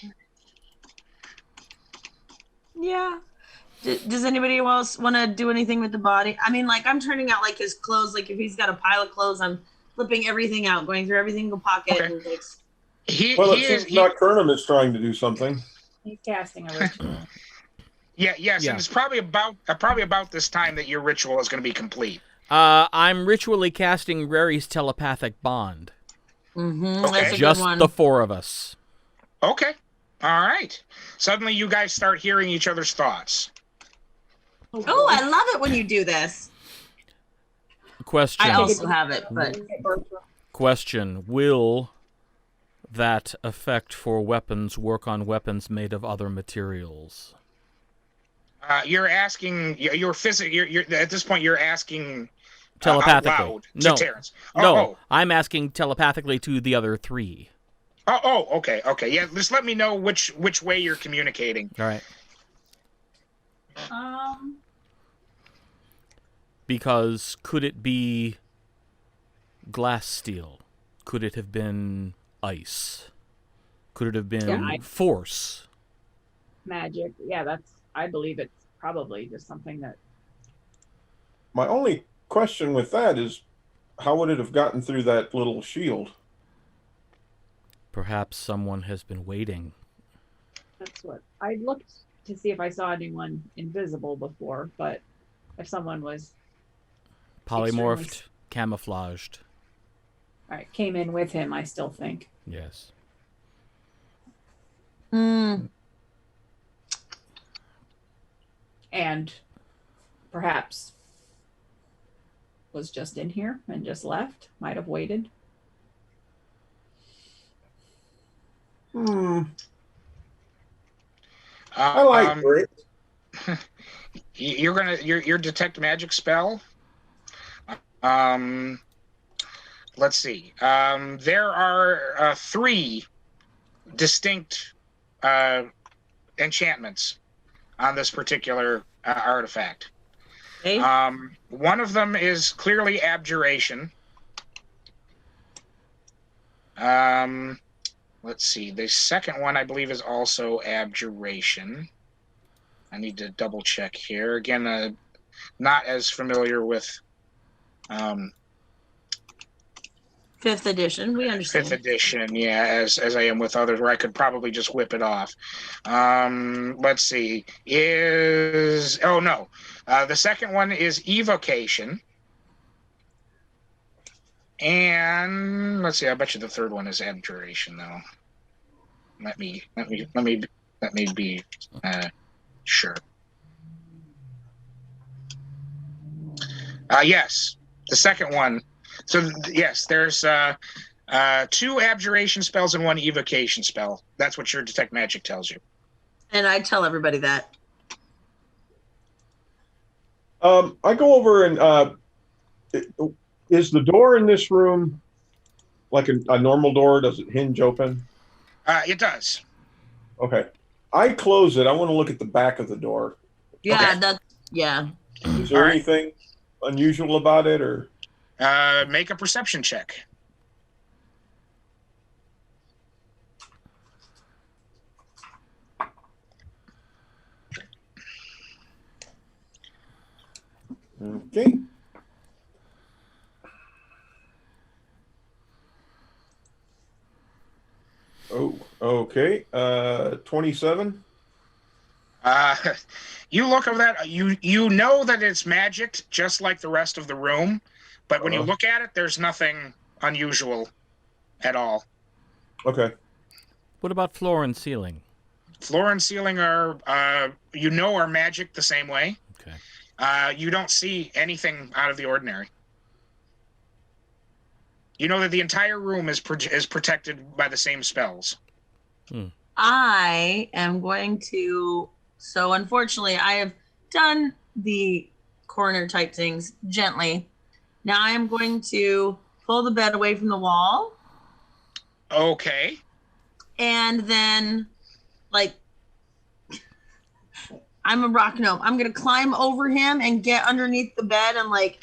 Speaker 3: Yeah. Does anybody else want to do anything with the body? I mean, like, I'm turning out like his clothes. Like, if he's got a pile of clothes, I'm flipping everything out, going through every single pocket.
Speaker 5: Okay.
Speaker 3: And like,
Speaker 6: it seems Nocturnum is trying to do something.
Speaker 4: He's casting a ritual.
Speaker 5: Yes, and it's probably about this time that your ritual is going to be complete.
Speaker 2: I'm ritually casting Rary's telepathic bond.
Speaker 3: Mm-hmm.
Speaker 5: Okay.
Speaker 3: That's a
Speaker 2: Just
Speaker 3: good one.
Speaker 2: the four of us.
Speaker 5: Okay. All right. Suddenly you guys start hearing each other's thoughts.
Speaker 3: Oh, I love it when you do this.
Speaker 2: Question.
Speaker 3: I also have it, but
Speaker 2: Question. Will that effect for weapons work on weapons made of other materials?
Speaker 5: You're asking. You're at this point. You're asking
Speaker 2: Telepathically.
Speaker 5: out loud
Speaker 2: No.
Speaker 5: to Terrence.
Speaker 2: No, I'm asking telepathically to the other three.
Speaker 5: Okay. Yeah, just let me know which way you're communicating.
Speaker 2: All right. Because could it be glass steel? Could it have been ice? Could it have been force?
Speaker 4: Magic. Yeah, I believe it's probably just something that.
Speaker 6: My only question with that is, how would it have gotten through that little shield?
Speaker 2: Perhaps someone has been waiting.
Speaker 4: That's what I looked to see if I saw anyone invisible before, but if someone was
Speaker 2: Polymorphed, camouflaged.
Speaker 4: All right, came in with him, I still think.
Speaker 2: Yes.
Speaker 4: And perhaps was just in here and just left, might have waited.
Speaker 6: I like Brit.
Speaker 5: Your detect magic spell. Let's see. There are 3 distinct enchantments on this particular artifact.
Speaker 3: okay.
Speaker 5: One of them is clearly abjuration. Let's see. The second one, I believe, is also abjuration. I need to double check here. Again, not as familiar with
Speaker 3: 5th edition. We understand.
Speaker 5: 5th edition, yeah, as I am with others, where I could probably just whip it off. Let's see. The second one is evocation. And let's see, I bet you the third one is abjuration, though. Let me be sure. Yes, the second one. So yes, there's 2 abjuration spells and 1 evocation spell. That's what your detect magic tells you.
Speaker 3: And I tell everybody that.
Speaker 6: I go over and is the door in this room like a normal door? Does it hinge open?
Speaker 5: It does.
Speaker 6: Okay. I close it. I want to look at the back of the door.
Speaker 3: Yeah,
Speaker 5: Okay.
Speaker 3: yeah.
Speaker 6: Is there
Speaker 5: All right.
Speaker 6: anything unusual about it, or?
Speaker 5: Make a perception check.
Speaker 6: Okay. Oh, okay. 27.
Speaker 5: You look over that. You know that it's magic, just like the rest of the room. But when you look at it, there's nothing unusual at all.
Speaker 6: Okay.
Speaker 2: What about floor and ceiling?
Speaker 5: Floor and ceiling are magic the same way.
Speaker 2: Okay.
Speaker 5: You don't see anything out of the ordinary. You know that the entire room is protected by the same spells.
Speaker 3: I am going to. So unfortunately, I have done the corner type things gently. Now I am going to pull the bed away from the wall.
Speaker 5: Okay.
Speaker 3: And then, like, I'm a rock gnome. I'm going to climb over him and get underneath the bed and, like,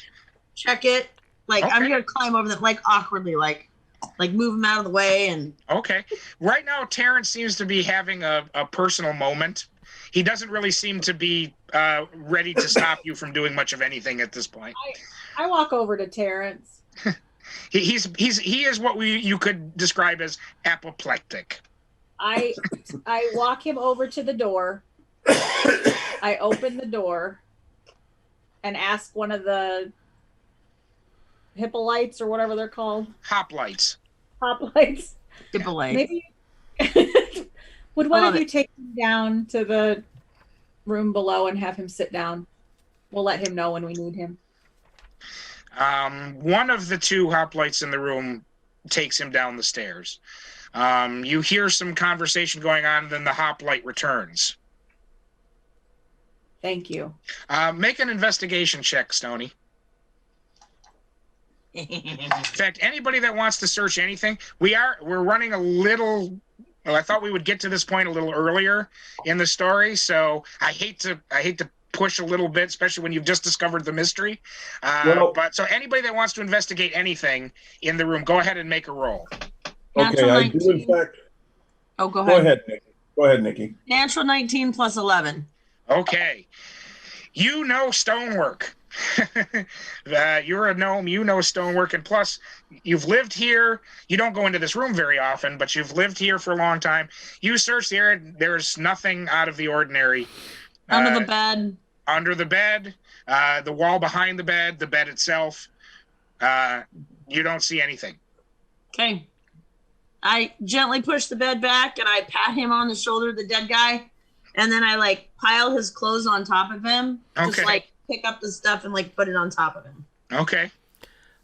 Speaker 3: check it. Like,
Speaker 5: Okay.
Speaker 3: I'm going to climb over them, like, awkwardly, like move him out of the way. And
Speaker 5: Okay. Right now, Terrence seems to be having a personal moment. He doesn't really seem to be ready to stop you from doing much of anything at this point.
Speaker 4: I walk over to Terrence.
Speaker 5: He is what you could describe as apoplectic.
Speaker 4: I walk him over to the door. I open the door and ask one of the hippolytes or whatever they're called.
Speaker 5: Hoplites.
Speaker 4: Hoplites.
Speaker 3: Maybe.
Speaker 4: Would one of you take him down to the room below and have him sit down? We'll let him know when we need him.
Speaker 5: One of the 2 hoplites in the room takes him down the stairs. You hear some conversation going on, and then the hoplite returns.
Speaker 4: Thank you.
Speaker 5: Make an investigation check, Stoni. In fact, anybody that wants to search anything, we're running a little. Well, I thought we would get to this point a little earlier in the story, so I hate to push a little bit, especially when you've just discovered the mystery. But so anybody that wants to investigate anything in the room, go ahead and make a roll.
Speaker 6: Okay, I do in fact.
Speaker 3: Oh, go ahead.
Speaker 6: Go ahead, Nikki.
Speaker 3: Natural 19 plus 11.
Speaker 5: Okay. You know stonework. You're a gnome, you know stonework, and plus you've lived here. You don't go into this room very often, but you've lived here for a long time. You search the area, there's nothing out of the ordinary.
Speaker 3: Under the bed.
Speaker 5: Under the bed, the wall behind the bed itself. You don't see anything.
Speaker 3: Okay. I gently push the bed back and I pat him on the shoulder, the dead guy, and then I like pile his clothes on top of him.
Speaker 5: Okay.
Speaker 3: Just like pick up the stuff and like put it on top of him.
Speaker 5: Okay.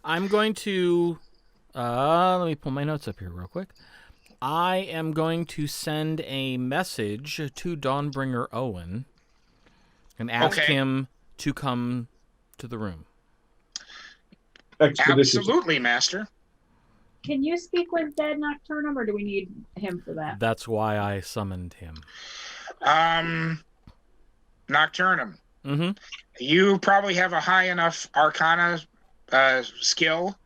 Speaker 2: I'm going to let me pull my notes up here real quick. I am going to send a message to Dawnbringer Owen and ask him to come to the room.
Speaker 5: Absolutely, Master.
Speaker 4: Can you speak with Dead Nocturnum, or do we need him for that?
Speaker 2: That's why I summoned him.
Speaker 5: Nocturnum.
Speaker 2: Mm-hmm.
Speaker 5: You probably have a high enough Arcana skill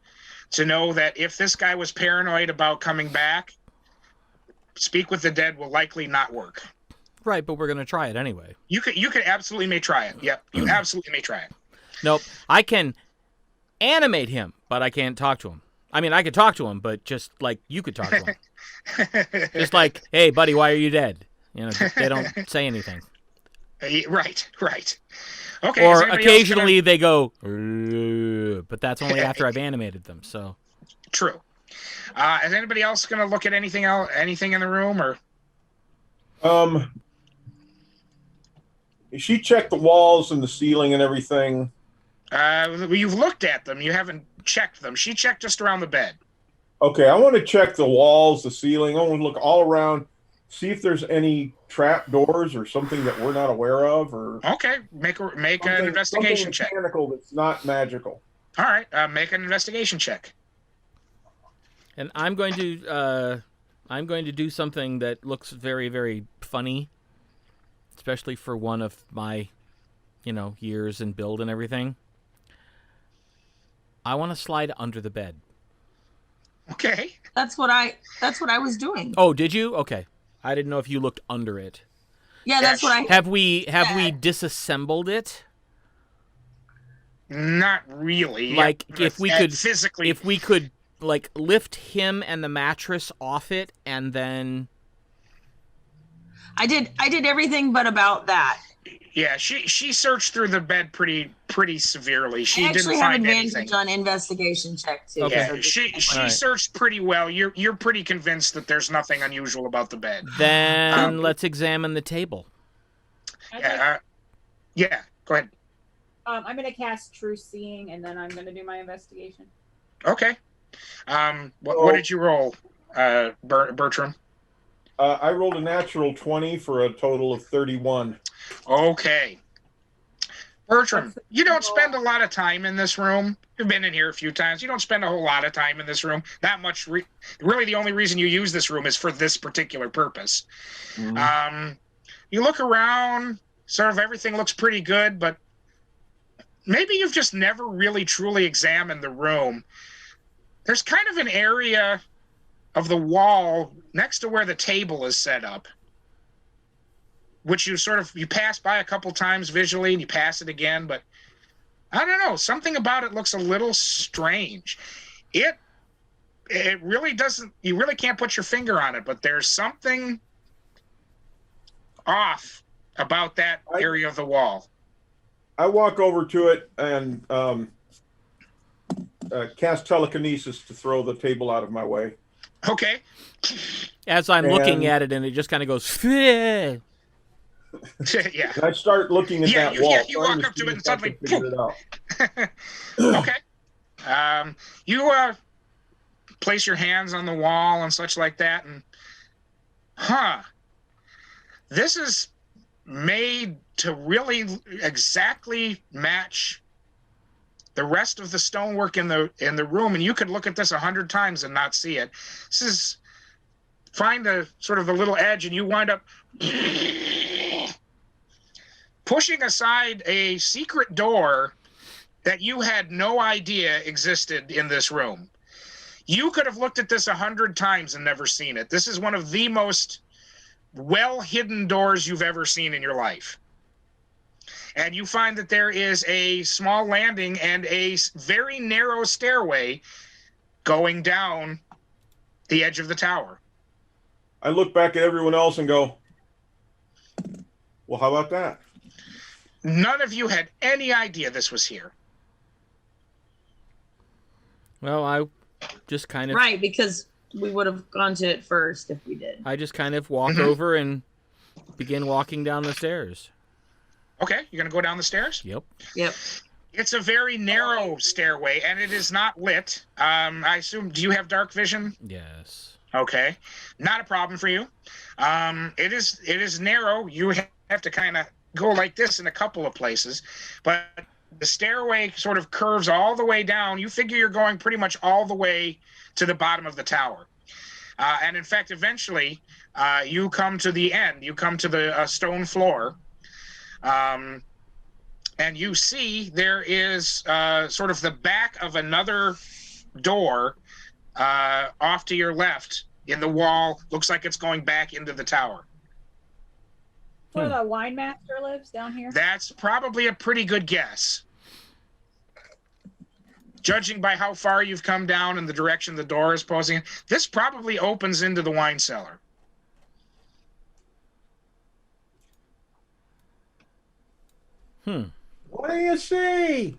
Speaker 5: to know that if this guy was paranoid about coming back, speak with the dead will likely not work.
Speaker 2: Right, but we're going to try it anyway.
Speaker 5: You could absolutely may try it. Yep, you absolutely may try it.
Speaker 2: Nope, I can animate him, but I can't talk to him. I mean, I could talk to him, but just like you could talk to him. Just like, hey, buddy, why are you dead? You know, they don't say anything.
Speaker 5: Right. Okay.
Speaker 2: Or occasionally they go, but that's only after I've animated them. So
Speaker 5: true. Is anybody else going to look at anything in the room, or?
Speaker 6: She checked the walls and the ceiling and everything.
Speaker 5: You've looked at them. You haven't checked them. She checked just around the bed.
Speaker 6: Okay, I want to check the walls, the ceiling. I want to look all around, see if there's any trap doors or something that we're not aware of, or
Speaker 5: Okay, make an investigation check.
Speaker 6: Something mechanical that's not magical.
Speaker 5: All right, make an investigation check.
Speaker 2: And I'm going to do something that looks very, very funny, especially for one of my, years and build and everything. I want to slide under the bed.
Speaker 5: Okay.
Speaker 3: That's what I was doing.
Speaker 2: Oh, did you? Okay. I didn't know if you looked under it.
Speaker 3: Yeah, that's what I
Speaker 2: Have we disassembled it?
Speaker 5: Not really.
Speaker 2: Like if we could
Speaker 5: physically,
Speaker 2: like lift him and the mattress off it, and then
Speaker 3: I did everything but about that.
Speaker 5: Yeah, she searched through the bed pretty severely. She
Speaker 3: I
Speaker 5: didn't
Speaker 3: actually have
Speaker 5: find
Speaker 3: advantage
Speaker 5: anything.
Speaker 3: on investigation check too.
Speaker 2: Okay.
Speaker 5: Yeah, she searched pretty well. You're pretty convinced that there's nothing unusual about the bed.
Speaker 2: Then let's examine the table.
Speaker 5: Yeah, go ahead.
Speaker 4: I'm going to cast True Seeing, and then I'm going to do my investigation.
Speaker 5: Okay. What did you roll, Bertram?
Speaker 6: I rolled a natural 20 for a total of 31.
Speaker 5: Okay. Bertram, you don't spend a lot of time in this room. You've been in here a few times. You don't spend a whole lot of time in this room. Not much. Really, the only reason you use this room is for this particular purpose. Mm-hmm. You look around, sort of everything looks pretty good, but maybe you've just never really truly examined the room. There's kind of an area of the wall next to where the table is set up, which you pass by a couple times visually and you pass it again, but I don't know, something about it looks a little strange. It really doesn't, you really can't put your finger on it, but there's something off about that area of the wall.
Speaker 6: I walk over to it and cast telekinesis to throw the table out of my way.
Speaker 5: Okay.
Speaker 2: As I'm looking at it, and it just kind of goes,
Speaker 5: yeah.
Speaker 6: And I start looking at that wall.
Speaker 5: Yeah, you walk up to it and suddenly,
Speaker 6: figure it out.
Speaker 5: Okay. You place your hands on the wall and such like that, and this is made to really exactly match the rest of the stonework in the room, and you could look at this 100 times and not see it. This is find a sort of a little edge, and you wind up pushing aside a secret door that you had no idea existed in this room. You could have looked at this 100 times and never seen it. This is one of the most well-hidden doors you've ever seen in your life. And you find that there is a small landing and a very narrow stairway going down the edge of the tower.
Speaker 6: I look back at everyone else and go, well, how about that?
Speaker 5: None of you had any idea this was here.
Speaker 2: Well, I just kind of...
Speaker 3: Right, because we would have gone to it first if we did.
Speaker 2: I just kind of walk over and begin walking down the stairs.
Speaker 5: Okay, you're going to go down the stairs?
Speaker 2: Yep.
Speaker 5: It's a very narrow stairway, and it is not lit. I assume, do you have dark vision?
Speaker 2: Yes.
Speaker 5: Okay. Not a problem for you. It is narrow. You have to kind of go like this in a couple of places, but the stairway sort of curves all the way down. You figure you're going pretty much all the way to the bottom of the tower. And in fact, eventually, you come to the end. You come to the stone floor. And you see there is sort of the back of another door off to your left in the wall. Looks like it's going back into the tower.
Speaker 4: Where the wine master lives down here?
Speaker 5: That's probably a pretty good guess. Judging by how far you've come down and the direction the door is posing, this probably opens into the wine cellar.
Speaker 6: What do you see?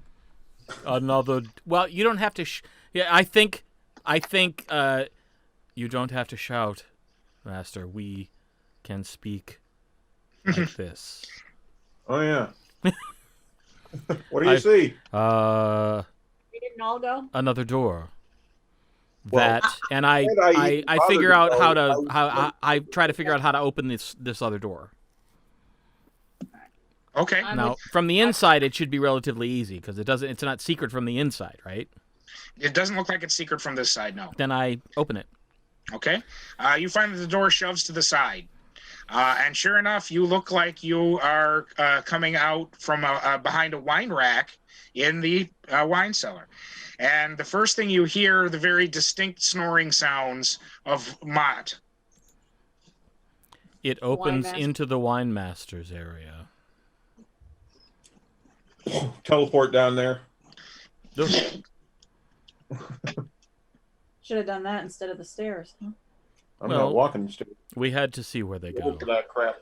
Speaker 2: Another... Well, you don't have to... I think you don't have to shout, Master. We can speak like this.
Speaker 6: Oh, yeah. What do you see?
Speaker 4: We didn't all go?
Speaker 2: Another door. that, and I figure out how to I try to figure out how to open this other door.
Speaker 5: Okay.
Speaker 2: Now, from the inside, it should be relatively easy because it's not secret from the inside, right?
Speaker 5: It doesn't look like it's secret from this side, no.
Speaker 2: Then I open it.
Speaker 5: Okay. You find that the door shoves to the side. And sure enough, you look like you are coming out from behind a wine rack in the wine cellar. And the first thing you hear are the very distinct snoring sounds of Mott.
Speaker 2: It opens into the wine master's area.
Speaker 6: Teleport down there.
Speaker 4: Should have done that instead of the stairs. Huh?
Speaker 6: I'm not walking the stairs.
Speaker 2: We had to see where they go.
Speaker 6: For that crap.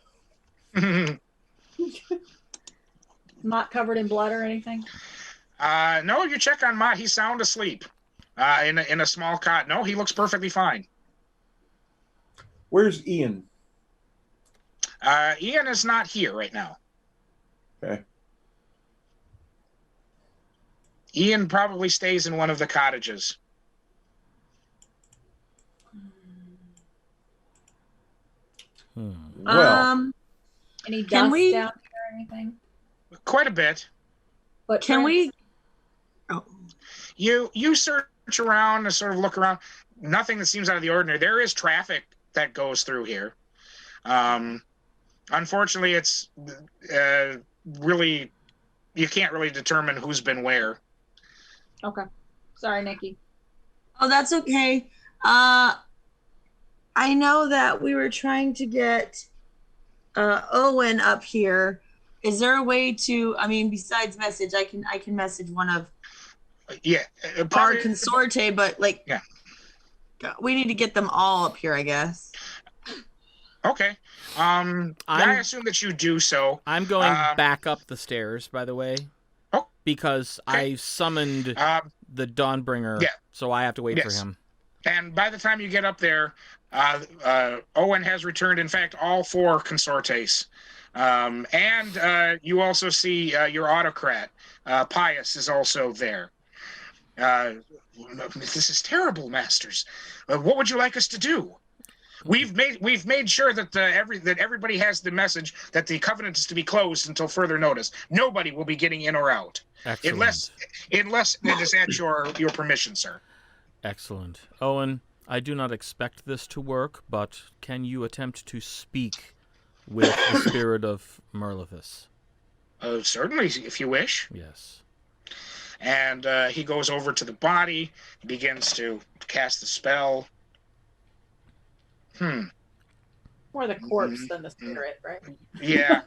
Speaker 4: Not covered in blood or anything?
Speaker 5: No, you check on Mott. He's sound asleep in a small cot. No, he looks perfectly fine.
Speaker 6: Where's Ian?
Speaker 5: Ian is not here right now.
Speaker 6: Okay.
Speaker 5: Ian probably stays in one of the cottages.
Speaker 6: Well,
Speaker 4: any dust
Speaker 3: can we-
Speaker 4: down there or anything?
Speaker 5: Quite a bit.
Speaker 4: But
Speaker 3: Can we? Oh.
Speaker 5: You search around and sort of look around. Nothing that seems out of the ordinary. There is traffic that goes through here. Unfortunately, it's really, you can't really determine who's been where.
Speaker 4: Okay. Sorry, Nikki.
Speaker 3: Oh, that's okay. I know that we were trying to get Owen up here. Is there a way to? I mean, besides message, I can message one of our consorte, but like, we need to get them all up here, I guess.
Speaker 5: Okay. I assume that you do so.
Speaker 2: I'm going back up the stairs, by the way.
Speaker 5: Oh.
Speaker 2: Because I summoned the Dawnbringer, so I have to wait for him.
Speaker 5: And by the time you get up there, Owen has returned. In fact, all 4 consortes. And you also see your autocrat, Pius, is also there. This is terrible, masters. What would you like us to do? We've made sure that everybody has the message that the covenant is to be closed until further notice. Nobody will be getting in or out.
Speaker 2: Excellent.
Speaker 5: Unless it is at your permission, sir.
Speaker 2: Excellent. Owen, I do not expect this to work, but can you attempt to speak with the spirit of Merlithus?
Speaker 5: Certainly, if you wish.
Speaker 2: Yes.
Speaker 5: And he goes over to the body, begins to cast the spell.
Speaker 4: More the corpse than the spirit, right?
Speaker 5: Yeah.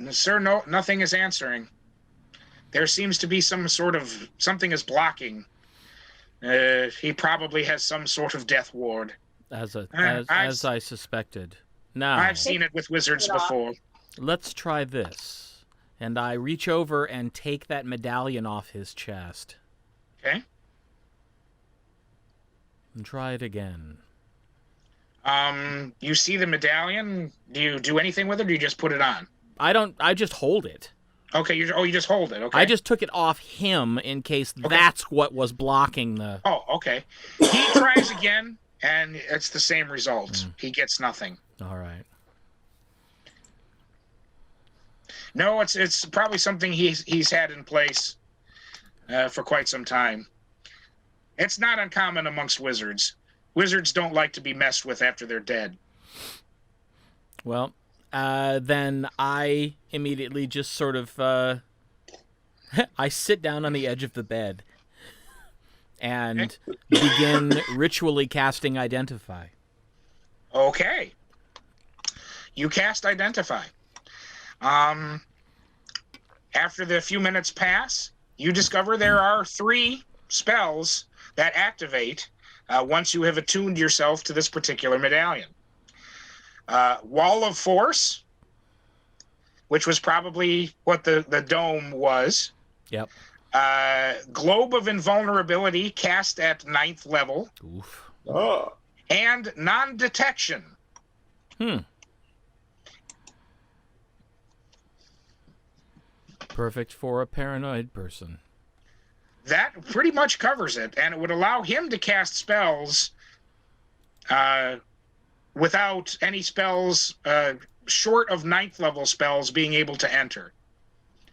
Speaker 5: Sir, no, nothing is answering. There seems to be something is blocking. He probably has some sort of death ward.
Speaker 2: As I suspected. Now,
Speaker 5: I've seen it with wizards before.
Speaker 2: Let's try this. And I reach over and take that medallion off his chest.
Speaker 5: Okay.
Speaker 2: And try it again.
Speaker 5: You see the medallion? Do you do anything with it, or do you just put it on?
Speaker 2: I just hold it.
Speaker 5: Okay, you just hold it, okay.
Speaker 2: I just took it off him in case that's what was blocking the...
Speaker 5: Oh, okay. He tries again, and it's the same result. He gets nothing.
Speaker 2: All right.
Speaker 5: No, it's probably something he's had in place for quite some time. It's not uncommon amongst wizards. Wizards don't like to be messed with after they're dead.
Speaker 2: Well, then I immediately just sort of I sit down on the edge of the bed and begin ritually casting Identify.
Speaker 5: Okay. You cast Identify. After the few minutes pass, you discover there are 3 spells that activate once you have attuned yourself to this particular medallion. Wall of Force, which was probably what the dome was.
Speaker 2: Yep.
Speaker 5: Globe of Invulnerability, cast at 9th level.
Speaker 2: Oof.
Speaker 6: Oh.
Speaker 5: And Non-Detection.
Speaker 2: Perfect for a paranoid person.
Speaker 5: that pretty much covers it, and it would allow him to cast spells without any spells short of 9th level spells being able to enter.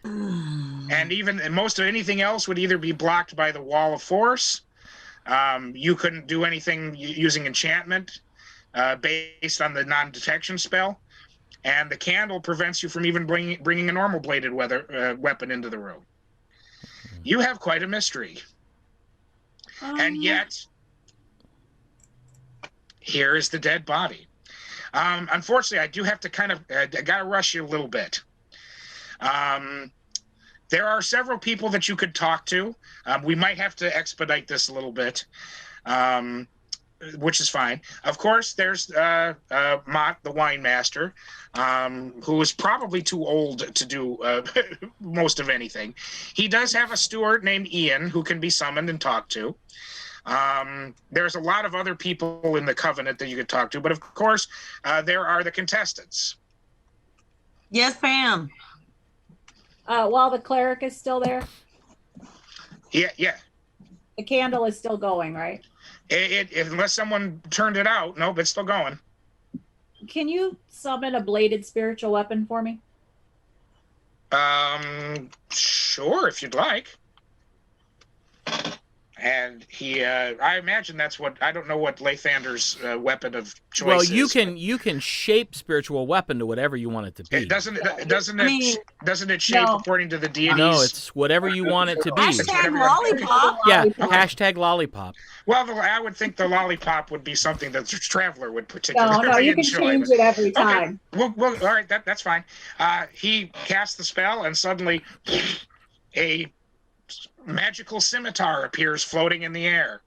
Speaker 5: And most of anything else would either be blocked by the Wall of Force. You couldn't do anything using enchantment based on the non-detection spell. And the candle prevents you from even bringing a normal bladed weapon into the room. You have quite a mystery. And yet, here is the dead body. Unfortunately, I do have to I got to rush you a little bit. There are several people that you could talk to. We might have to expedite this a little bit, which is fine. Of course, there's Mott, the wine master, who is probably too old to do most of anything. He does have a steward named Ian who can be summoned and talked to. There's a lot of other people in the Covenant that you could talk to, but of course, there are the contestants.
Speaker 3: Yes, ma'am.
Speaker 4: While the cleric is still there,
Speaker 5: Yeah.
Speaker 4: the candle is still going, right?
Speaker 5: Unless someone turned it out, nope, it's still going.
Speaker 4: Can you summon a bladed spiritual weapon for me?
Speaker 5: Sure, if you'd like. And I imagine that's what, I don't know what Lathander's weapon of choice
Speaker 2: Well,
Speaker 5: is.
Speaker 2: you can shape spiritual weapon to whatever you want it to be.
Speaker 5: Doesn't it shape according to the deities?
Speaker 2: No, it's whatever you want it to be.
Speaker 3: Hashtag lollipop.
Speaker 2: Yeah, hashtag lollipop.
Speaker 5: Well, I would think the lollipop would be something that the traveler would particularly
Speaker 4: No, you can
Speaker 5: enjoy.
Speaker 4: change it every time.
Speaker 5: Okay. Well, all right, that's fine. He casts the spell, and suddenly a magical scimitar appears floating in the air.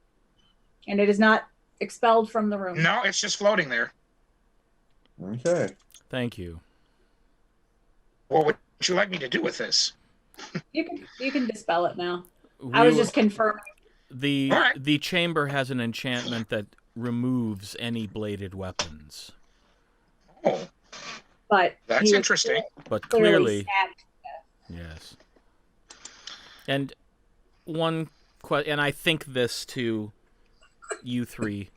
Speaker 4: And it is not expelled from the room.
Speaker 5: No, it's just floating there.
Speaker 6: Okay.
Speaker 2: Thank you.
Speaker 5: What would you like me to do with this?
Speaker 4: You can dispel it now. I was just confirming.
Speaker 2: The chamber has an enchantment that removes any bladed weapons.
Speaker 5: Oh,
Speaker 4: But
Speaker 5: that's interesting.
Speaker 2: But
Speaker 4: clearly
Speaker 2: clearly yes. And and I think this to you three.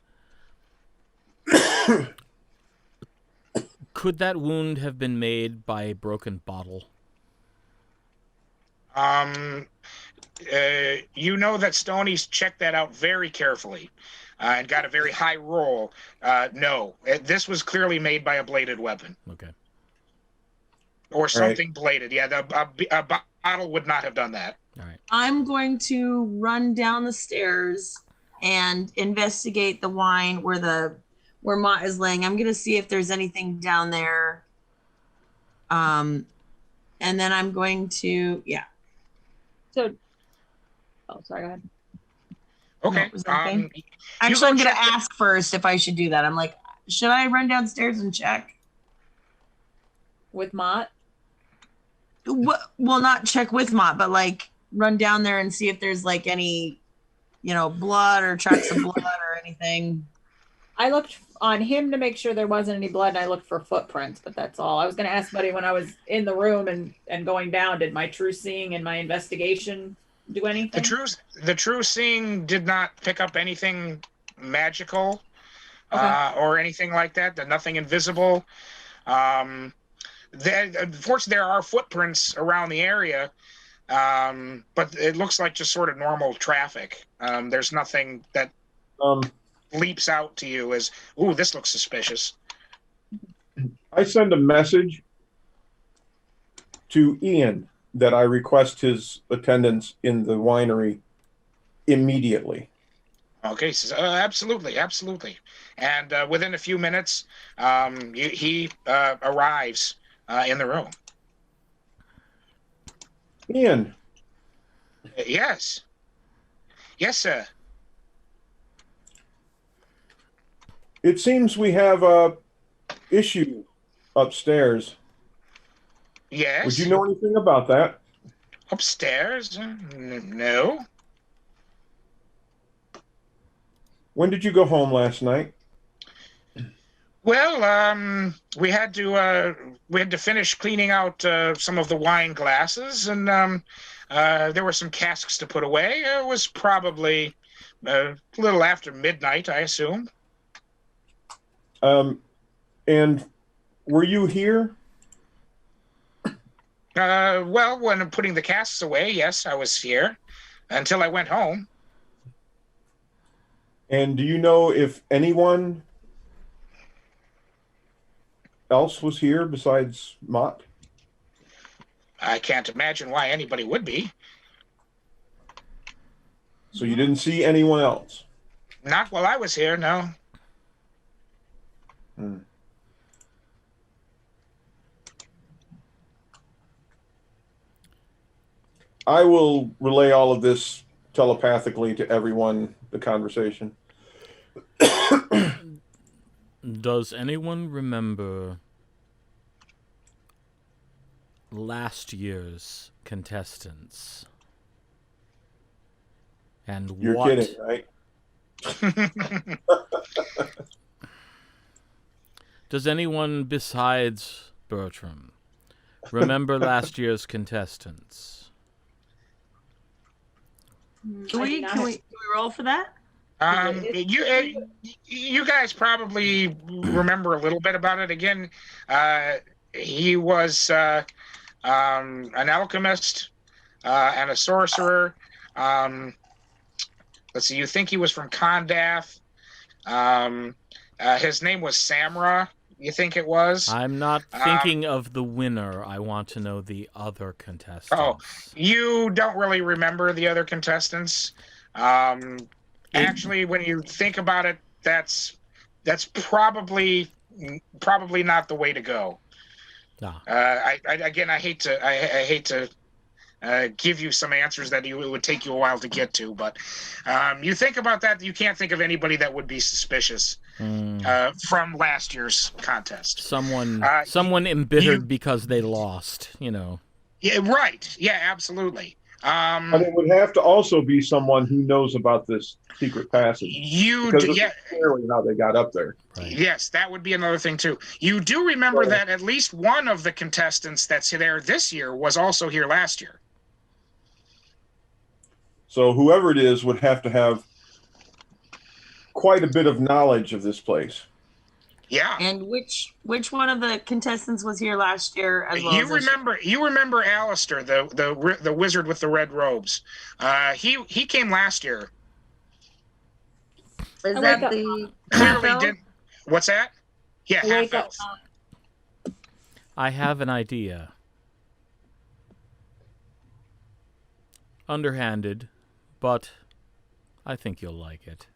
Speaker 2: Could that wound have been made by a broken bottle?
Speaker 5: You know that Stoni's checked that out very carefully and got a very high roll. No, this was clearly made by a bladed weapon.
Speaker 2: Okay.
Speaker 5: Or something bladed. Yeah, a bottle would not have done that.
Speaker 2: All right.
Speaker 3: I'm going to run down the stairs and investigate the wine where Mott is laying. I'm going to see if there's anything down there. And then I'm going to,
Speaker 4: So, sorry, go ahead.
Speaker 5: Okay.
Speaker 3: No, was that okay? Actually, I'm going to ask first if I should do that. I'm like, should I run downstairs and check?
Speaker 4: With Mott?
Speaker 3: Well, not check with Mott, but like run down there and see if there's like any, blood or tracks of blood or anything.
Speaker 4: I looked on him to make sure there wasn't any blood, and I looked for footprints, but that's all. I was going to ask Buddy when I was in the room and going down, did my true seeing and my investigation do anything?
Speaker 5: The true seeing did not pick up anything magical or anything like that. Nothing invisible. Unfortunately, there are footprints around the area, but it looks like just sort of normal traffic. There's nothing that leaps out to you as, ooh, this looks suspicious.
Speaker 6: I send a message to Ian that I request his attendance in the winery immediately.
Speaker 5: Okay, so, absolutely. And within a few minutes, he arrives in the room.
Speaker 6: Ian.
Speaker 5: Yes, sir.
Speaker 6: It seems we have a issue upstairs.
Speaker 5: Yes.
Speaker 6: Would you know anything about that?
Speaker 5: Upstairs? No.
Speaker 6: When did you go home last night?
Speaker 5: Well, we had to finish cleaning out some of the wine glasses, and there were some casks to put away. It was probably a little after midnight, I assume.
Speaker 6: And were you here?
Speaker 5: Well, when putting the casks away, yes, I was here until I went home.
Speaker 6: And do you know if anyone else was here besides Mott?
Speaker 5: I can't imagine why anybody would be.
Speaker 6: So you didn't see anyone else?
Speaker 5: Not while I was here, no.
Speaker 6: I will relay all of this telepathically to everyone, the conversation.
Speaker 1: Does anyone remember last year's contestants? And
Speaker 6: You're
Speaker 1: what...
Speaker 6: kidding, right?
Speaker 1: Does anyone besides Bertram remember last year's contestants?
Speaker 3: Can we roll for that?
Speaker 5: You guys probably remember a little bit about it. Again, he was an alchemist and a sorcerer. Let's see, you think he was from Kondath. His name was Samra, you think it was?
Speaker 1: I'm not thinking of the winner. I want to know the other contestants.
Speaker 5: Oh, you don't really remember the other contestants? Actually, when you think about it, that's probably not the way to go.
Speaker 1: No.
Speaker 5: I hate to give you some answers that it would take you a while to get to, but you think about that, you can't think of anybody that would be suspicious from last year's contest.
Speaker 1: Someone embittered because they lost, you know.
Speaker 5: Yeah, right. Yeah, absolutely.
Speaker 6: But it would have to also be someone who knows about this secret passage. Clearly how they got up there.
Speaker 1: Right.
Speaker 5: Yes, that would be another thing too. You do remember that at least one of the contestants that's there this year was also here last year.
Speaker 6: So whoever it is would have to have quite a bit of knowledge of this place.
Speaker 5: Yeah.
Speaker 3: And which one of the contestants was here last year as well?
Speaker 5: You remember Alistair, the wizard with the red robes. He came last year.
Speaker 3: Is that the
Speaker 5: clearly didn't? What's that? Yeah, half elf.
Speaker 1: I have an idea. Underhanded, but I think you'll like it.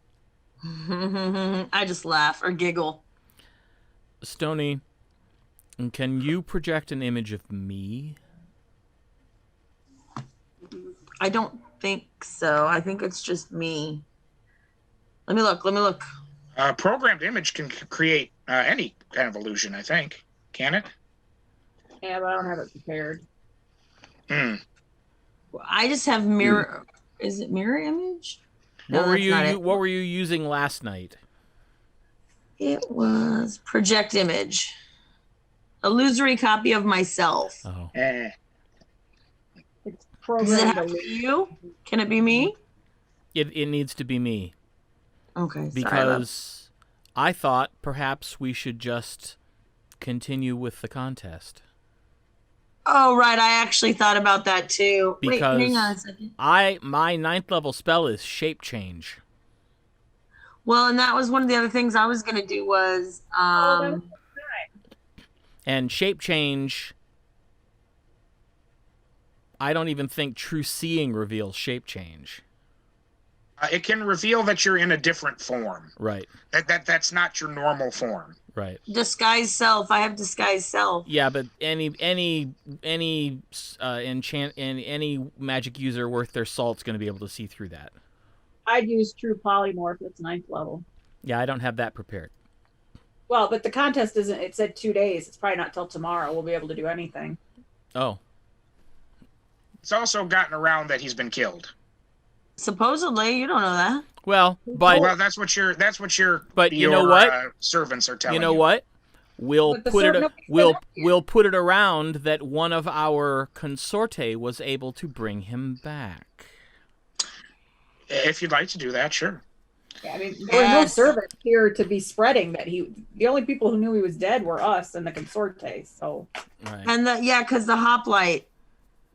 Speaker 3: I just laugh or giggle.
Speaker 1: Stoni, can you project an image of me?
Speaker 3: I don't think so. I think it's just me. Let me look.
Speaker 5: Programmed image can create any kind of illusion, I think. Can it?
Speaker 4: Yeah, but I don't have it prepared.
Speaker 3: I just have mirror. Is it mirror image?
Speaker 1: What were you using last night?
Speaker 3: It was project image. Illusory copy of myself.
Speaker 1: Oh.
Speaker 4: It's
Speaker 3: Does it have to be you? Can it be me?
Speaker 1: It needs to be me.
Speaker 3: Okay.
Speaker 1: Because I thought perhaps we should just continue with the contest.
Speaker 3: Oh, right. I actually thought about that too.
Speaker 1: Because
Speaker 3: wait, hang on a second.
Speaker 1: My 9th level spell is shape change.
Speaker 3: Well, and that was one of the other things I was going to do was...
Speaker 1: And shape change, I don't even think true seeing reveals shape change.
Speaker 5: It can reveal that you're in a different form.
Speaker 1: Right.
Speaker 5: That's not your normal form.
Speaker 1: Right.
Speaker 3: Disguise self. I have disguise self.
Speaker 1: Yeah, but any magic user worth their salt's going to be able to see through that.
Speaker 4: I'd use true polymorph. It's 9th level.
Speaker 1: Yeah, I don't have that prepared.
Speaker 4: Well, but the contest isn't. It said 2 days. It's probably not till tomorrow we'll be able to do anything.
Speaker 1: Oh.
Speaker 5: It's also gotten around that he's been killed.
Speaker 3: Supposedly, you don't know that.
Speaker 2: Well, but
Speaker 5: Well, that's what your
Speaker 2: But you know what?
Speaker 5: Servants are telling you.
Speaker 2: You know what? We'll
Speaker 4: But the
Speaker 2: put it.
Speaker 4: servant-
Speaker 2: We'll put it around that one of our consorte was able to bring him back.
Speaker 5: If you'd like to do that, sure.
Speaker 4: Yeah, I mean, there were no
Speaker 3: Yes.
Speaker 4: servants here to be spreading that the only people who knew he was dead were us and the consorte. So,
Speaker 2: Right.
Speaker 3: And because the hoplite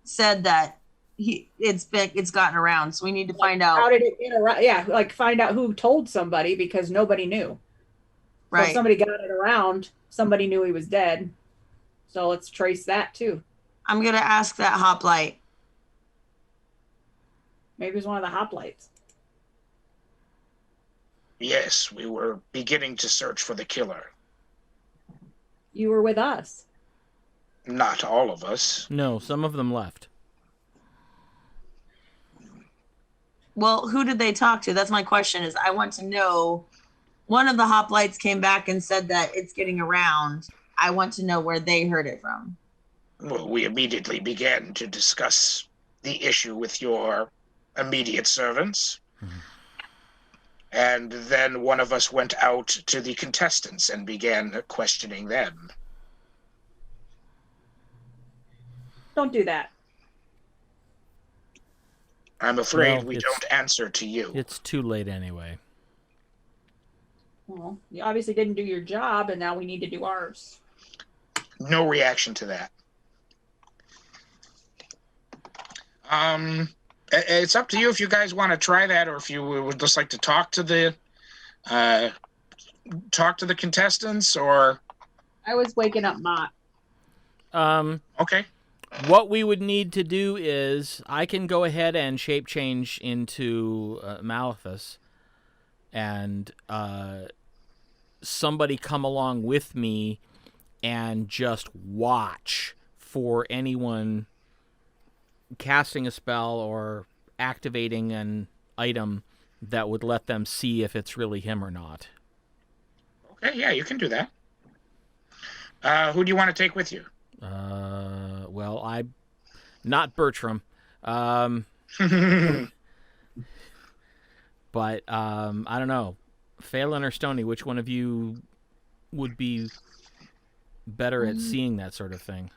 Speaker 3: said that it's gotten around, so we need to find
Speaker 4: how
Speaker 3: out.
Speaker 4: did it get around? Yeah, like find out who told somebody because nobody knew. So if
Speaker 3: Right.
Speaker 4: somebody got it around, somebody knew he was dead. So let's trace that too.
Speaker 3: I'm gonna ask that hoplite.
Speaker 4: Maybe it was one of the hoplites.
Speaker 5: Yes, we were beginning to search for the killer.
Speaker 4: You were with us.
Speaker 5: Not all of us.
Speaker 2: No, some of them left.
Speaker 3: Well, who did they talk to? That's my question. Is I want to know. One of the hoplites came back and said that it's getting around. I want to know where they heard it from.
Speaker 5: Well, we immediately began to discuss the issue with your immediate servants. And then one of us went out to the contestants and began questioning them.
Speaker 4: Don't do that.
Speaker 5: I'm afraid
Speaker 2: Well,
Speaker 5: we
Speaker 2: it's-
Speaker 5: don't answer to you.
Speaker 2: It's too late anyway.
Speaker 4: Well, you obviously didn't do your job, and now we need to do ours.
Speaker 5: No reaction to that. It's up to you if you guys want to try that, or if you would just like to talk to the contestants, or
Speaker 4: I was waking up Mott.
Speaker 5: okay.
Speaker 2: What we would need to do is I can go ahead and shape change into Malithus, and somebody come along with me and just watch for anyone casting a spell or activating an item that would let them see if it's really him or not.
Speaker 5: Okay, yeah, you can do that. Who do you want to take with you?
Speaker 2: Well, not Bertrum. But I don't know. Faylinn or Stoni, which one of you would be better at seeing that sort of thing?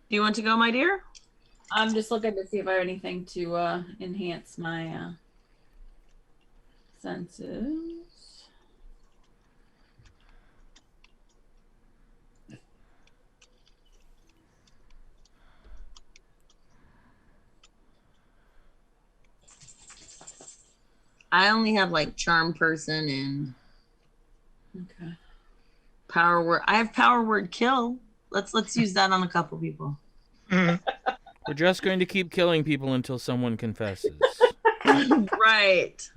Speaker 3: Do you want to go, my dear?
Speaker 4: I'm just looking to see if I have anything to enhance my senses.
Speaker 3: I only have like charm person and
Speaker 4: Okay.
Speaker 3: power word. I have power word kill. Let's use that on a couple people.
Speaker 2: We're just going to keep killing people until someone confesses.
Speaker 3: Right.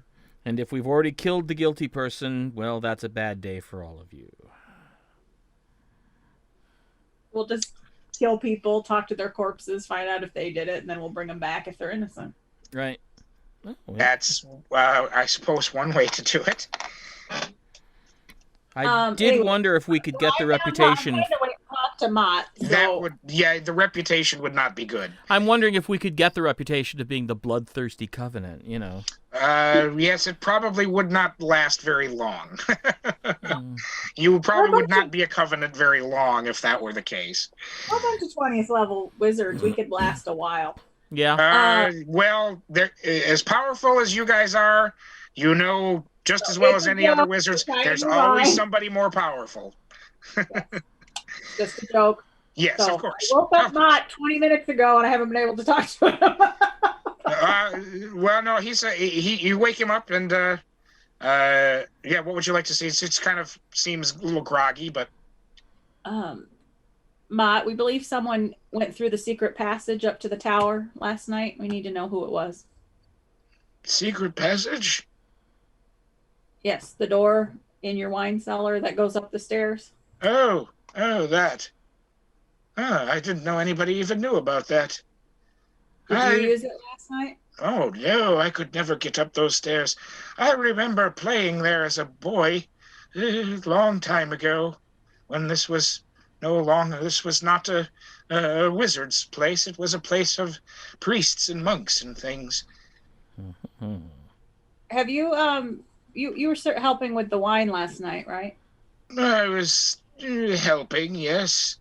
Speaker 2: And if we've already killed the guilty person, well, that's a bad day for all of you.
Speaker 4: We'll just kill people, talk to their corpses, find out if they did it, and then we'll bring them back if they're innocent.
Speaker 2: Right. Oh, well,
Speaker 5: That's, I suppose, one way to do it.
Speaker 2: I did
Speaker 4: anyway,
Speaker 2: wonder if we could get the reputation.
Speaker 4: I'm going to talk to Mott.
Speaker 5: That would, yeah, the reputation would not be good.
Speaker 2: I'm wondering if we could get the reputation of being the bloodthirsty covenant, you know.
Speaker 5: Yes, it probably would not last very long. You probably would not be a covenant very long if that were the case.
Speaker 4: A bunch of 20th level wizards, we could last a while.
Speaker 2: Yeah.
Speaker 5: Well, they're as powerful as you guys are, you know, just as well as any other wizards, there's always somebody more powerful.
Speaker 4: Just a joke.
Speaker 5: Yes,
Speaker 4: So,
Speaker 5: of course.
Speaker 4: I woke up Mott 20 minutes ago and I haven't been able to talk to him.
Speaker 5: Well, no, you wake him up and yeah, what would you like to see? It's kind of seems a little groggy, but
Speaker 4: Mott, we believe someone went through the secret passage up to the tower last night. We need to know who it was.
Speaker 5: secret passage?
Speaker 4: Yes, the door in your wine cellar that goes up the stairs.
Speaker 5: Oh, that. I didn't know anybody even knew about that.
Speaker 4: Did you use it last night?
Speaker 5: Oh, no, I could never get up those stairs. I remember playing there as a boy, a long time ago, when this was no longer. This was not a wizard's place. It was a place of priests and monks and things.
Speaker 4: Have you you were helping with the wine last night, right?
Speaker 5: I was helping, yes.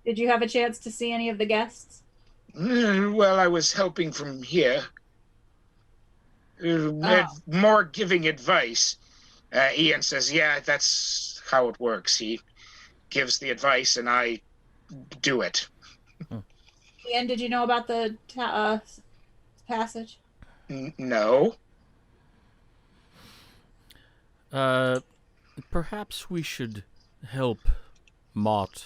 Speaker 4: Did you have a chance to see any of the guests?
Speaker 5: Well, I was helping from here. More giving advice. Ian says, yeah, that's how it works. He gives the advice and I do it.
Speaker 4: Ian, did you know about the passage?
Speaker 5: No.
Speaker 1: Perhaps we should help Mott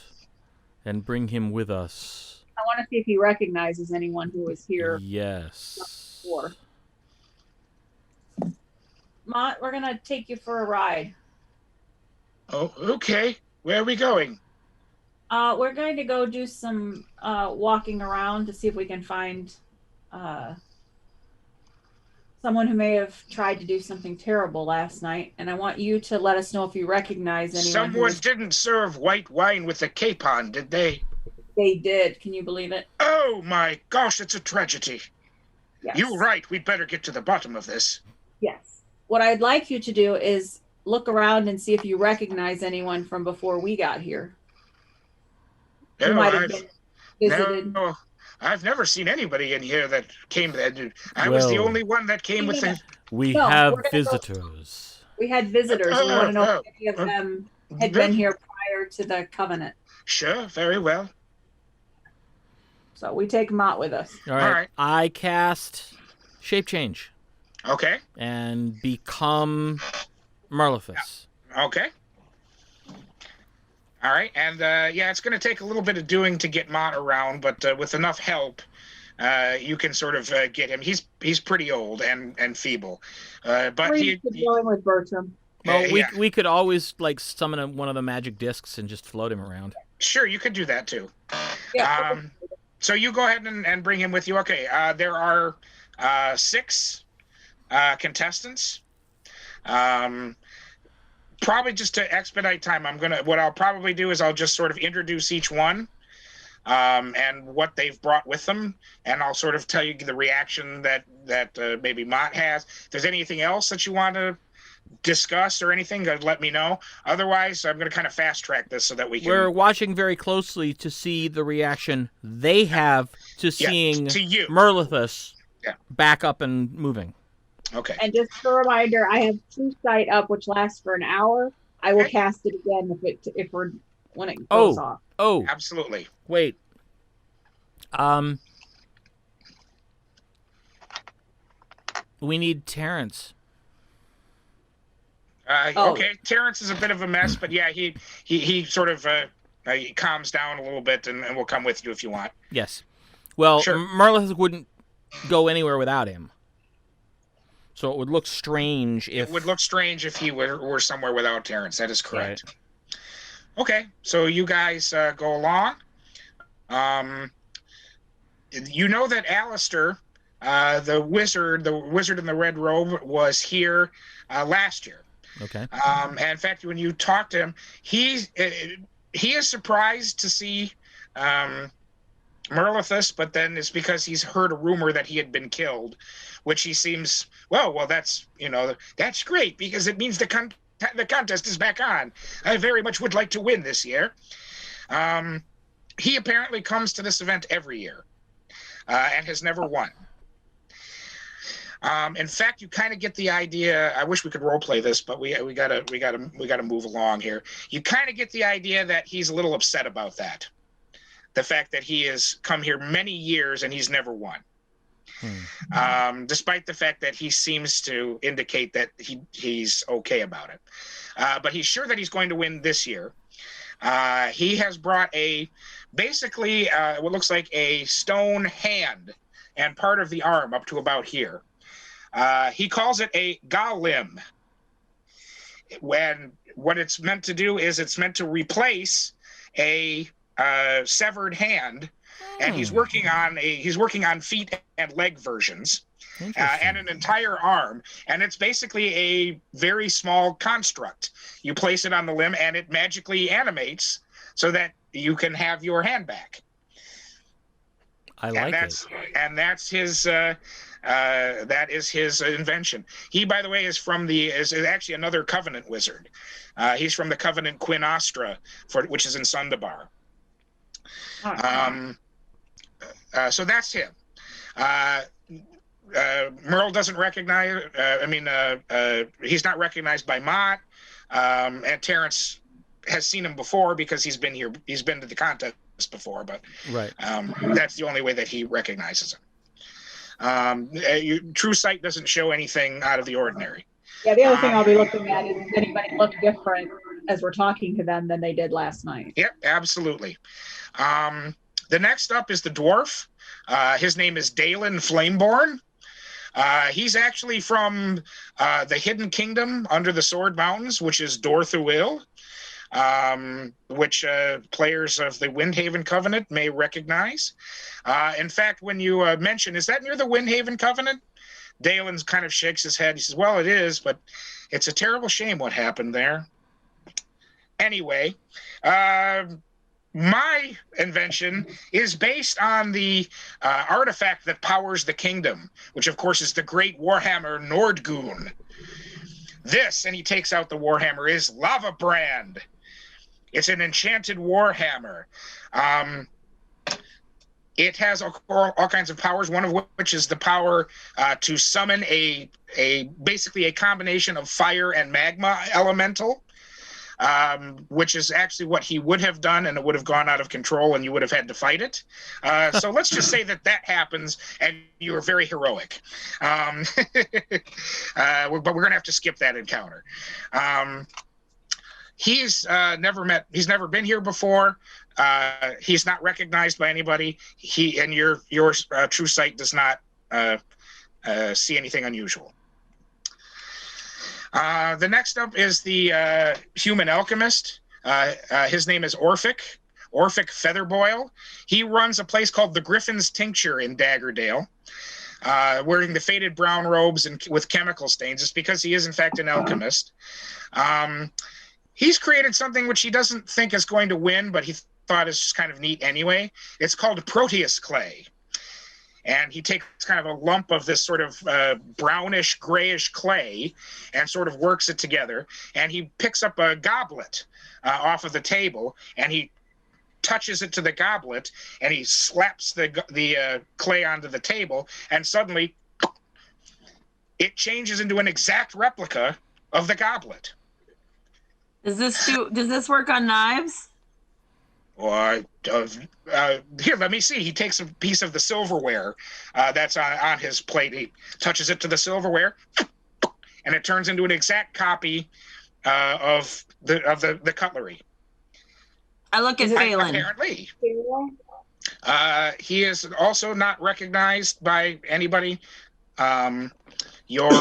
Speaker 1: and bring him with us.
Speaker 4: I want to see if he recognizes anyone who was here.
Speaker 1: Yes.
Speaker 4: Before. Mott, we're going to take you for a ride.
Speaker 5: Oh, okay. Where are we going?
Speaker 4: We're going to go do some walking around to see if we can find someone who may have tried to do something terrible last night. And I want you to let us know if you recognize anyone.
Speaker 5: Someone didn't serve white wine with a capon, did they?
Speaker 4: They did. Can you believe it?
Speaker 5: Oh my gosh, it's a tragedy.
Speaker 4: Yes.
Speaker 5: You're right. We'd better get to the bottom of this.
Speaker 4: Yes. What I'd like you to do is look around and see if you recognize anyone from before we got here. Who might have been visited.
Speaker 5: No, I've never seen anybody in here that came. I was the only one that came with the.
Speaker 1: We have visitors.
Speaker 4: We had visitors. We want to know if any of them had been here prior to the covenant.
Speaker 5: Sure, very well.
Speaker 4: So we take Mott with us.
Speaker 2: All right. I cast Shape Change.
Speaker 5: Okay.
Speaker 2: And become Marlithus.
Speaker 5: Okay. All right, and yeah, it's going to take a little bit of doing to get Mott around, but with enough help, you can sort of get him. He's pretty old and feeble, but he
Speaker 4: going with Bertrum.
Speaker 2: Well, we could always like summon one of the magic discs and just float him around.
Speaker 5: Sure, you could do that too.
Speaker 4: Yeah.
Speaker 5: So you go ahead and bring him with you. Okay. There are 6 contestants. Probably just to expedite time, what I'll probably do is I'll just sort of introduce each one, and what they've brought with them, and I'll sort of tell you the reaction that maybe Mott has. If there's anything else that you want to discuss or anything, let me know. Otherwise, I'm going to kind of fast track this so that we can.
Speaker 2: We're watching very closely to see the reaction they have to seeing
Speaker 5: to you.
Speaker 2: Marlithus back up and moving.
Speaker 5: Okay.
Speaker 4: And just a reminder, I have True Sight up, which lasts for an hour. I will cast it again when it goes off.
Speaker 2: Oh,
Speaker 5: absolutely.
Speaker 2: Wait. We need Terrence.
Speaker 5: Okay, Terrence is a bit of a mess, but yeah, he sort of he calms down a little bit, and we'll come with you if you want.
Speaker 2: Yes. Well,
Speaker 5: sure.
Speaker 2: Marlithus wouldn't go anywhere without him. So it would look strange if...
Speaker 5: It would look strange if he were somewhere without Terrence. That is correct. Right. Okay, so you guys go along. You know that Alistair, the wizard in the red robe, was here last year.
Speaker 2: Okay.
Speaker 5: And in fact, when you talk to him, he is surprised to see Marlithus, but then it's because he's heard a rumor that he had been killed, which he seems, well, that's great because it means the contest is back on. I very much would like to win this year. He apparently comes to this event every year and has never won. In fact, you kind of get the idea. I wish we could role play this, but we gotta move along here. You kind of get the idea that he's a little upset about that. The fact that he has come here many years and he's never won. Despite the fact that he seems to indicate that he's okay about it. But he's sure that he's going to win this year. He has brought basically what looks like a stone hand and part of the arm up to about here. He calls it a golem. When what it's meant to do is it's meant to replace a severed hand, and he's working on feet and leg versions, and an entire arm, and it's basically a very small construct. You place it on the limb, and it magically animates so that you can have your hand back.
Speaker 2: I like it.
Speaker 5: And that's his. That is his invention. He, by the way, is actually another Covenant wizard. He's from the Covenant Queen Astra, which is in Sundabar. So that's him. Merle doesn't recognize. He's not recognized by Mott, and Terrence has seen him before because he's been here. He's been to the contest before, but
Speaker 2: right.
Speaker 5: That's the only way that he recognizes him. True Sight doesn't show anything out of the ordinary.
Speaker 4: Yeah, the other thing I'll be looking at is does anybody look different as we're talking to them than they did last night?
Speaker 5: Yep, absolutely. The next up is the dwarf. His name is Dalen Flameborn. He's actually from the Hidden Kingdom under the Sword Mountains, which is Dorthuil, which players of the Windhaven Covenant may recognize. In fact, when you mention, is that near the Windhaven Covenant? Dalen kind of shakes his head. He says, well, it is, but it's a terrible shame what happened there. Anyway, my invention is based on the artifact that powers the kingdom, which, of course, is the great Warhammer Nordgoon. This, and he takes out the Warhammer, is Lava Brand. It's an enchanted Warhammer. It has all kinds of powers, one of which is the power to summon basically a combination of fire and magma elemental, which is actually what he would have done, and it would have gone out of control, and you would have had to fight it. So let's just say that happens, and you are very heroic. But we're going to have to skip that encounter. He's never been here before. He's not recognized by anybody. Your True Sight does not see anything unusual. The next up is the human alchemist. His name is Orphic Featherboil. He runs a place called the Griffin's Tincture in Daggerdale, wearing the faded brown robes and with chemical stains. It's because he is, in fact, an alchemist. He's created something which he doesn't think is going to win, but he thought is just kind of neat anyway. It's called Proteus clay. And he takes kind of a lump of this sort of brownish, grayish clay and sort of works it together. And he picks up a goblet off of the table, and he touches it to the goblet, and he slaps the clay onto the table, and suddenly it changes into an exact replica of the goblet.
Speaker 3: Does this work on knives?
Speaker 5: Or here, let me see. He takes a piece of the silverware that's on his plate. He touches it to the silverware, and it turns into an exact copy of the cutlery.
Speaker 3: I look at Faylinn.
Speaker 5: Apparently, he is also not recognized by anybody. Your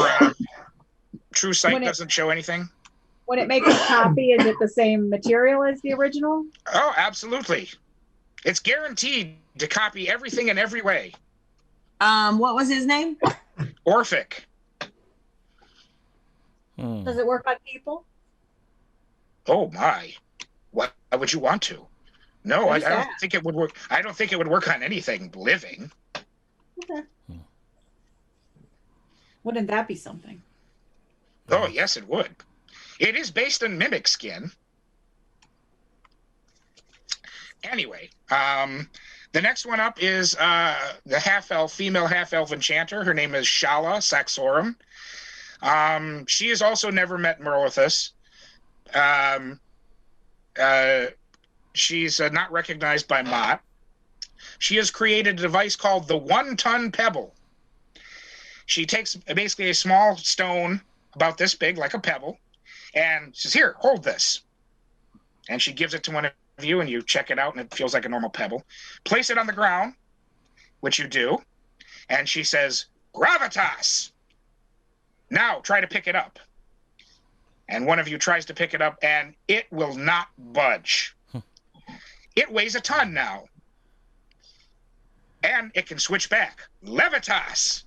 Speaker 5: True Sight doesn't show anything.
Speaker 4: When it makes a copy, is it the same material as the original?
Speaker 5: Oh, absolutely. It's guaranteed to copy everything in every way.
Speaker 3: What was his name?
Speaker 5: Orphic.
Speaker 4: Does it work on people?
Speaker 5: Oh my! Why would you want to? No, I don't think it would work. I don't think it would work on anything living.
Speaker 4: Okay. Wouldn't that be something?
Speaker 5: Oh yes, it would. It is based on mimic skin. Anyway, the next one up is the female half-elf enchanter. Her name is Shala Saxorum. She has also never met Merlithus. She's not recognized by Mott. She has created a device called the 1-ton pebble. She takes basically a small stone about this big, like a pebble, and says, here, hold this. And she gives it to one of you, and you check it out, and it feels like a normal pebble. Place it on the ground, which you do, and she says, gravitas. Now try to pick it up. And one of you tries to pick it up, and it will not budge. It weighs a ton now. And it can switch back. Levitas.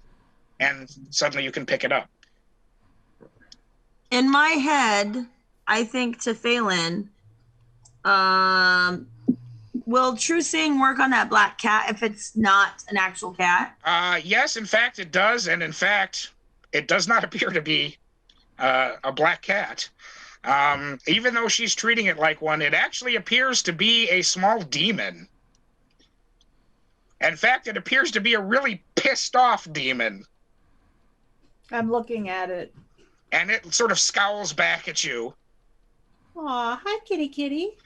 Speaker 5: And suddenly you can pick it up.
Speaker 3: In my head, I think to Faylinn, will true seeing work on that black cat if it's not an actual cat?
Speaker 5: Yes, in fact, it does. And in fact, it does not appear to be a black cat. Even though she's treating it like one, it actually appears to be a small demon. In fact, it appears to be a really pissed off demon.
Speaker 4: I'm looking at it.
Speaker 5: And it sort of scowls back at you.
Speaker 4: Aw, hi, kitty kitty.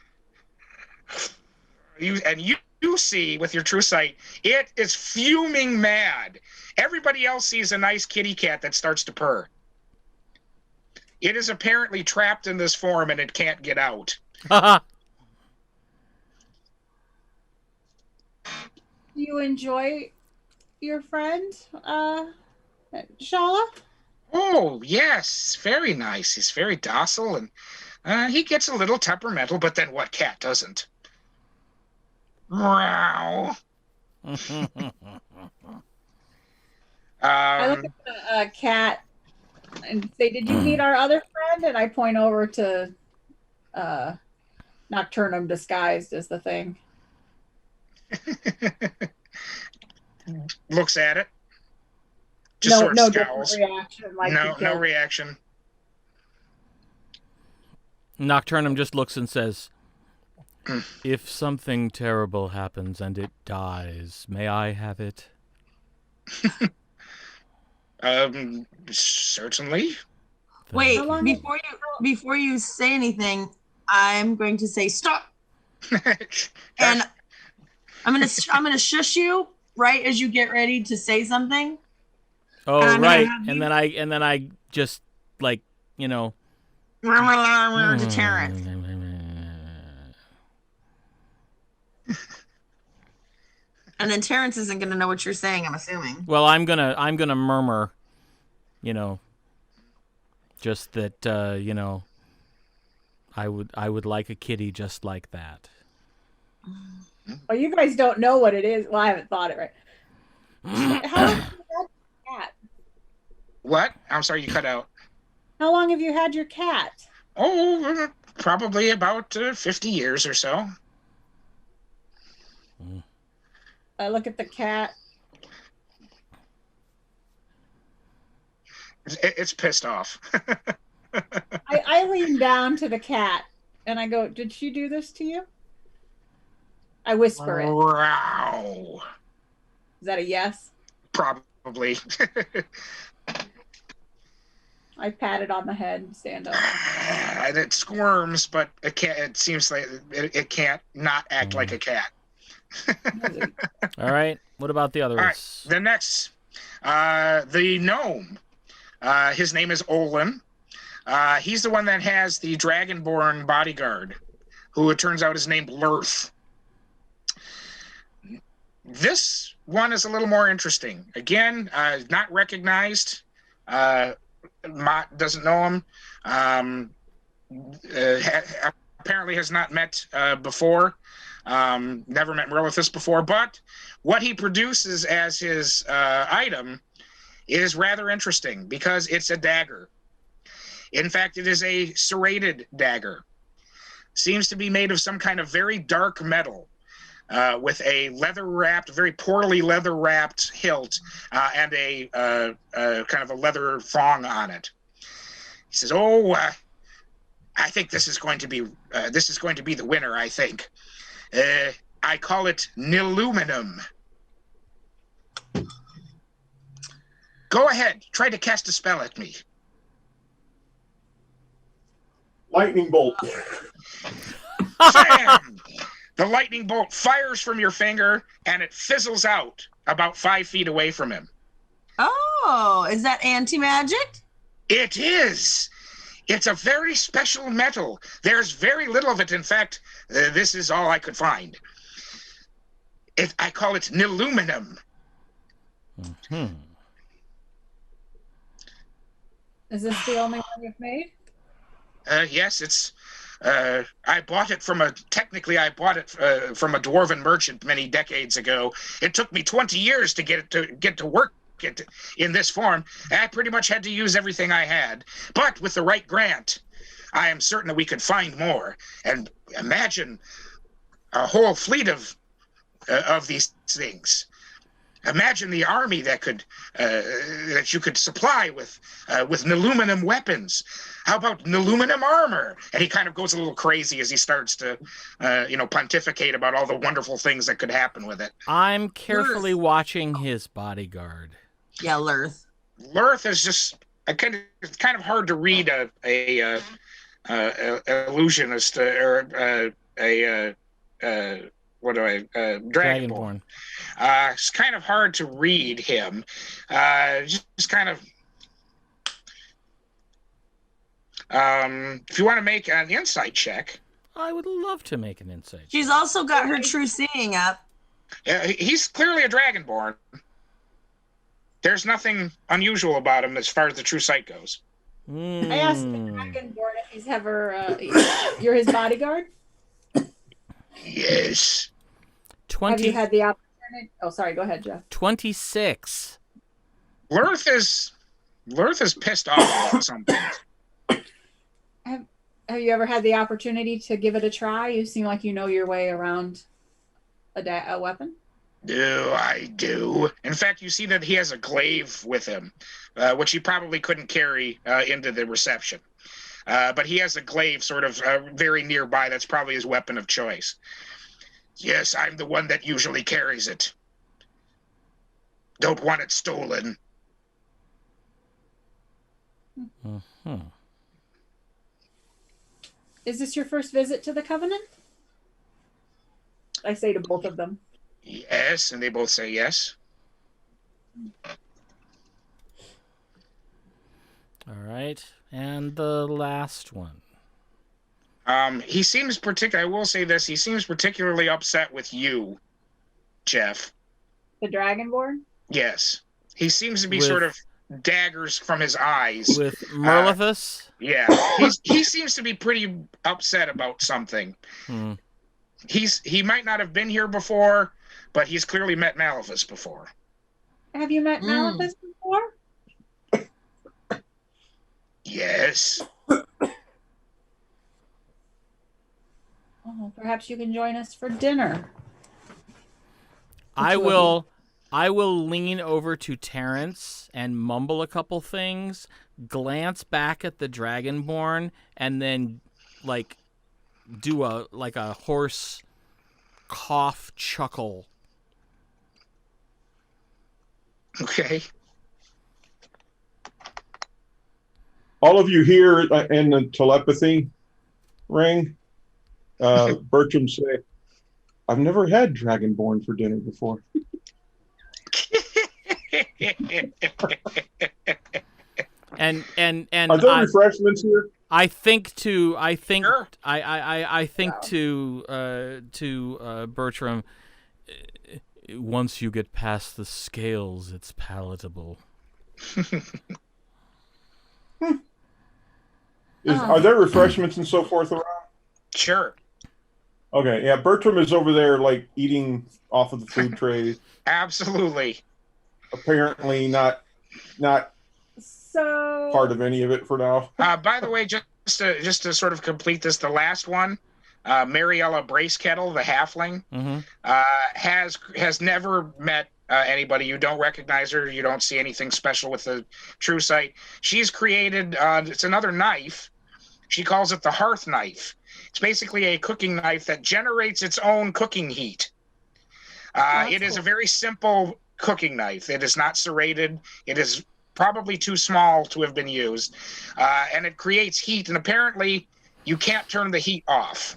Speaker 5: You see with your true sight, it is fuming mad. Everybody else sees a nice kitty cat that starts to purr. It is apparently trapped in this form and it can't get out.
Speaker 4: Do you enjoy your friend, Shala?
Speaker 5: Oh, yes. Very nice. He's very docile and he gets a little temperamental, but then what cat doesn't? Meow.
Speaker 4: I look at the cat and say, "Did you meet our other friend?" And I point over to Nocturnum disguised as the thing.
Speaker 5: Looks at it. Just sort of
Speaker 4: no
Speaker 5: scowls.
Speaker 4: different reaction. Like
Speaker 5: No reaction.
Speaker 2: Nocturnum just looks and says, "If something terrible happens and it dies, may I have it?"
Speaker 5: Certainly.
Speaker 3: Wait, before you say anything, I'm going to say stop. And I'm gonna shush you right as you get ready to say something.
Speaker 2: Oh, right. And then I just like,
Speaker 3: to Terrence. And then Terrence isn't gonna know what you're saying, I'm assuming.
Speaker 2: Well, I'm gonna murmur, just that I would like a kitty just like that.
Speaker 4: Oh, you guys don't know what it is. Well, I haven't thought it right. How long have you had your cat?
Speaker 5: What? I'm sorry, you cut out.
Speaker 4: How long have you had your cat?
Speaker 5: Oh, probably about 50 years or so.
Speaker 4: I look at the cat.
Speaker 5: It's pissed off.
Speaker 4: I lean down to the cat and I go, "Did she do this to you?" I whisper it.
Speaker 5: Wow.
Speaker 4: Is that a yes?
Speaker 5: Probably.
Speaker 4: I pat it on the head and stand up.
Speaker 5: And it squirms, but it seems like it can't not act like a cat.
Speaker 2: All right. What about the others?
Speaker 5: All right. The next, the gnome. His name is Allman. He's the one that has the dragonborn bodyguard, who it turns out is named Lurth. This one is a little more interesting. Again, not recognized. Mott doesn't know him. Apparently has not met before. Never met Merlithus before. But what he produces as his item is rather interesting because it's a dagger. In fact, it is a serrated dagger. Seems to be made of some kind of very dark metal. With a leather-wrapped, very poorly leather-wrapped hilt and a kind of a leather thong on it. He says, "Oh, I think this is going to be the winner. I think I call it Niluminum. Go ahead, try to cast a spell at me."
Speaker 6: Lightning bolt.
Speaker 5: Bam! The lightning bolt fires from your finger, and it fizzles out about 5 feet away from him.
Speaker 3: Oh, is that anti-magic?
Speaker 5: It is. It's a very special metal. There's very little of it. In fact, this is all I could find. I call it Niluminum.
Speaker 2: Mm-hmm.
Speaker 4: Is this the only one you've made?
Speaker 5: Yes, it's... I bought it from a from a dwarven merchant many decades ago. It took me 20 years to get to work in this form. I pretty much had to use everything I had. But with the right grant, I am certain that we could find more. And imagine a whole fleet of these things. Imagine the army that you could supply with aluminum weapons. How about aluminum armor? And he kind of goes a little crazy as he starts to, pontificate about all the wonderful things that could happen with it.
Speaker 2: I'm carefully watching his bodyguard.
Speaker 3: Yeah, Lurth.
Speaker 5: Lurth is just it's kind of hard to read a illusionist or Dragonborn. It's kind of hard to read him. Just kind of. If you want to make an insight check,
Speaker 2: I would love to make an insight.
Speaker 3: She's also got her true seeing up.
Speaker 5: Yeah, he's clearly a Dragonborn. There's nothing unusual about him as far as the true sight goes.
Speaker 4: I asked the Dragonborn if he's ever. You're his bodyguard.
Speaker 5: Yes.
Speaker 2: 20.
Speaker 4: Have you had the opportunity? Oh, sorry. Go ahead, Jeff.
Speaker 2: 26.
Speaker 5: Lurth is pissed off about something.
Speaker 4: Have you ever had the opportunity to give it a try? You seem like you know your way around a weapon.
Speaker 5: I do. In fact, you see that he has a glaive with him, which he probably couldn't carry into the reception. But he has a glaive sort of very nearby. That's probably his weapon of choice. Yes, I'm the one that usually carries it. Don't want it stolen.
Speaker 2: Uh-huh.
Speaker 4: Is this your first visit to the Covenant? I say to both of them.
Speaker 5: Yes, and they both say yes.
Speaker 2: All right. And the last one.
Speaker 5: He seems I will say this, he seems particularly upset with you, Jeff.
Speaker 4: The Dragonborn?
Speaker 5: Yes. He seems to be sort of daggers from his eyes.
Speaker 2: With Merlithus?
Speaker 5: Yeah. He seems to be pretty upset about something. He might not have been here before, but he's clearly met Maleficus before.
Speaker 4: Have you met Maleficus before?
Speaker 5: Yes.
Speaker 4: Oh, perhaps you can join us for dinner.
Speaker 2: I will lean over to Terrence and mumble a couple things, glance back at the Dragonborn, and then do a hoarse cough chuckle.
Speaker 5: Okay.
Speaker 6: All of you hear in the telepathy ring, Bertram say, "I've never had Dragonborn for dinner before."
Speaker 2: and
Speaker 6: Are there refreshments here?
Speaker 2: I think to Bertram, once you get past the scales, it's palatable.
Speaker 6: Are there refreshments and so forth around?
Speaker 5: Sure.
Speaker 6: Okay, yeah, Bertram is over there eating off of the food trays.
Speaker 5: Absolutely.
Speaker 6: Apparently not
Speaker 4: So
Speaker 6: part of any of it for now.
Speaker 5: By the way, just to sort of complete this, the last one, Mariella Bracekettle, the halfling, has never met anybody. You don't recognize her. You don't see anything special with the true sight. She's created, it's another knife. She calls it the hearth knife. It's basically a cooking knife that generates its own cooking heat. It is a very simple cooking knife. It is not serrated. It is probably too small to have been used. And it creates heat, and apparently you can't turn the heat off.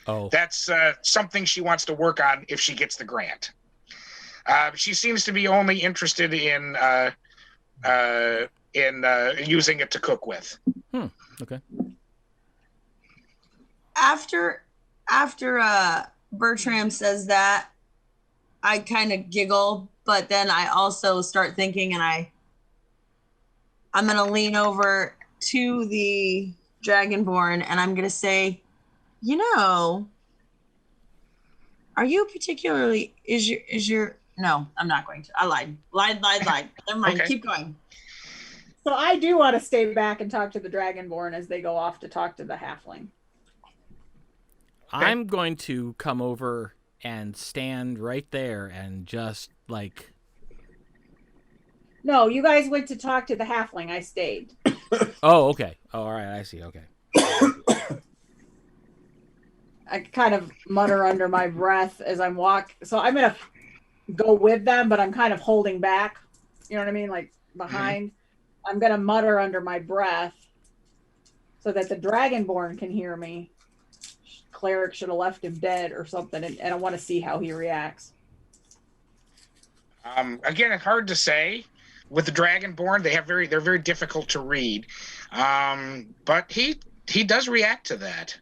Speaker 2: Oh.
Speaker 5: That's something she wants to work on if she gets the grant. She seems to be only interested in using it to cook with.
Speaker 2: Okay.
Speaker 3: After Bertram says that, I kind of giggle, but then I also start thinking, and I'm gonna lean over to the Dragonborn, and I'm gonna say, are you particularly is your no, I'm not going to. I lied. Never mind.
Speaker 5: Okay.
Speaker 3: Keep going.
Speaker 4: So I do want to stay back and talk to the Dragonborn as they go off to talk to the halfling.
Speaker 2: I'm going to come over and stand right there and just like.
Speaker 4: No, you guys went to talk to the halfling. I stayed.
Speaker 2: Oh, okay. Oh, all right. I see. Okay.
Speaker 4: I kind of mutter under my breath as I'm walking. So I'm going to go with them, but I'm kind of holding back. You know what I mean? Like behind. I'm going to mutter under my breath so that the Dragonborn can hear me. Cleric should have left him dead or something, and I want to see how he reacts.
Speaker 5: Again, it's hard to say. With the Dragonborn, they're very difficult to read. But he does react to that.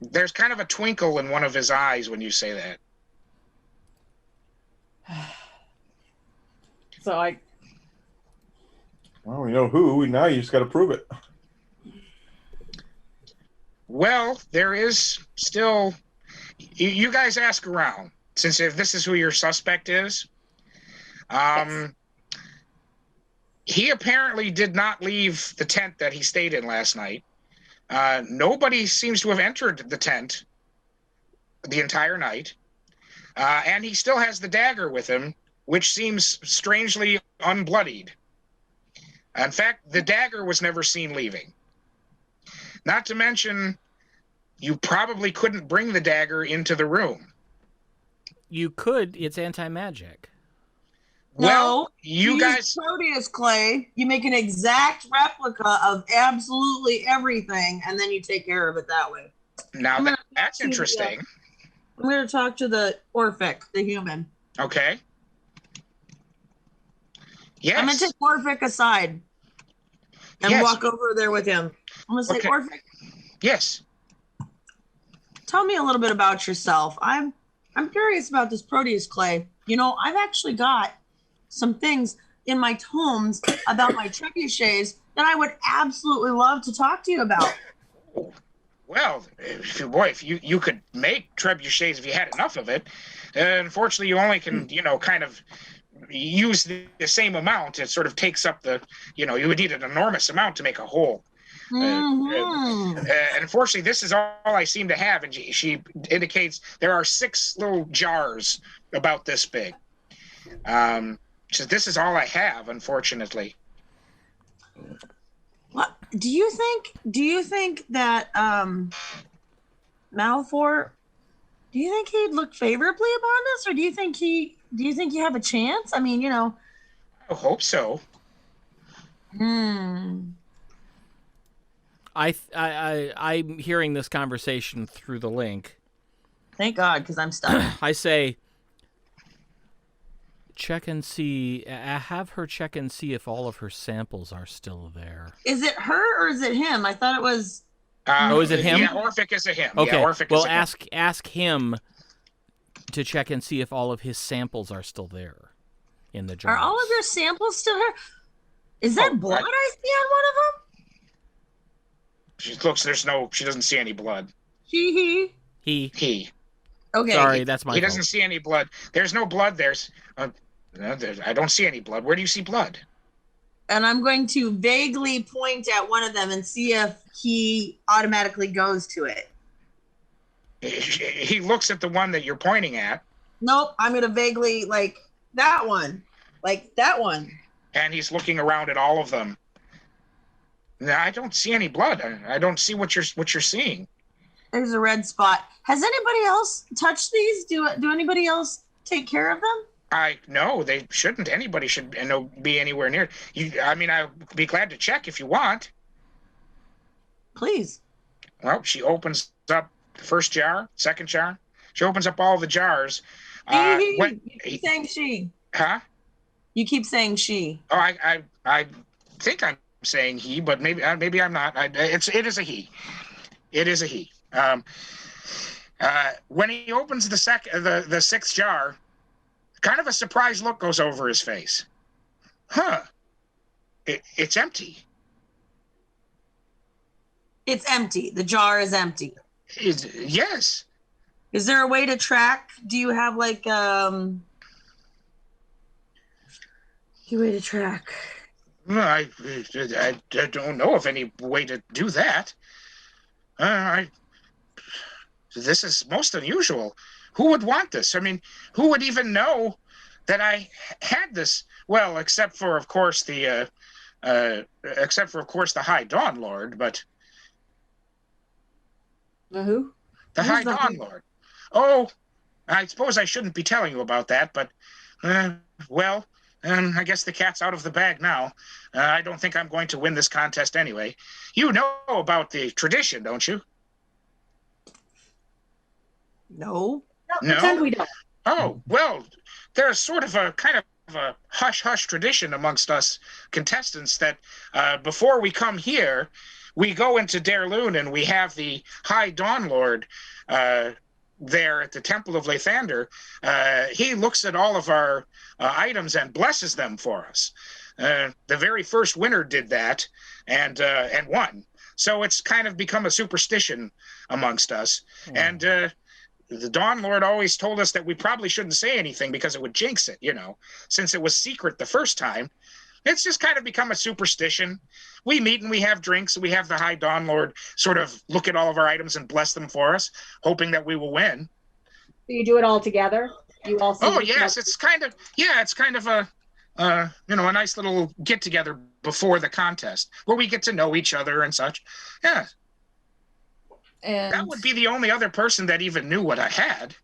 Speaker 5: There's kind of a twinkle in one of his eyes when you say that.
Speaker 4: So
Speaker 6: Well, we know who. Now you just got to prove it.
Speaker 5: Well, there is still. You guys ask around, since if this is who your suspect is.
Speaker 4: Yes.
Speaker 5: He apparently did not leave the tent that he stayed in last night. Nobody seems to have entered the tent the entire night. And he still has the dagger with him, which seems strangely unbloodied. In fact, the dagger was never seen leaving. Not to mention, you probably couldn't bring the dagger into the room.
Speaker 2: You could. It's anti-magic.
Speaker 5: Well,
Speaker 3: No,
Speaker 5: you
Speaker 3: use
Speaker 5: guys.
Speaker 3: Proteus clay. You make an exact replica of absolutely everything, and then you take care of it that way.
Speaker 5: Now that's interesting.
Speaker 3: I'm going to talk to the Orphic, the human.
Speaker 5: Okay. Yes.
Speaker 3: I'm going to take Orphic aside and walk over there with him. I'm going to say,
Speaker 5: Okay.
Speaker 3: Orphic,
Speaker 5: Yes.
Speaker 3: tell me a little bit about yourself. I'm curious about this Proteus clay. You know, I've actually got some things in my tomes about my trebuchets that I would absolutely love to talk to you about.
Speaker 5: Well, if you could make trebuchets if you had enough of it. Unfortunately, you only can, kind of use the same amount. It sort of takes up you would need an enormous amount to make a whole. And unfortunately, this is all I seem to have. And she indicates there are 6 little jars about this big. So this is all I have, unfortunately.
Speaker 3: What do you think that Malfour? Do you think he'd look favorably upon this, or do you think you have a chance? I mean,
Speaker 5: I hope so.
Speaker 2: I'm hearing this conversation through the link.
Speaker 3: Thank God, because I'm stuck.
Speaker 2: I say, check and see. Have her check and see if all of her samples are still there.
Speaker 3: Is it her or is it him? I thought it was.
Speaker 2: Is it him?
Speaker 5: Yeah, Orphic is a him.
Speaker 2: Okay.
Speaker 5: Yeah, Orphic
Speaker 2: Well,
Speaker 5: is a him.
Speaker 2: ask him to check and see if all of his samples are still there in the jar.
Speaker 3: Are all of your samples still here? Is that blood I see on one of them?
Speaker 5: She looks. She doesn't see any blood.
Speaker 3: He.
Speaker 2: He.
Speaker 3: Okay.
Speaker 2: Sorry, that's my
Speaker 5: He
Speaker 2: fault.
Speaker 5: doesn't see any blood. There's no blood. I don't see any blood. Where do you see blood?
Speaker 3: And I'm going to vaguely point at one of them and see if he automatically goes to it.
Speaker 5: He looks at the one that you're pointing at.
Speaker 3: Nope. I'm going to vaguely like that one.
Speaker 5: And he's looking around at all of them. No, I don't see any blood. I don't see what you're seeing.
Speaker 3: There's a red spot. Has anybody else touched these? Do anybody else take care of them?
Speaker 5: No, they shouldn't. Anybody should be anywhere near. I'll be glad to check if you want.
Speaker 3: Please.
Speaker 5: Well, she opens up the first jar, second jar. She opens up all the jars.
Speaker 3: You keep saying she.
Speaker 5: Huh?
Speaker 3: You keep saying she.
Speaker 5: Oh, I think I'm saying he, but maybe I'm not. It is a he. It is a he. When he opens the 6th jar, kind of a surprised look goes over his face. Huh? It's empty.
Speaker 3: It's empty. The jar is empty.
Speaker 5: Yes.
Speaker 3: Is there a way to track? Do you have like a way to track?
Speaker 5: I don't know of any way to do that. This is most unusual. Who would want this? I mean, who would even know that I had this? Well, except for, of course, the High Dawn Lord, but
Speaker 4: The who?
Speaker 5: the
Speaker 3: Who's
Speaker 5: High
Speaker 3: the
Speaker 5: Dawn Lord. Oh, I suppose I shouldn't be telling you about that, but well, I guess the cat's out of the bag now. I don't think I'm going to win this contest anyway. You know about the tradition, don't you?
Speaker 3: No.
Speaker 4: No, pretend we don't.
Speaker 5: Oh, well, there's sort of a kind of a hush-hush tradition amongst us contestants that before we come here, we go into Derloon and we have the High Dawn Lord there at the Temple of Lathander. He looks at all of our items and blesses them for us. The very first winner did that and won. So it's kind of become a superstition amongst us. And the Dawn Lord always told us that we probably shouldn't say anything because it would jinx it, since it was secret the first time. It's just kind of become a superstition. We meet and we have drinks. And we have the High Dawn Lord sort of look at all of our items and bless them for us, hoping that we will win.
Speaker 4: So you do it all together? You all see
Speaker 5: Yes, it's kind of a nice little get together before the contest where we get to know each other and such. Yeah.
Speaker 4: And
Speaker 5: that would be the only other person that even knew what I had.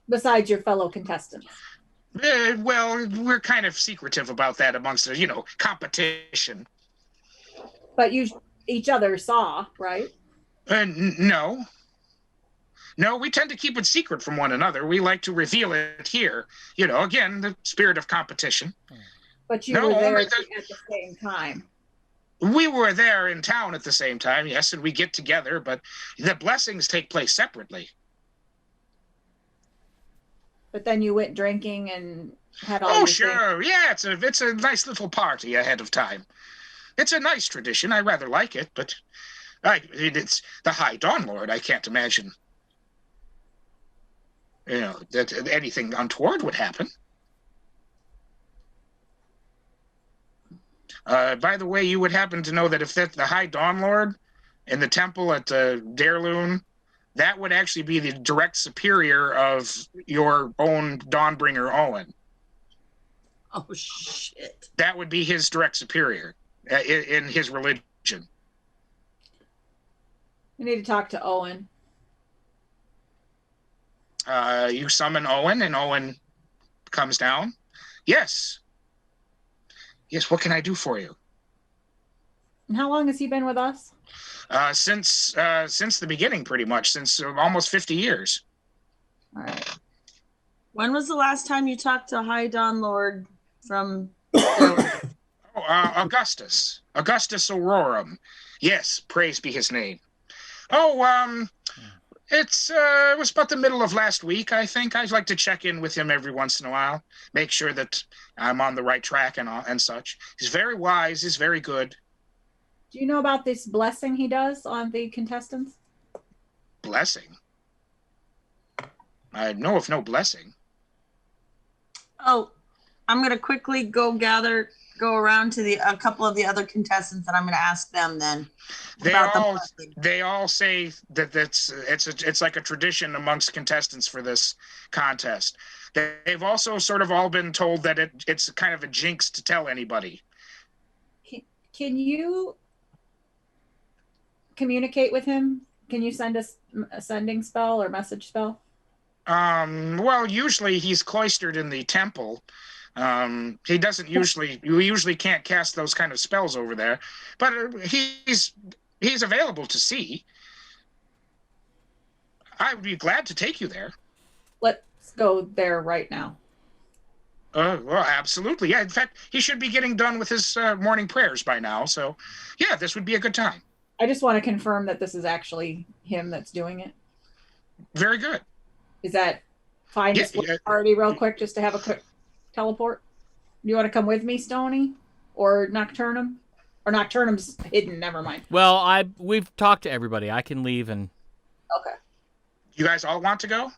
Speaker 4: Besides your fellow contestants.
Speaker 5: Well, we're kind of secretive about that amongst the, competition.
Speaker 4: But you each other saw, right?
Speaker 5: No. No, we tend to keep it secret from one another. We like to reveal it here. Again, the spirit of competition.
Speaker 4: But you were there at the same time.
Speaker 5: We were there in town at the same time, yes, and we get together, but the blessings take place separately.
Speaker 4: But then you went drinking and had all.
Speaker 5: Oh, sure, yeah, it's a nice little party ahead of time. It's a nice tradition. I rather like it, but it's the High Dawn Lord. I can't imagine, that anything untoward would happen. By the way, you would happen to know that if that's the High Dawn Lord in the temple at Derloon, that would actually be the direct superior of your own Dawnbringer, Owen.
Speaker 3: Oh, shit.
Speaker 5: That would be his direct superior in his religion.
Speaker 4: We need to talk to Owen.
Speaker 5: You summon Owen, and Owen comes down. Yes. Yes, what can I do for you?
Speaker 4: And how long has he been with us?
Speaker 5: Since the beginning, pretty much. Since almost 50 years.
Speaker 4: All right.
Speaker 3: When was the last time you talked to High Dawn Lord from...
Speaker 5: Augustus. Augustus Aurorum. Yes, praise be his name. Oh, it was about the middle of last week, I think. I'd like to check in with him every once in a while, make sure that I'm on the right track and such. He's very wise. He's very good.
Speaker 4: Do you know about this blessing he does on the contestants?
Speaker 5: Blessing? I know of no blessing.
Speaker 3: Oh, I'm going to quickly go around to a couple of the other contestants, and I'm going to ask them then.
Speaker 5: They all say that it's like a tradition amongst contestants for this contest. They've also sort of all been told that it's kind of a jinx to tell anybody.
Speaker 4: Can you communicate with him? Can you send us a sending spell or message spell?
Speaker 5: Well, usually he's cloistered in the temple. He doesn't usually. You usually can't cast those kind of spells over there, but he's available to see. I would be glad to take you there.
Speaker 4: Let's go there right now.
Speaker 5: Well, absolutely. Yeah. In fact, he should be getting done with his morning prayers by now. So, yeah, this would be a good time.
Speaker 4: I just want to confirm that this is actually him that's doing it.
Speaker 5: Very good.
Speaker 4: Is that fine to split the party real quick just to have a quick teleport? You want to come with me, Stoni? Or Nocturnum? Or Nocturnum's hidden, never mind.
Speaker 2: Well, we've talked to everybody. I can leave and...
Speaker 4: Okay.
Speaker 5: You guys all want to go?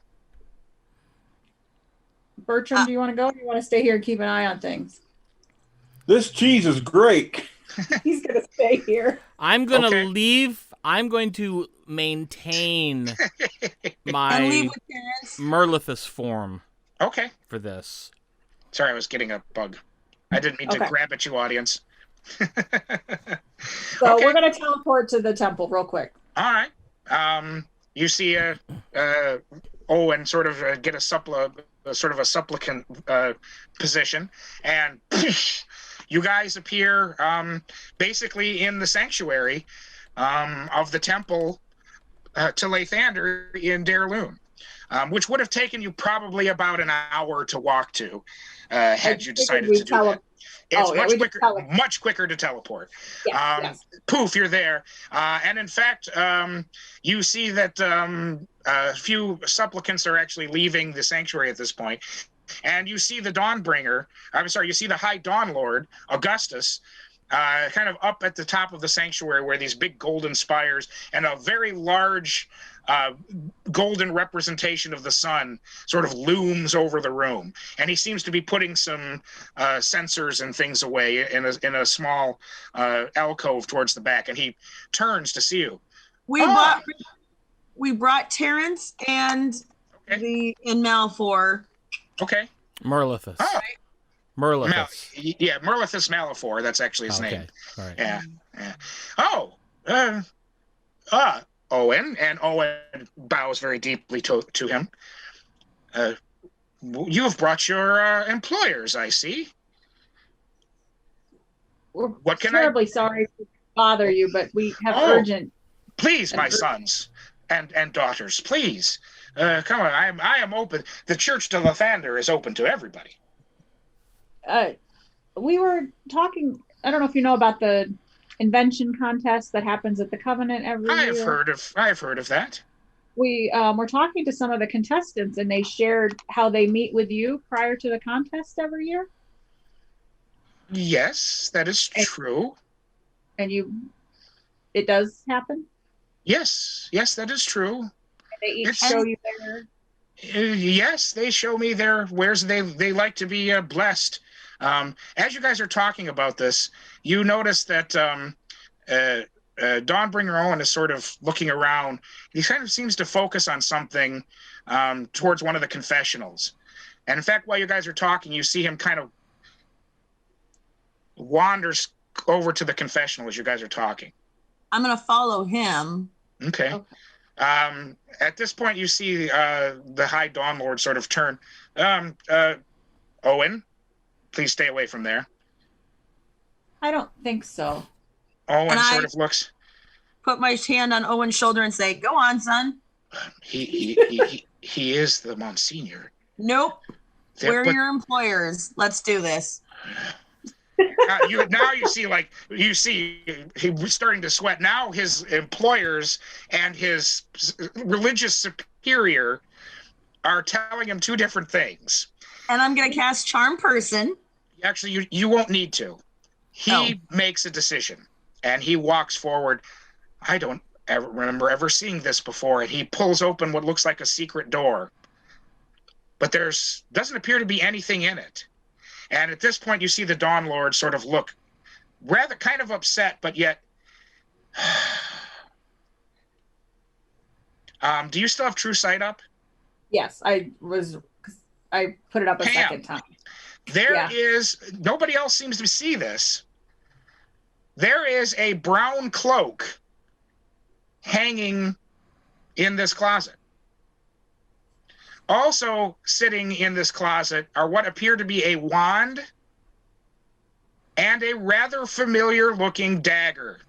Speaker 4: Bertram, do you want to go? Or do you want to stay here and keep an eye on things?
Speaker 6: This cheese is great.
Speaker 4: He's gonna stay here.
Speaker 2: I'm gonna
Speaker 5: Okay.
Speaker 2: leave. I'm going to maintain
Speaker 3: And
Speaker 2: my
Speaker 3: leave with Terrence.
Speaker 2: Merlithus form
Speaker 5: Okay.
Speaker 2: for this.
Speaker 5: Sorry, I was getting a bug. I didn't mean to
Speaker 4: Okay.
Speaker 5: grab at you, audience.
Speaker 4: So
Speaker 5: Okay.
Speaker 4: we're gonna teleport to the temple real quick.
Speaker 5: All right. You see Owen sort of get a supplicant position, and you guys appear basically in the sanctuary of the temple to Lathander in Darloon, which would have taken you probably about an hour to walk to had you decided to do that. It's much quicker to teleport.
Speaker 4: Yes, yes.
Speaker 5: Poof, you're there. And in fact, you see that a few supplicants are actually leaving the sanctuary at this point. And you see the you see the High Dawn Lord, Augustus, kind of up at the top of the sanctuary where these big golden spires and a very large golden representation of the sun sort of looms over the room, and he seems to be putting some sensors and things away in a small alcove towards the back, and he turns to see you.
Speaker 3: We brought Terrence and Malfor.
Speaker 5: Okay.
Speaker 2: Merlithus.
Speaker 5: Oh.
Speaker 2: Merlithus.
Speaker 5: Merlithus Malefor. That's actually his name.
Speaker 2: All right.
Speaker 5: Yeah. Oh. Owen, and Owen bows very deeply to him. You have brought your employers, I see.
Speaker 4: We're
Speaker 5: What can
Speaker 4: terribly sorry to bother you, but we have urgent.
Speaker 5: Please, my sons and daughters, please. Come on, I am open. The Church de Lathander is open to everybody.
Speaker 4: We were talking, I don't know if you know about the invention contest that happens at the Covenant every year.
Speaker 5: I have heard of that.
Speaker 4: We were talking to some of the contestants, and they shared how they meet with you prior to the contest every year.
Speaker 5: Yes, that is true.
Speaker 4: And it does happen?
Speaker 5: Yes, that is true.
Speaker 4: And they each show you their...
Speaker 5: Yes, they show me where they like to be blessed. As you guys are talking about this, you notice that Dawnbringer Owen is sort of looking around. He kind of seems to focus on something towards one of the confessionals. And in fact, while you guys are talking, you see him kind of wanders over to the confessional as you guys are talking.
Speaker 3: I'm going to follow him.
Speaker 5: Okay. At this point, you see the High Dawn Lord sort of turn. Owen, please stay away from there.
Speaker 4: I don't think so.
Speaker 5: Owen sort of looks.
Speaker 3: Put my hand on Owen's shoulder and say, "Go on, son."
Speaker 5: He is the Monsignor.
Speaker 3: Nope. We're your employers. Let's do this.
Speaker 5: You see he was starting to sweat. Now his employers and his religious superior are telling him two different things.
Speaker 3: And I'm going to cast Charm Person.
Speaker 5: Actually, you won't need to. He makes a decision, and he walks forward. I don't remember ever seeing this before, and he pulls open what looks like a secret door. But doesn't appear to be anything in it. And at this point, you see the Dawn Lord sort of look rather kind of upset, but yet... do you still have True Sight up?
Speaker 4: Yes, I put it up a second time.
Speaker 5: There is... Nobody else seems to see this. There is a brown cloak hanging in this closet. Also sitting in this closet are what appear to be a wand and a rather familiar-looking dagger.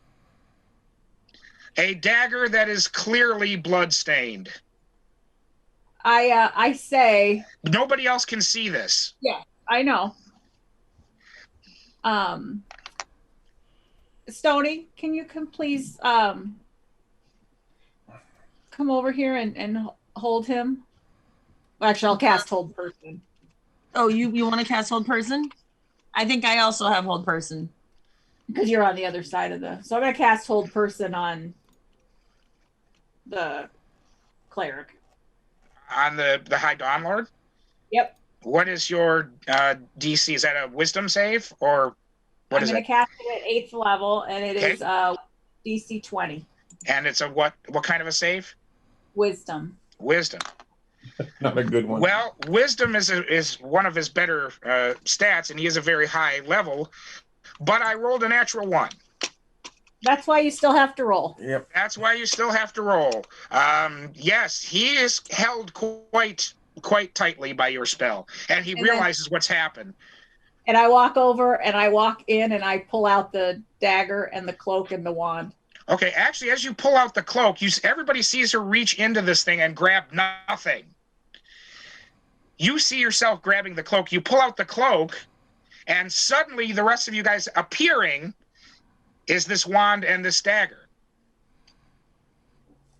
Speaker 5: A dagger that is clearly blood-stained.
Speaker 4: I say...
Speaker 5: Nobody else can see this.
Speaker 4: Yeah, I know. Stoni, can you please come over here and hold him? Actually, I'll cast Hold Person.
Speaker 3: Oh, you want to cast Hold Person? I think I also have Hold Person.
Speaker 4: Because you're on the other side of the... So I'm going to cast Hold Person on the cleric.
Speaker 5: On the High Dawn Lord?
Speaker 4: Yep.
Speaker 5: What is your DC? Is that a wisdom save or...
Speaker 4: I'm going to cast it at 8th level, and it is DC 20.
Speaker 5: And it's a what kind of a save?
Speaker 4: Wisdom.
Speaker 5: Wisdom.
Speaker 6: Not a good one.
Speaker 5: Well, wisdom is one of his better stats, and he is a very high level. But I rolled a natural 1.
Speaker 4: That's why you still have to roll.
Speaker 6: Yep.
Speaker 5: That's why you still have to roll. Yes, he is held quite tightly by your spell, and he realizes what's happened.
Speaker 4: And I walk over, and I walk in, and I pull out the dagger and the cloak and the wand.
Speaker 5: Okay, actually, as you pull out the cloak, everybody sees her reach into this thing and grab nothing. You see yourself grabbing the cloak. You pull out the cloak, and suddenly the rest of you guys appearing is this wand and this dagger.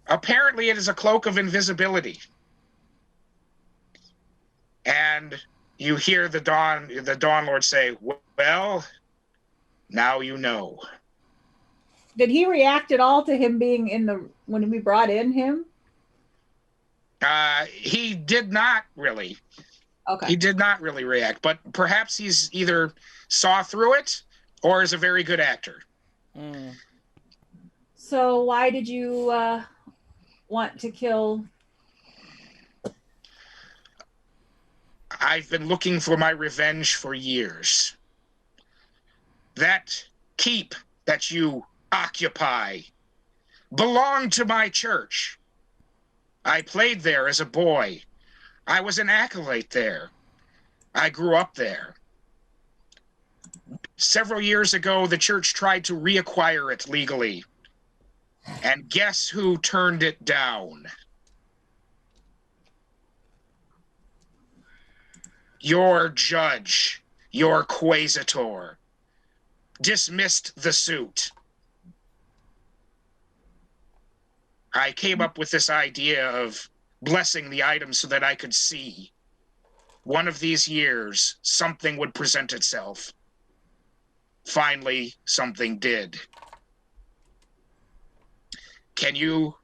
Speaker 5: Apparently, it is a cloak of invisibility. And you hear the Dawn Lord say, "Well, now you know."
Speaker 4: Did he react at all to him being when we brought in him?
Speaker 5: He did not really.
Speaker 4: Okay.
Speaker 5: He did not really react, but perhaps he's either saw through it or is a very good actor.
Speaker 2: Mm.
Speaker 4: So why did you want to kill?
Speaker 5: I've been looking for my revenge for years. That keep that you occupy belonged to my church. I played there as a boy. I was an acolyte there. I grew up there. Several years ago, the church tried to reacquire it legally. And guess who turned it down? Your judge, your quasitor, dismissed the suit. I came up with this idea of blessing the item so that I could see. One of these years, something would present itself. Finally, something did. Can you,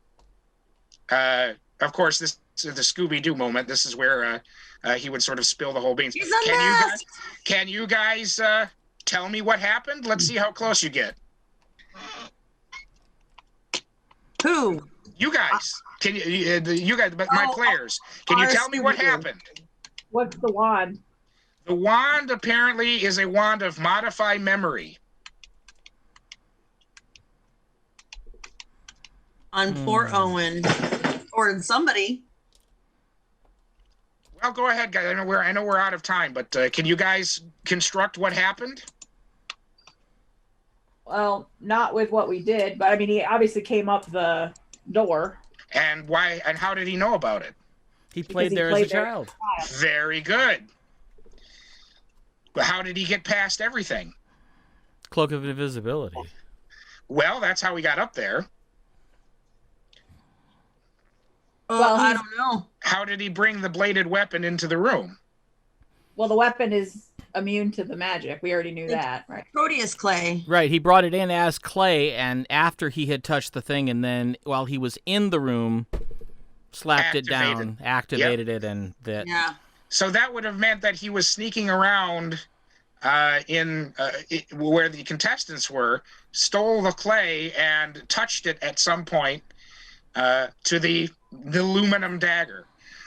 Speaker 5: of course, this is the Scooby-Doo moment. This is where he would sort of spill the whole beans. Can you guys tell me what happened? Let's see how close you get.
Speaker 3: Who?
Speaker 5: You guys. Can you guys, but my players, can you tell me what happened?
Speaker 4: What's the wand?
Speaker 5: The wand apparently is a wand of modify memory.
Speaker 3: On poor Owen. Or somebody.
Speaker 5: Well, go ahead, guys. I know we're out of time, but can you guys construct what happened?
Speaker 4: Well, not with what we did, but I mean, he obviously came up the door.
Speaker 5: And why? And how did he know about it?
Speaker 2: He played there as a child.
Speaker 5: Very good. But how did he get past everything?
Speaker 2: Cloak of invisibility.
Speaker 5: Well, that's how he got up there.
Speaker 3: Well, I don't know.
Speaker 5: How did he bring the bladed weapon into the room?
Speaker 4: Well, the weapon is immune to the magic. We already knew that, right?
Speaker 3: Proteus clay.
Speaker 2: Right, he brought it in as clay, and after he had touched the thing, and then while he was in the room, slapped it down, activated it, and that.
Speaker 3: Yeah.
Speaker 5: So that would have meant that he was sneaking around where the contestants were, stole the clay, and touched it at some point to the aluminum dagger.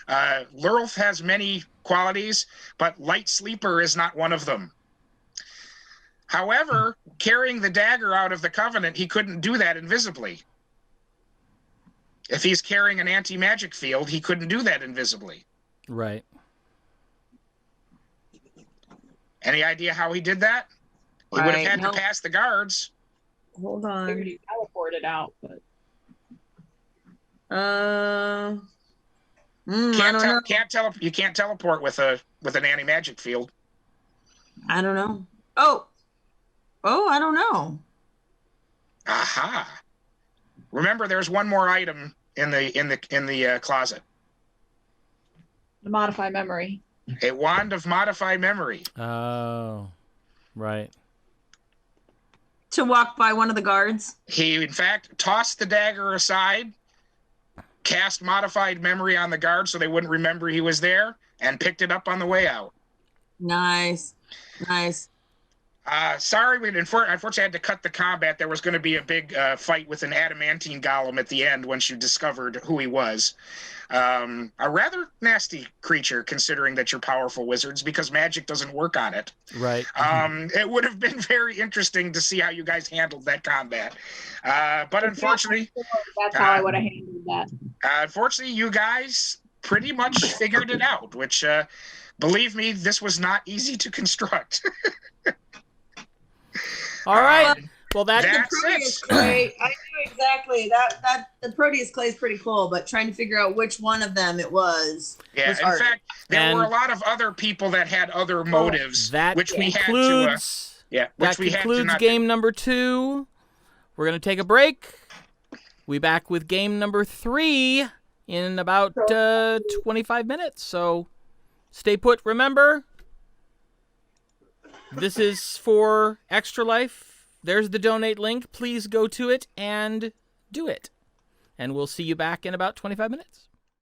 Speaker 5: Lurlf has many qualities, but light sleeper is not one of them. However, carrying the dagger out of the Covenant, he couldn't do that invisibly. If he's carrying an anti-magic field, he couldn't do that invisibly.
Speaker 2: Right.
Speaker 5: Any idea how he did that? He would have had to pass the guards.
Speaker 3: Hold on.
Speaker 4: Figured he teleported out, but
Speaker 3: I don't know.
Speaker 5: You can't teleport with an anti-magic field.
Speaker 3: I don't know. Oh, I don't know.
Speaker 5: Aha! Remember, there's one more item in the closet.
Speaker 4: the modify memory.
Speaker 5: A wand of modify memory.
Speaker 2: Oh, right.
Speaker 3: To walk by one of the guards.
Speaker 5: He, in fact, tossed the dagger aside, cast modified memory on the guard so they wouldn't remember he was there, and picked it up on the way out.
Speaker 3: Nice. Nice.
Speaker 5: Sorry, unfortunately I had to cut the combat. There was going to be a big fight with an adamantine golem at the end once you discovered who he was. A rather nasty creature, considering that you're powerful wizards, because magic doesn't work on it.
Speaker 2: Right.
Speaker 5: It would have been very interesting to see how you guys handled that combat. But unfortunately...
Speaker 4: That's how I would have handled that.
Speaker 5: Unfortunately, you guys pretty much figured it out, which, believe me, this was not easy to construct.
Speaker 2: All right. Well,
Speaker 3: The
Speaker 5: That's
Speaker 3: Proteus
Speaker 5: it.
Speaker 3: clay, I knew exactly that the Proteus clay is pretty cool, but trying to figure out which one of them it was.
Speaker 5: Yeah,
Speaker 3: was
Speaker 5: in
Speaker 3: hard.
Speaker 5: fact, there
Speaker 2: And-
Speaker 5: were a lot of other people that had other motives,
Speaker 2: that
Speaker 5: which we had to,
Speaker 2: concludes
Speaker 5: which we had to
Speaker 2: concludes
Speaker 5: not
Speaker 2: game number 2. We're going to take a break. We back with game number 3 in about 25 minutes. So stay put. Remember, this is for Extra Life. There's the donate link. Please go to it and do it. And we'll see you back in about 25 minutes.